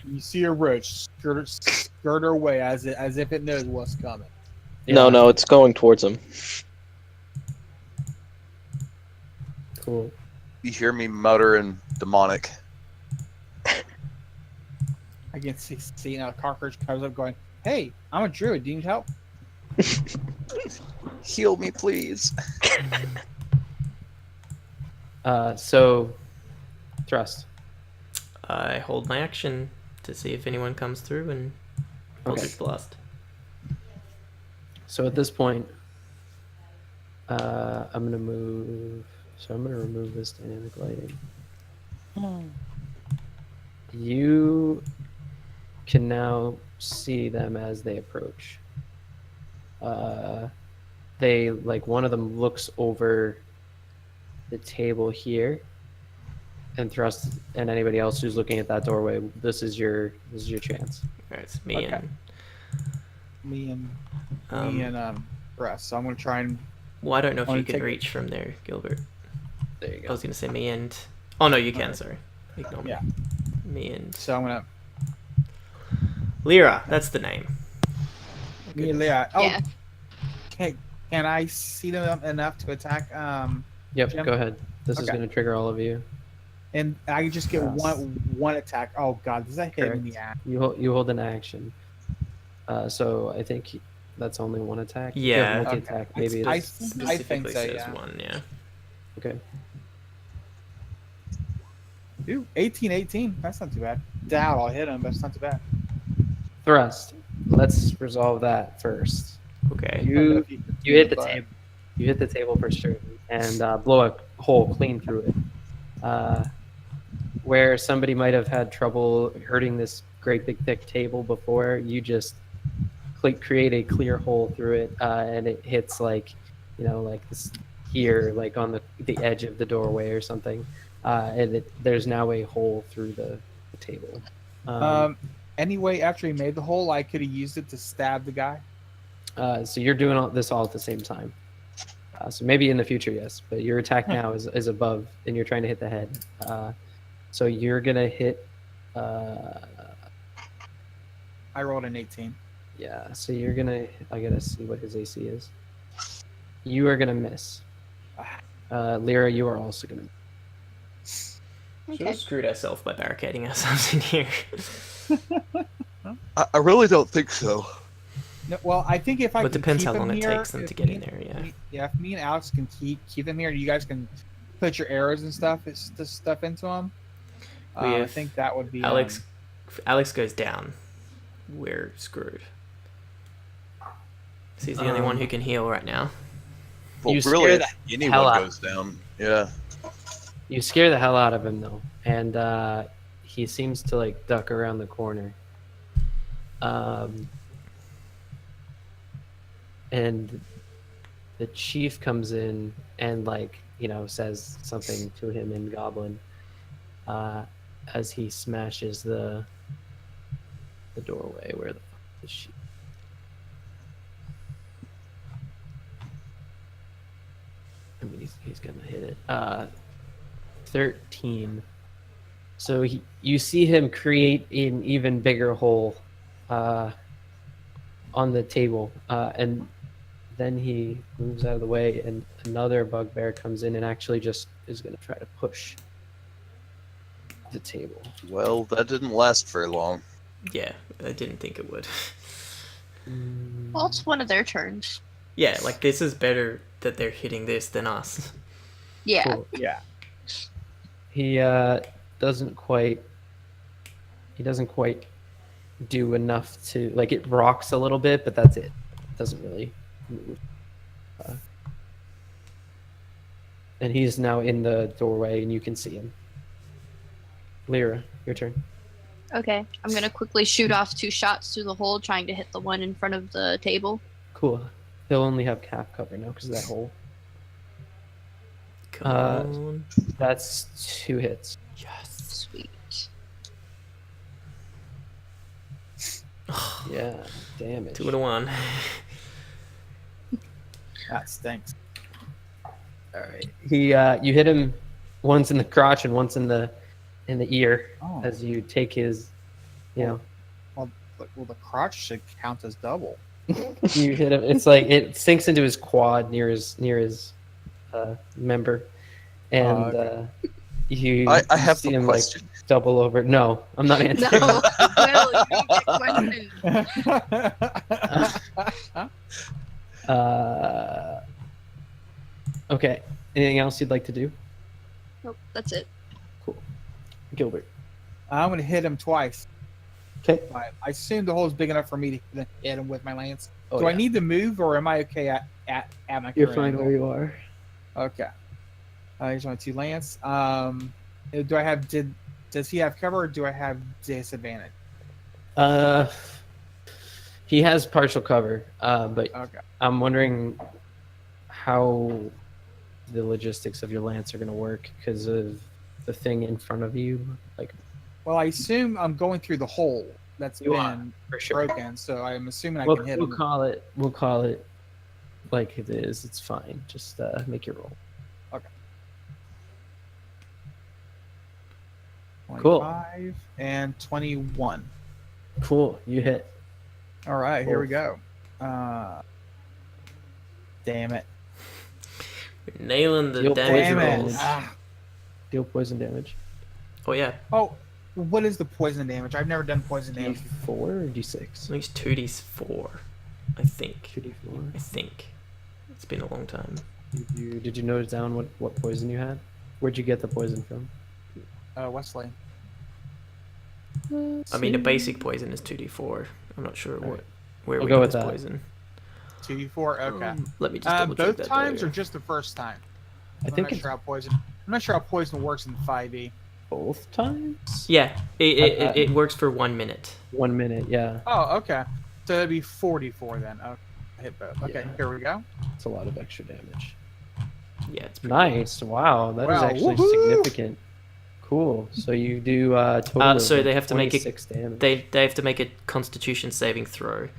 You see a roach skirt her way as if it knows what's coming. No, Yeah. no, it's going towards him. Cool. You hear me mutter in demonic. I can see now a cockroach comes up going, "Hey, I'm a druid. Do you need help?" Heal me, please. So, thrust. I hold my action to see if anyone comes through and Eldritch Blast. So at this point, I'm gonna move. So I'm gonna remove this dynamic lighting. You can now see them as they approach. They like one of them looks over the table here, and thrust, and anybody else who's looking at that doorway. This is your chance. Alright, it's me Okay. me and Russ. So I'm gonna try and well, I don't know if Wanna you can take- reach from there, Gilbert. There you I go. was gonna say me and. Oh no, you can. Alright. Sorry, ignore me. Yeah. Me and so I'm gonna Lyra. That's the name. me and Leah. Oh, Yeah. can I see them enough to attack? Yep. Jim? Go ahead. This is Okay. gonna trigger all of you. And I can just get Yes. one attack. Oh god, does that hit me in the ass? You hold an action. So I think that's only one attack. If you Yeah. have Okay. multi-attack, maybe it I is. think Specifically so. says Yeah. one. Yeah. Okay. Ooh, 18. That's not too bad. Doubt I'll hit him, but it's not too bad. Thrust. Let's resolve that first. Okay. You hit the But- table. You hit the table for sure, and blow a hole clean through it. Where somebody might have had trouble hurting this great big thick table before, you just create a clear hole through it, and it hits like this here, like on the edge of the doorway or something, and there's now a hole through the table. Anyway, after he made the hole, I could have used it to stab the guy. So you're doing this all at the same time. So maybe in the future, yes, but your attack now is above, and you're trying to hit the head. So you're gonna hit. I rolled an 18. Yeah. So you're gonna. I gotta see what his AC is. You are gonna miss. Lyra, you are also gonna. Should Okay. have screwed ourselves by barricading ourselves in here. I really don't think so. No, well, I think if I But can depends keep how them long it here, takes them if to get me- in there. Yeah. Yeah, if me and Alex can keep them here, you guys can put your arrows and stuff into them. I have think that would be Alex. If Alex goes down, we're screwed. 'Cause he's the only one who can heal right now. Well, You really, scare if the anyone hell out. goes down. Yeah. You scare the hell out of him though, and he seems to like duck around the corner. And the chief comes in and says something to him in Goblin, as he smashes the doorway. Where the fuck is she? I mean, he's gonna hit it. 13. So you see him create an even bigger hole on the table, and then he moves out of the way, and another bugbear comes in and actually just is going to try to push the table. Well, that didn't last very long. Yeah, I didn't think it would. Well, it's one of their turns. Yeah, like this is better that they're hitting this than us. Yeah. Cool. Yeah. He doesn't quite do enough to it rocks a little bit, but that's it. It doesn't really move. And he's now in the doorway, and you can see him. Lyra, your turn. Okay, I'm gonna quickly shoot off 2 shots through the hole, trying to hit the one in front of the table. Cool. He'll only have half cover now because of that hole. Come Uh, on. That's 2 hits. Yes. Sweet. Yeah, damage. 2 and a 1. That stinks. All right. You hit him once in the crotch and once in the ear Oh. as you take his, you know, Well, the crotch should count as double. you hit him. It's like it sinks into his quad near his member, and okay. you. I have see the him question. like double over. No, I'm not answering. No, Will, you don't get questions. Okay. Anything else you'd like to do, Nope, that's it. Gilbert? I'm gonna hit him twice. Okay. I assume the hole's big enough for me to hit him with my lance. Oh, Do I yeah. need to move, or am I okay at my You're current fine angle? where you are. Okay. Here's my 2 lance. Do I have does he have cover, or do I have disadvantage? He has partial cover, but Okay. I'm wondering how the logistics of your lance are going to work because of the thing in front of you. Like, Well, I assume I'm going through the hole that's You are, been for sure. broken, so I'm assuming I We'll, can hit we'll him. call it like it is. It's fine. Just make your roll. Cool. 25 and 21. Cool. You hit. All right, here we Cool. go. Damn it. We're nailing the You'll damage Damn it. rolls. Deal poison damage. Oh yeah, Oh, what is the poison damage? I've never done poison damage. D4 or I D6? think it's 2d4. I think. 2D4. I think. It's been a long time. Did you note down what poison you had? Where'd you get the poison from? Wesley. I mean, a basic poison is 2d4. I'm not sure Alright. where I'll we go got with this that. poison. 2d4. Okay. Let me just double check Both that. times though. or just the first time? I I'm think not it's sure how poison. I'm not sure how poison works in 5e. both times. Yeah, it works for 1 minute. 1 minute. Yeah, Oh, okay. So that'd be 44 then. Okay. I hit both. Okay, Yeah. here we go. it's a lot of extra damage. Yeah, it's pretty Nice. Wow, that is Wow, actually woohoo! significant. Cool. So you do total. So of they have to make it- 26 damage. They have to make a Constitution saving throw.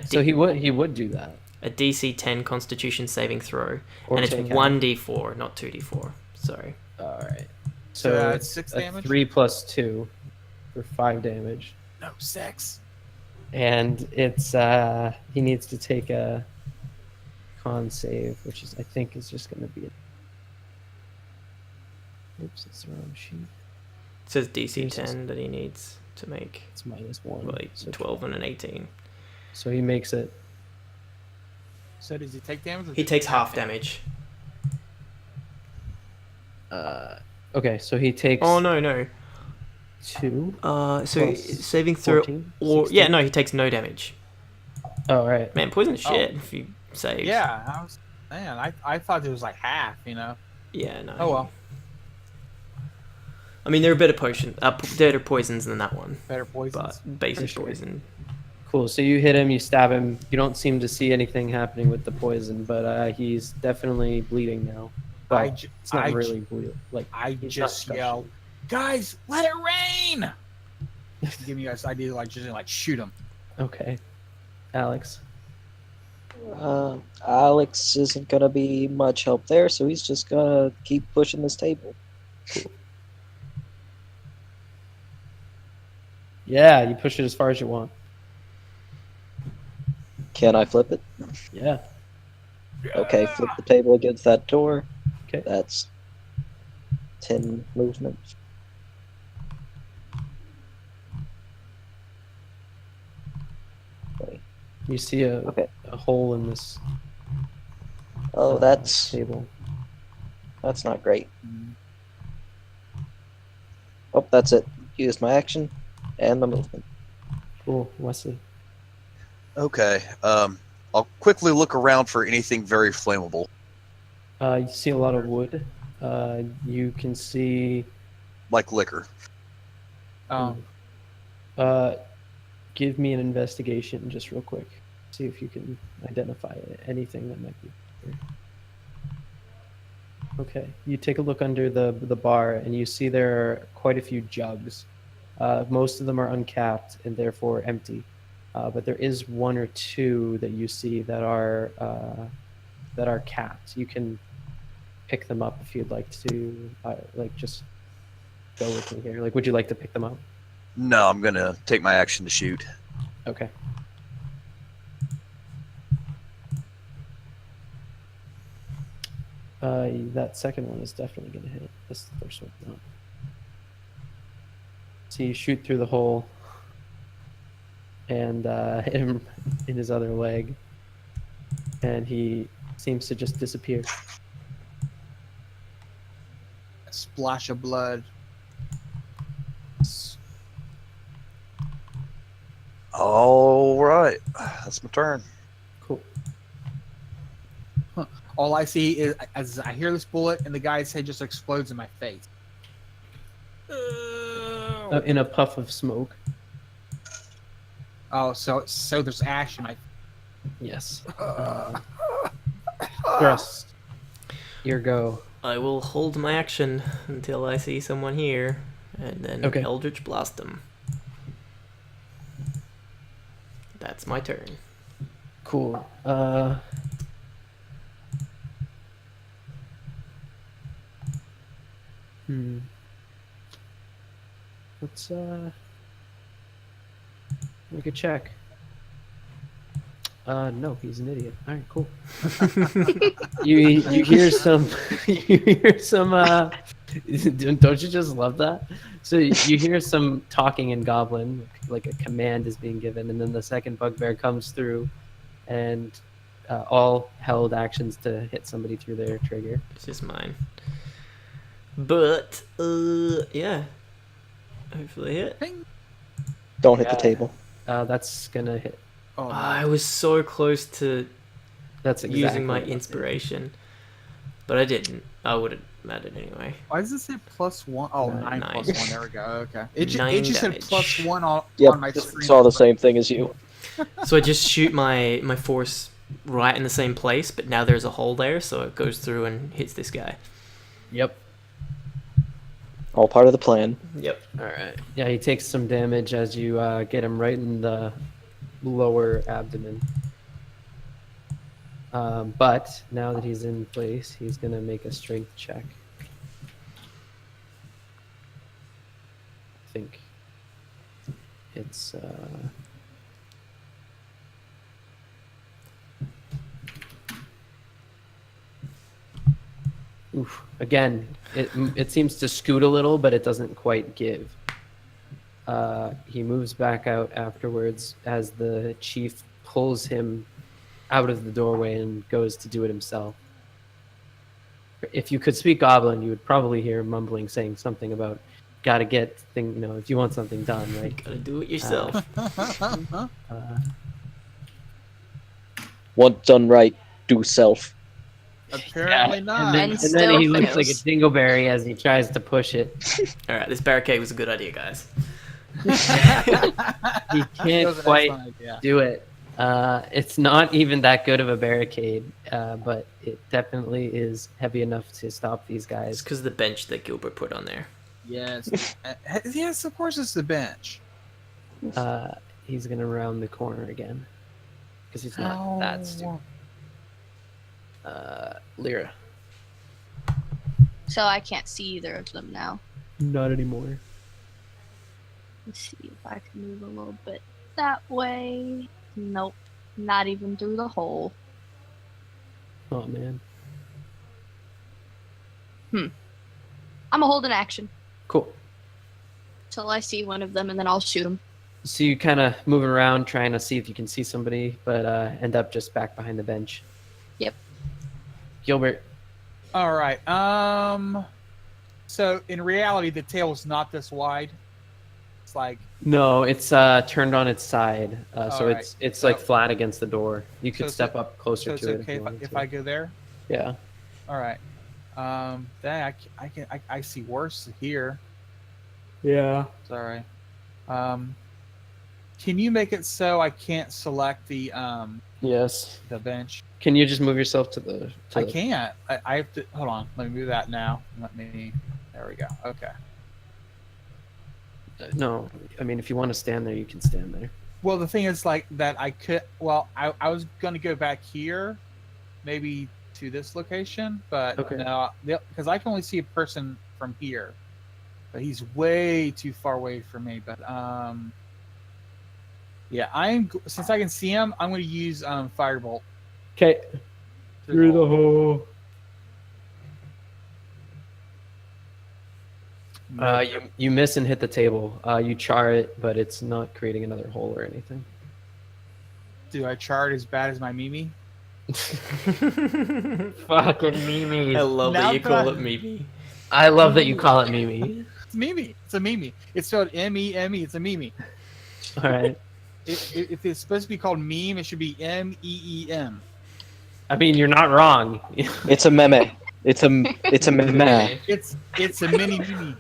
So he would do that. a DC 10 Constitution saving throw, Or and it's take 1d4, not 2d4. Sorry. All right. So So that's 6 a damage? 3 plus 2 for 5 damage, No, 6. and it's he needs to take a con save, which is I think is just going to be. Oops, it's the wrong sheet. It says DC Jesus. 10 that he needs to make. It's -1. Well, like so 12 and an 18. So he makes it. So does he take damage? Or He does takes half damage. Okay, so he takes. Oh no. 2. So Plus saving throw 14, or 16. yeah, no, he takes no damage. Oh right. Man, poison is Oh. shit if you save. Yeah, I thought it was like half, you know. Yeah, no. Oh well, I mean, there are better poisons than that one, better poisons. but basic sure. poison. Cool. So you hit him, you stab him. You don't seem to see anything happening with the poison, but he's definitely bleeding now. Well, I ju- it's not I ju- really bleeding. Like I he's not just gushing. yelled, "Guys, let it rain!" Give me guys idea, like just like shoot him. Okay, Alex. Alex isn't gonna be much help there, so he's just gonna keep pushing this table. Yeah, you push it as far as you want. Can I flip it? Yeah. Okay, flip the table against that door. Okay. That's 10 movement. Wait. You see Okay. a hole in this Oh, that's table. not great. Oh, that's it. Used my action and my movement. Cool, Wesley. Okay. I'll quickly look around for anything very flammable. You see a lot of wood. You can see. Like liquor. Um, Give me an investigation just real quick. See if you can identify anything that might be here. Okay, you take a look under the bar and you see there are quite a few jugs. Most of them are uncapped and therefore empty. But there is one or two that you see that are capped. You can pick them up if you'd like to. Just go with me here. Like, would you like to pick them up? No, I'm gonna take my action to shoot. Okay. That second one is definitely going to hit. This first one not. So you shoot through the hole and hit him in his other leg, and he seems to just disappear. A splash of blood. All right, that's my turn. Cool. All I see is as I hear this bullet, and the guy's head just explodes in my face. In a puff of smoke. Oh, so there's ash in my. Yes. Thrust. Your go. I will hold my action until I see someone here, and then Okay. Eldritch Blast them. That's my turn. Cool. Let's make a check. No, he's an idiot. All right, cool. you hear some you hear some don't you just love that? So you hear some talking in Goblin, like a command is being given, and then the second bugbear comes through, and all held actions to hit somebody through their trigger. It's just mine. But yeah. Hopefully hit. Don't hit the table. That's gonna hit. Oh, no. I was so close to That's exactly using my what it is. inspiration, but I didn't. I would have mattered anyway. Why does it say +1? Oh, Nine. 9 +1. There we go. Okay. It Nine just said damage. +1 on Yep, my screen. saw the same thing as you. So I just shoot my force right in the same place, but now there's a hole there, so it goes through and hits this guy. Yep. All part of the plan. Yep. All right. Yeah, he takes some damage as you get him right in the lower abdomen. But now that he's in place, he's gonna make a strength check. I think it's oof. Again, it seems to scoot a little, but it doesn't quite give. He moves back out afterwards as the chief pulls him out of the doorway and goes to do it himself. If you could speak Goblin, you would probably hear him mumbling, saying something about "gotta get thing," if you want something done, right? Gotta do it yourself. Once done right, do self. Apparently not. And then still he looks like a fails. dingleberry as he tries to push it. All right. This barricade was a good idea, guys. He That can't was an quite excellent idea. do it. It's not even that good of a barricade, but it definitely is heavy enough to stop these It's guys. because of the bench that Gilbert put on there. Yes. Yes, of course it's the bench. He's gonna round the corner again because he's not that stupid. Lyra, So I can't see either of them now. not anymore. Let's see if I can move a little bit that way. Nope. Not even through the hole. Oh man, I'm gonna hold an action cool. till I see one of them, and then I'll shoot him. So you kind of moving around trying to see if you can see somebody, but end up just back behind the bench. Yep. Gilbert, All right. So in reality, the tail's not this wide. It's like no, it's turned on its side, so Alright, it's so- like flat against the door. You could so step it's- up closer so it's to it okay you wanted if to. I go there. Yeah. All right. Then I see worse here. Yeah. Sorry. Can you make it so I can't select the Yes. bench? Can you just move yourself to the? I can't. I have to. Hold on. Let me move that now. There we go. Okay. No, I mean if you want to stand there, you can stand there. Well, the thing is, like that, I could. Well, I was gonna go back here, maybe to this location, but Okay. no, because I can only see a person from here, but he's way too far away from me. But yeah, since I can see him, I'm gonna use firebolt. Okay. Through the hole. No. You miss and hit the table. You char it, but it's not creating another hole or anything. Do I chart as bad as my Mimi? Fucking Mimi. I love Now that you that call I- it Mimi. I love that you call it Mimi. It's Mimi. It's a Mimi. It's spelled M-E-M-E. It's a Mimi. All right. If it's supposed to be called meme, it should be M-E-E-M. I mean, you're not wrong. It's a meme. It's a meme. It's a mini Mimi.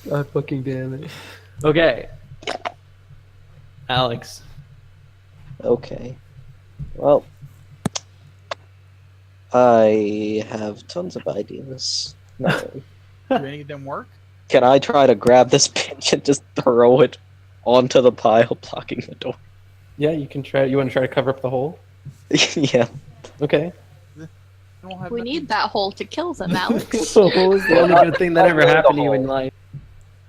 God fucking damn it. Okay. Alex. Okay. Well, I have tons of ideas. No. Do any of them work? Can I try to grab this bench and just throw it onto the pile blocking the door? Yeah, you can try. You want to try to cover up the hole? Yeah. Okay. I don't have We nothing- need that hole to kill them, Alex. The hole is the only good thing that ever happened to you in life.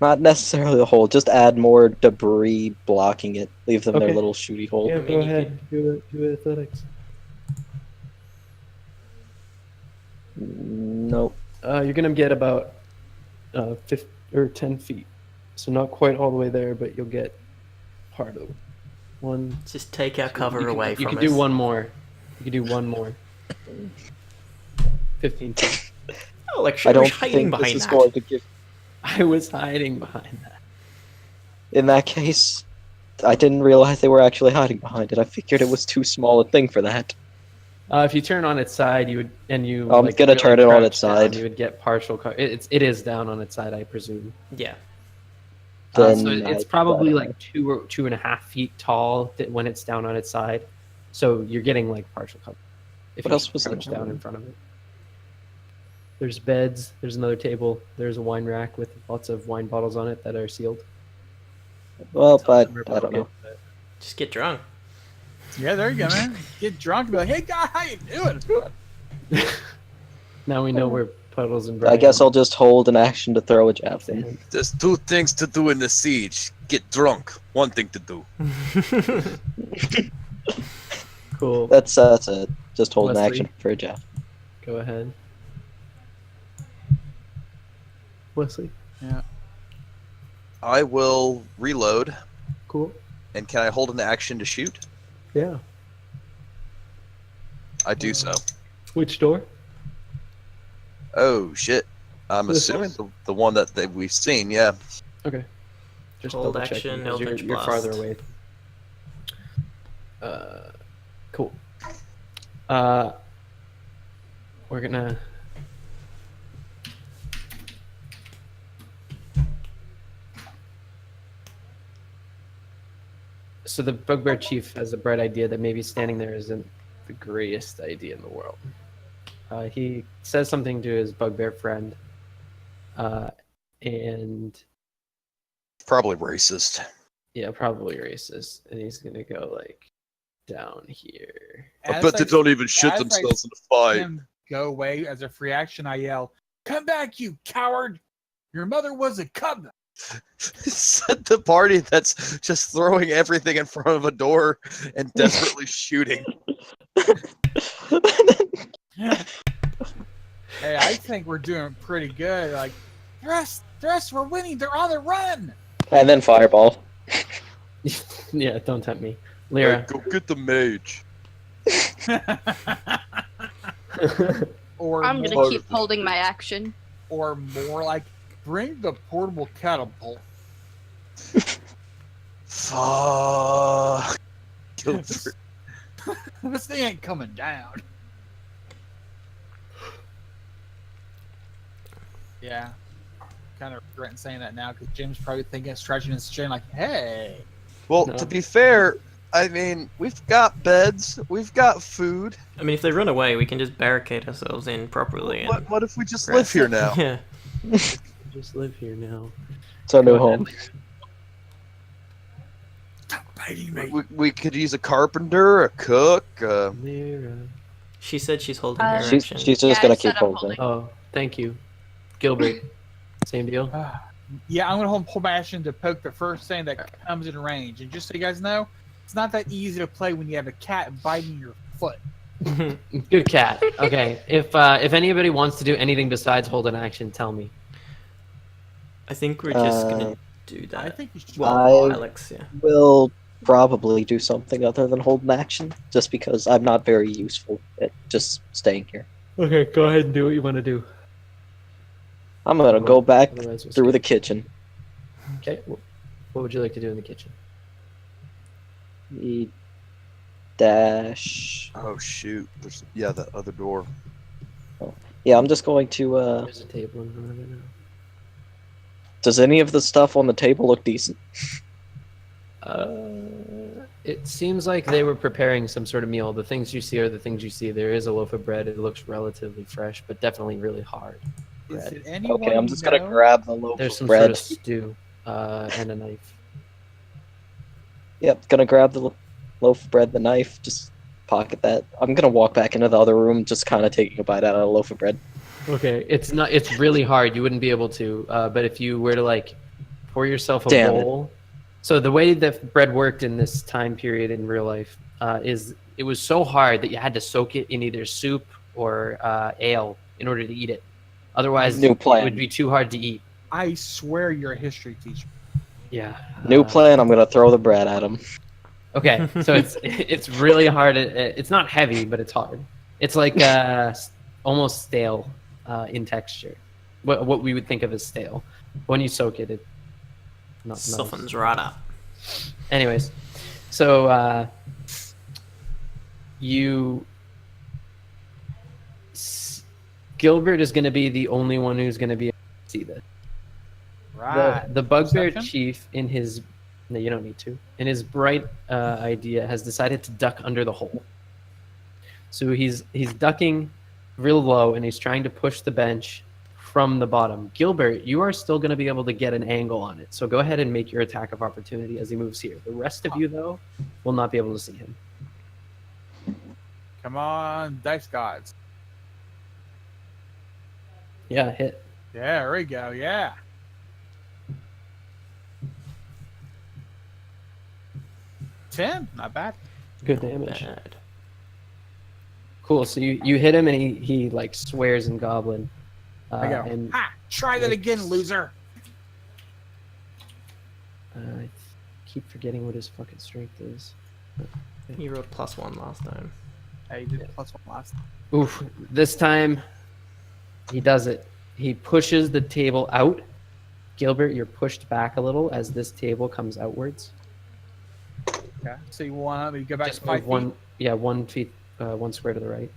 Not necessarily the hole, just add more debris blocking it. Leave them Okay. their little shooty hole. Yeah, mean, go you ahead. Do athletics. Nope. You're gonna get about 50 or 10 feet, so not quite all the way there, but you'll get part of it. One. Just take our cover you can, away you from can us. do one more. You can do one more. 15 feet. Oh, like I don't hiding think this behind is that. going to give. I was hiding behind that. In that case, I didn't realize they were actually hiding behind it. I figured it was too small a thing for that. If you turn on its side, you would, and you. I'm like, gonna really turn it on crouch its down, side. You would get partial cover. It is down on its side, I presume. Yeah. Then So I it's probably thought, like 2.5 feet tall when it's down on its side. So you're getting like partial cover. If What you else was in crouch the down room? in front of it. There's beds. There's another table. There's a wine rack with lots of wine bottles on it that are sealed. Well, Some of but them are I don't know. broken, but- Just get drunk. Yeah, there you go, man. Get drunk and be like, hey, guy, how you doing? Now we know where Puddles and I Brian. guess I'll just hold an action to throw a javelin. There's two things to do in the siege. Get drunk. One thing to do. Cool. That's it. Just hold an Leslie? action for a javelin. Go ahead. Wesley. I will reload. Cool. And can I hold an action to shoot? Yeah. I do so. Which door? Oh shit! I'm This assuming one? the one that we've seen. Yeah. Okay. Just Hold double checking, action, 'cause Eldritch you're farther Blast. away. Cool. We're gonna. So the Bugbear Chief has a bright idea that maybe standing there isn't the greatest idea in the world. He says something to his Bugbear friend, and Probably racist. yeah, probably racist. And he's gonna go like down here. I bet they don't even shit as I themselves in the fight. him go away as a free action, I yell, "Come back, you coward! Your mother was a cub." Set the party that's just throwing everything in front of a door and desperately shooting. Hey, I think we're doing pretty good. Like, the rest, we're winning. They're on the run. And then fireball. Yeah, don't tempt me, Hey, Lyra. go get the mage. Or I'm gonna more, keep holding my action. or more like, bring the portable catapult. Fuck. Gilbert. This thing ain't coming down. Yeah, kind of regretting saying that now because Jim's probably thinking, stretching his chin, like, "Hey, Well, No. to be fair, I mean, we've got beds, we've got food. I mean, if they run away, we can just barricade ourselves in properly. And What if we just rest. live here now? Yeah. Just live here now. It's our new Go ahead. home. Stop biting me. We could use a carpenter, a cook. Mira. She said she's holding her She's- action. She's Yeah, just I gonna said keep I'm holding. Oh, thank you, Gilbert. Same deal. Yeah, I'm gonna hold my action to poke the first thing that comes in range. And just so you guys know, it's not that easy to play when you have a cat biting your foot. Good cat. Okay, if anybody wants to do anything besides hold an action, tell me. I think we're just Uh, gonna do that. I think you should. Well, I- Alex, yeah. Will probably do something other than hold an action, just because I'm not very useful at just staying here. Okay, go ahead and do what you want to do. I'm gonna go back Otherwise, we'll through skip. the kitchen. Okay. What would you like to do in the kitchen? E dash. Oh shoot! There's the other door. Yeah, I'm just going to. There's a table in front of it now. Does any of the stuff on the table look decent? It seems like they were preparing some sort of meal. The things you see are the things you see. There is a loaf of bread. It looks relatively fresh, but definitely really hard. Is bread. it anyone Okay, I'm you just gonna know? grab the loaf There's of some bread. sort of stew and a knife. Yep, gonna grab the loaf of bread, the knife, just pocket that. I'm gonna walk back into the other room, just kind of taking a bite out of the loaf of bread. Okay, it's not. It's really hard. You wouldn't be able to. But if you were to like pour yourself a Damn it. bowl. So the way that bread worked in this time period in real life is it was so hard that you had to soak it in either soup or ale in order to eat it. Otherwise, New it plan. would be too hard to eat. I swear you're a history teacher. Yeah. New plan. I'm gonna throw the bread at him. Okay, so it's really hard. It's not heavy, but it's hard. It's like almost stale in texture. What we would think of as stale. When you soak it, not nice. Softens right up. Anyways, so Gilbert is going to be the only one who's going to be able to see this. Right. The bugbear Perception? chief, in his no, you don't need to. In his bright idea, has decided to duck under the hole. So he's ducking real low, and he's trying to push the bench from the bottom. Gilbert, you are still going to be able to get an angle on it. So go ahead and make your attack of opportunity as he moves here. The rest of you, though, will not be able to see him. Come on, dice gods. Yeah, hit. Yeah, there we go. Yeah. $10, not bad. Good damage. Bad. Cool. So you hit him, and he like swears in Goblin. I go. And Ha! Try that again, loser. I keep forgetting what his fucking strength is. He rolled +1 last time. Hey, you did +1 last time. Oof. This time, he does it. He pushes the table out. Gilbert, you're pushed back a little as this table comes outwards. Okay. So you want me to go back Just to 5 move one, yeah, 1 feet, 1 square to the right.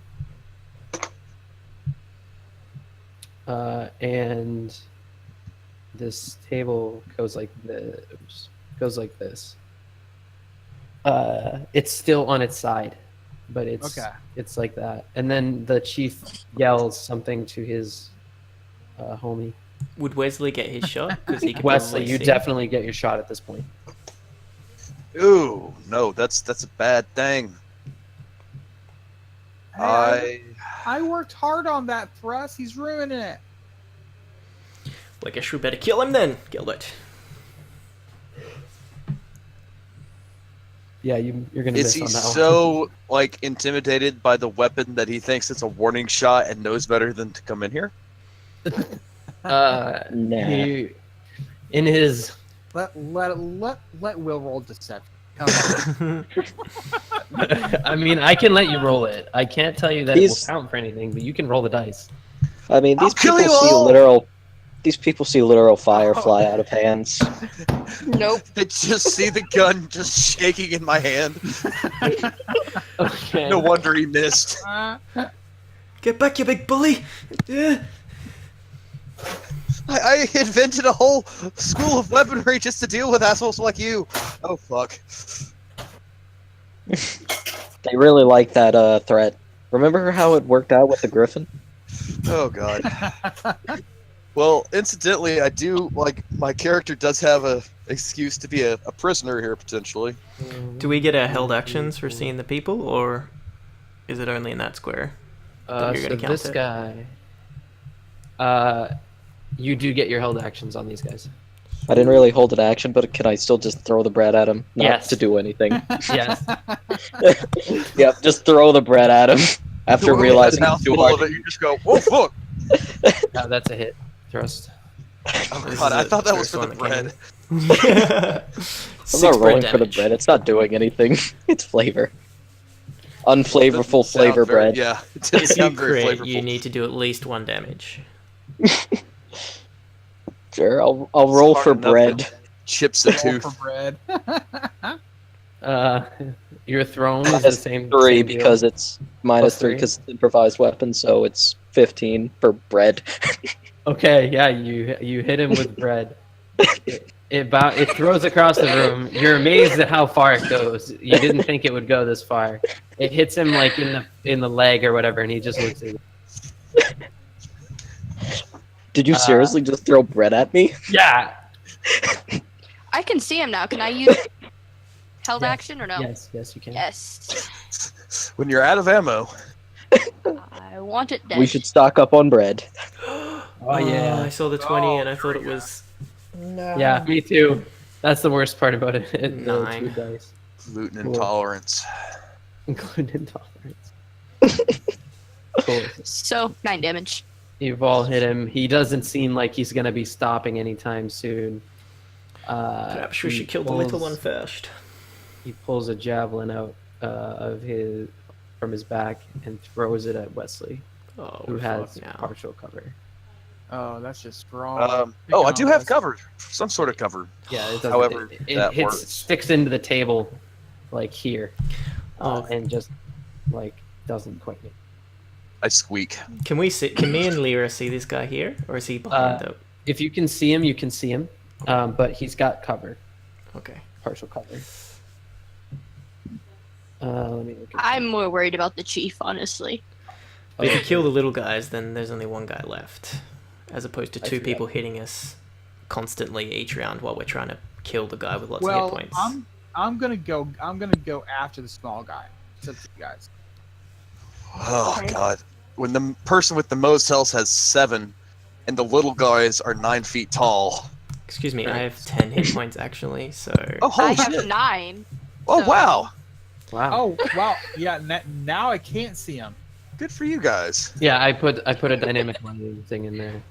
And this table goes like this. Goes like this. It's still on its side, but it's like that. And then the chief yells something to his homie. Would Wesley get his shot? Because he could Wesley, probably you see. definitely get your shot at this point. Ooh, no, that's a bad thing. Hey, I worked hard on that thrust. He's ruining it. Well, I guess we better kill him then, Gilbert. Yeah, you're gonna Is miss he on that one. so like intimidated by the weapon that he thinks it's a warning shot and knows better than to come in here? Nah. He, in his Let Will roll deception. Come on. I mean, I can let you roll it. I can't tell you that it He's- will count for anything, but you can roll the dice. I mean, I'll these kill people you see all! literal. These people see literal fire fly out of hands. Nope. I just see the gun just shaking in my hand. Okay. No wonder he missed. Get back, you big bully! I invented a whole school of weaponry just to deal with assholes like you. Oh fuck. They really like that threat. Remember how it worked out with the Griffin? Oh god. Well, incidentally, I do like my character does have a excuse to be a prisoner here potentially. Do we get our held actions for seeing the people, or is it only in that square? That you're So gonna count this it? guy, you do get your held actions on these guys. I didn't really hold an action, but can I still just throw the bread at him? Not Yes. to do anything. Yes. Yep, just throw the bread at him after realizing it's too hard. Of it, you just go, "Whoa, fuck!" That's a hit. Thrust. Oh This god, is I the thought that was first for the one that bread. I'm not rolling for the bread. It's not doing anything. It's flavor. Unflavorful Doesn't sound flavor very- bread. Yeah, it didn't If you sound very crit, flavorful. you need to do at least 1 damage. Sure, I'll roll hard for enough bread. Chips a Roll tooth. for bread. Your throne is the Minus same. 3 same deal. because it's minus Plus 3 3. because it's improvised weapon, so it's 15 for bread. Okay, yeah, you hit him with bread. It throws across the room. You're amazed at how far it goes. You didn't think it would go this far. It hits him like in the leg or whatever, and he just looks at you. Did you seriously just throw bread at me? Yeah. I can see him now. Can I use held Yes. action or no? Yes, you can. Yes. When you're out of ammo. I want it dead. We should stock up on bread. Oh yeah. I saw the 20 Oh, and I thought it there we was. Yeah, me too. That's the worst part about it. The 9. 2 dice, Gluten Cool. intolerance. gluten intolerance. Cool. So 9 damage. You've all hit him. He doesn't seem like he's gonna be stopping anytime soon. Perhaps we he should kill the little pulls- one first. He pulls a javelin out from his back and throws it at Wesley, Oh, who has fuck now. partial cover. Oh, that's just strong. Oh, I do have cover. Some sort of cover. Yeah, it doesn't, However, it that hits, works. sticks into the table, like here, Oh. and just like doesn't quite hit. I squeak. Can we see? Can me and Lyra see this guy here, or is he behind the? If you can see him, you can see him, but he's got cover, Okay. partial cover. Let me look at I'm more worried about the chief, honestly. But if you kill the little guys, then there's only 1 guy left, as opposed to I 2 forgot. people hitting us constantly each round while we're trying to kill the guy with lots of Well, hit points. I'm gonna go after the small guy. It's up to you guys. Oh Okay. god. When the person with the most health has 7, and the little guys are 9 feet tall. Excuse me, I have 10 hit points actually, so. Oh I holy have shit! 9. Oh so- wow! Wow. Oh wow, yeah. Now I can't see him. Good for you guys. Yeah, I put a dynamic lighting thing in there.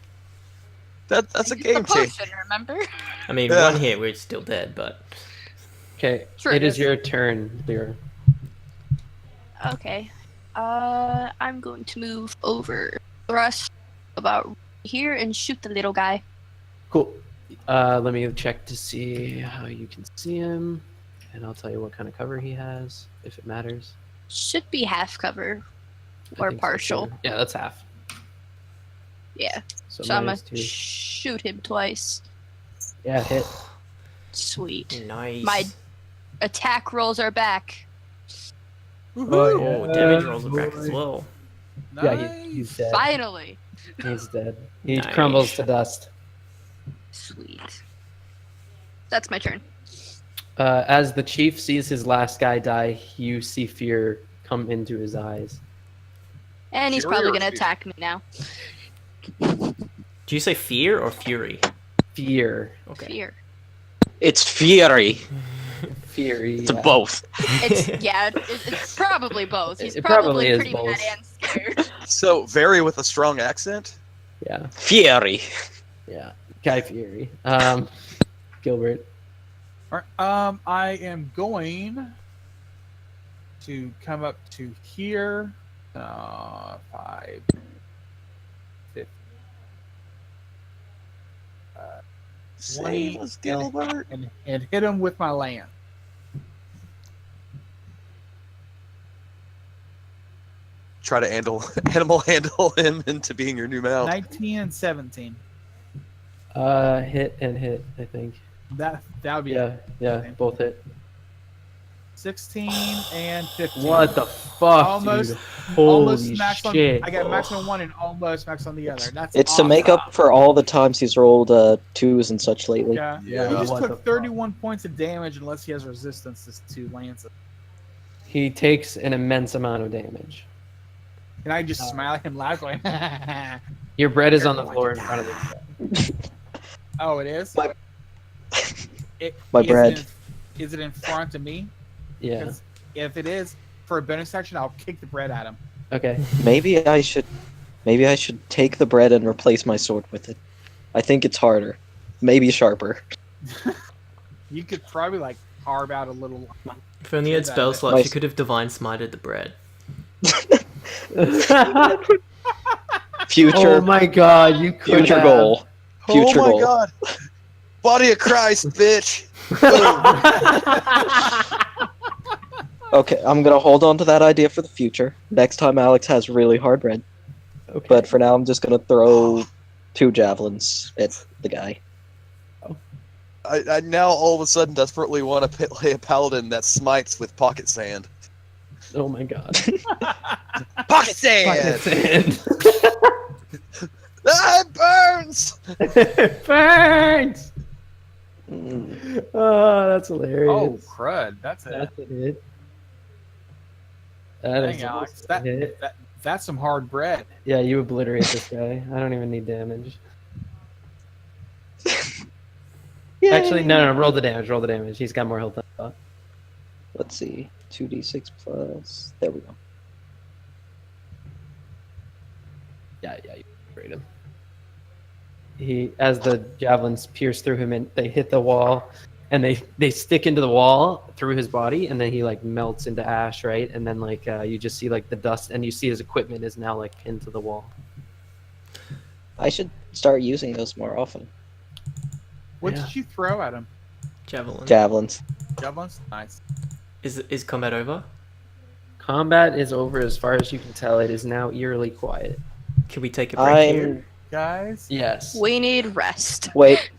That's a It's game the change. potion, remember? I mean, Yeah. 1 hit, we're still dead, but. Okay, Sure, it it is is. your turn, Lyra. Okay. I'm going to move over, thrust about here, and shoot the little guy. Cool. Let me check to see how you can see him, and I'll tell you what kind of cover he has, if it matters. Should be half cover, I or think so, partial. too. Yeah, that's half. Yeah. So, So I'm gonna -2. shoot him twice. Yeah, hit. Sweet. Nice. My attack rolls are back. Oh, damage rolls are back as well. Yeah, Nice. he's dead. Finally. He's dead. He Nice. crumbles to dust. Sweet. That's my turn. As the chief sees his last guy die, you see fear come into his eyes. And he's Fury probably or gonna fear? attack me now. Do you say fear or fury? Fear. Okay. Fear. It's fury. Fury. It's yeah. both. It's it's probably both. He's It probably probably is pretty mad both. and scared. So very with a strong accent. Yeah. Fury. Yeah. Guy Fury. Gilbert. All right, I am going to come up to here. 5, 50. Save us, Gilbert. And hit him with my lance. Try to animal handle him into being your new mount. 19 and 17. Hit and hit, I think. That would be Yeah, both hit. 16 and 15. What the fuck, Almost- dude? Almost Holy max on. shit. I got max on one and almost max on the other. That's It's awesome. to make up for all the times he's rolled 2s and such lately. Yeah. Yeah, He just what the took fuck? 31 points of damage unless he has resistance to lances. He takes an immense amount of damage. And I just smile at him, laugh like, Your bread is on the floor in front of him. oh, it is. My- It- My is bread. Is it in front of me? Yeah. 'Cause if it is, for a bonus action, I'll kick the bread at him. Okay. Maybe I should take the bread and replace my sword with it. I think it's harder. Maybe sharper. You could probably like carve out a little. If only you had Say that, spell but- slots, Nice. you could have divine smited the bread. Future Oh my god, you could future have. goal. Future oh my goal. god. Body of Christ, bitch. Okay, I'm gonna hold on to that idea for the future. Next time Alex has really hard bread. Okay. But for now I'm just gonna throw 2 javelins at the guy. I now all of a sudden desperately want to play a paladin that smites with pocket sand. Oh my god. Pocket sand! Sand. Ah, it burns! Burns! Mm, Oh, that's hilarious. Oh, crud! That's a That's a hit. That is dang, Alex. a hit. That's some hard bread. Yeah, you obliterate this guy. I don't even need damage. Actually, no, roll the damage. Roll the damage. He's got more health than I thought. Let's see. 2d6 plus. There we go. Yeah, you obliterate him. He, as the javelins pierce through him and they hit the wall, and they stick into the wall through his body, and then he like melts into ash, right? And then like you just see like the dust, and you see his equipment is now like pinned to the wall. I should start using those more often. What Yeah. did you throw at him? Javelin. Javelins. Javelins? Nice. Is combat over? Combat is over as far as you can tell. It is now eerily quiet. Can we take a break here? I'm. Guys, Yes. We need rest. Wait.